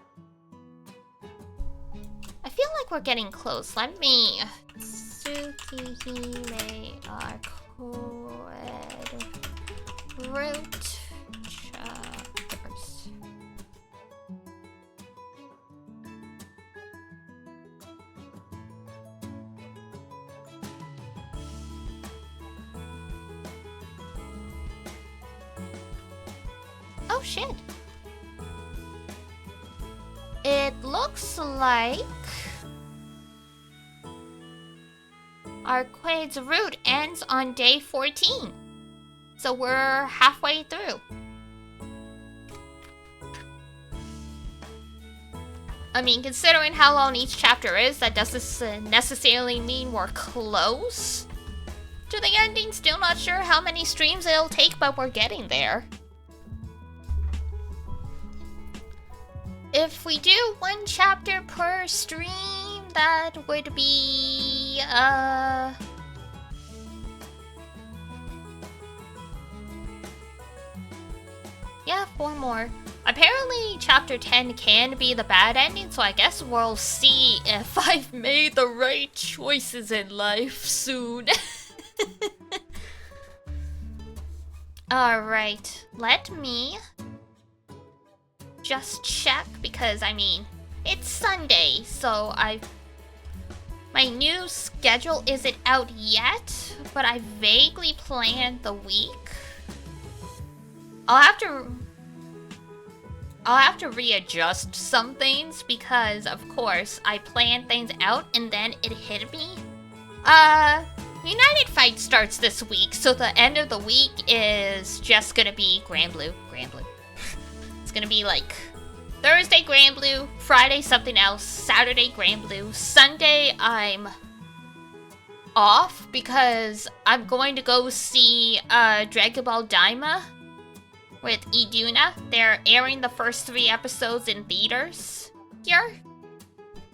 I feel like we're getting close. Let me... TSUKIHIME Arcade Route Chapters. Oh shit. It looks like Arcade's route ends on day 14. So we're halfway through. I mean, considering how long each chapter is, that doesn't necessarily mean we're close to the ending. Still not sure how many streams it'll take, but we're getting there. If we do one chapter per stream, that would be, yeah, 4 more. Apparently, chapter 10 can be the bad ending, so I guess we'll see if I've made the right choices in life soon. Alright, let me just check, because I mean, it's Sunday, so my new schedule isn't out yet, but I vaguely planned the week. I'll have to readjust some things, because of course I planned things out and then it hit me. United Fight starts this week, so the end of the week is just gonna be Grand Blue. It's gonna be like Thursday Grand Blue, Friday something else, Saturday Grand Blue, Sunday I'm off because I'm going to go see Dragon Ball Daima with Iduna. They're airing the first 3 episodes in theaters here,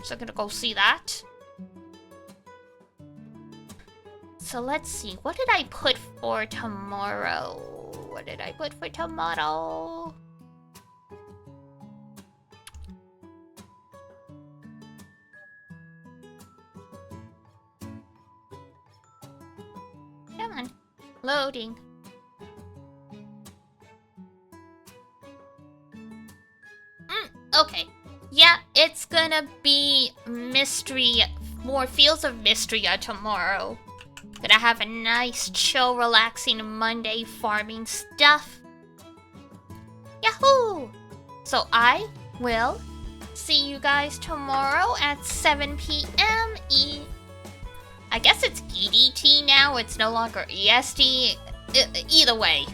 so I'm gonna go see that. So let's see, what did I put for tomorrow? What did I put for tomorrow? Come on, loading. Okay, yeah, it's gonna be mystery, more Fields of Mystria tomorrow. Gonna have a nice, chill, relaxing Monday farming stuff. Yahoo! So I will see you guys tomorrow at 7 p.m. I guess it's EDT now, it's no longer EST. Either way,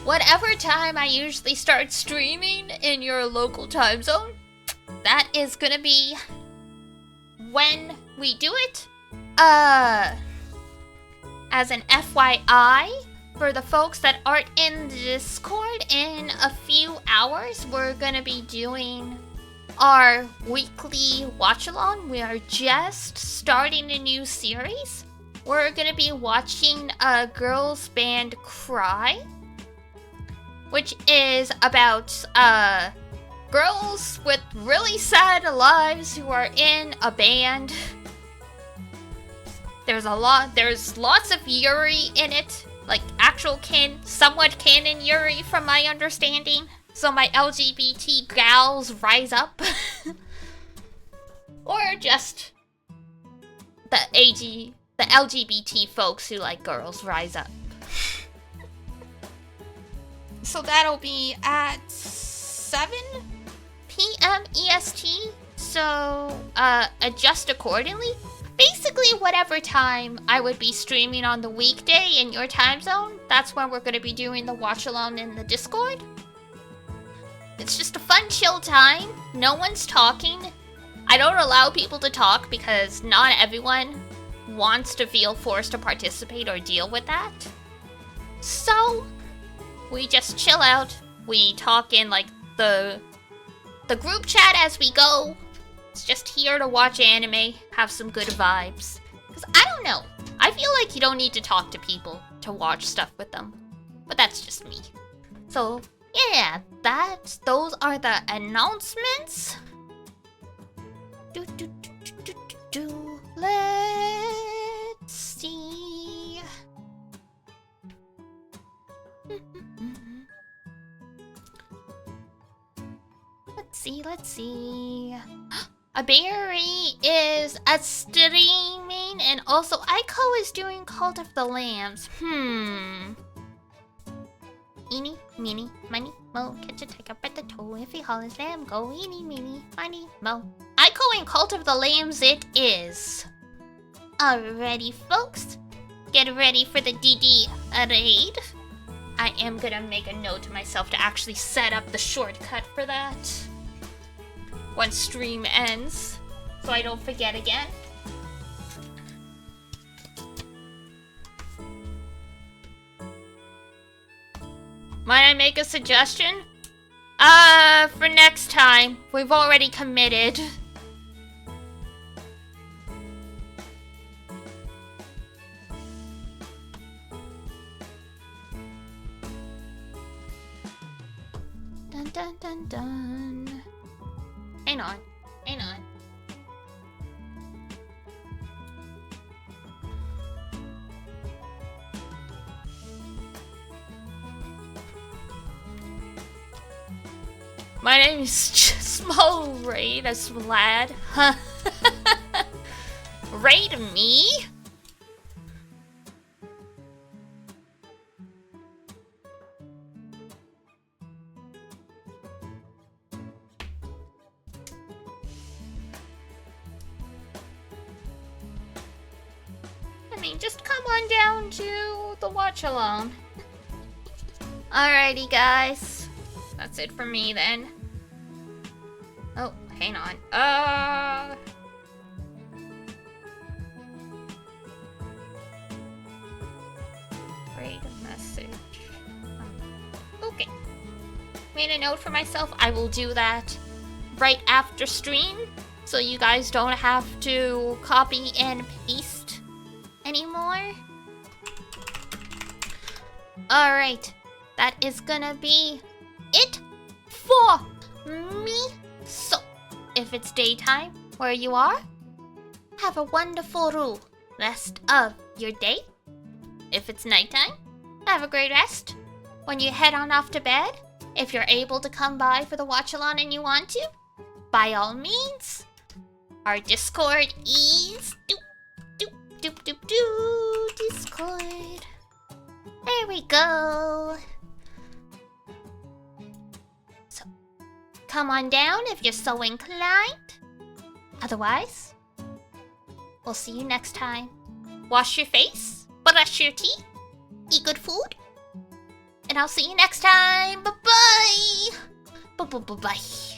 whatever time I usually start streaming in your local time zone, that is gonna be when we do it. As an FYI, for the folks that aren't in the Discord, in a few hours, we're gonna be doing our weekly watch-along. We are just starting a new series. We're gonna be watching a girls band Cry, which is about girls with really sad lives who are in a band. There's lots of Yuri in it, like actual somewhat canon Yuri from my understanding. So my LGBT gals rise up. Or just the LGBT folks who like girls rise up. So that'll be at 7 p.m. EST. So adjust accordingly. Basically, whatever time I would be streaming on the weekday in your time zone, that's when we're going to be doing the watch along in the Discord. It's just a fun, chill time. No one's talking. I don't allow people to talk because not everyone wants to feel forced to participate or deal with that. So, we just chill out. We talk in like the group chat as we go. It's just here to watch anime, have some good vibes. Because I don't know. I feel like you don't need to talk to people to watch stuff with them. But that's just me. So, yeah, those are the announcements. Let's see. Let's see. A berry is streaming, and also Aiko is doing Cult of the Lambs. Eeny, meeny, miny, mo, catch a tiger by the toe. If he hollers lamb, go eeny, meeny, miny, mo. Aiko and Cult of the Lambs it is. Alrighty, folks. Get ready for the DD raid. I am gonna make a note to myself to actually set up the shortcut for that once stream ends, so I don't forget again. Might I make a suggestion? For next time. We've already committed. Dun dun dun dun. Hang on. My name is Small Raid, a Slad. Raid me? I mean, just come on down to the watch along. Alrighty, guys. That's it for me then. Oh, hang on. Read a message. Okay. Made a note for myself. I will do that right after stream, so you guys don't have to copy and paste anymore. Alright. That is gonna be it for me. So, if it's daytime where you are, have a wonderful rest of your day. If it's nighttime, have a great rest. When you head on off to bed, if you're able to come by for the watch-along and you want to, by all means. Our Discord is Discord. There we go. Come on down if you're so inclined. Otherwise, we'll see you next time. Wash your face, brush your teeth, eat good food, and I'll see you next time. Bye-bye. Bye-bye-bye-bye.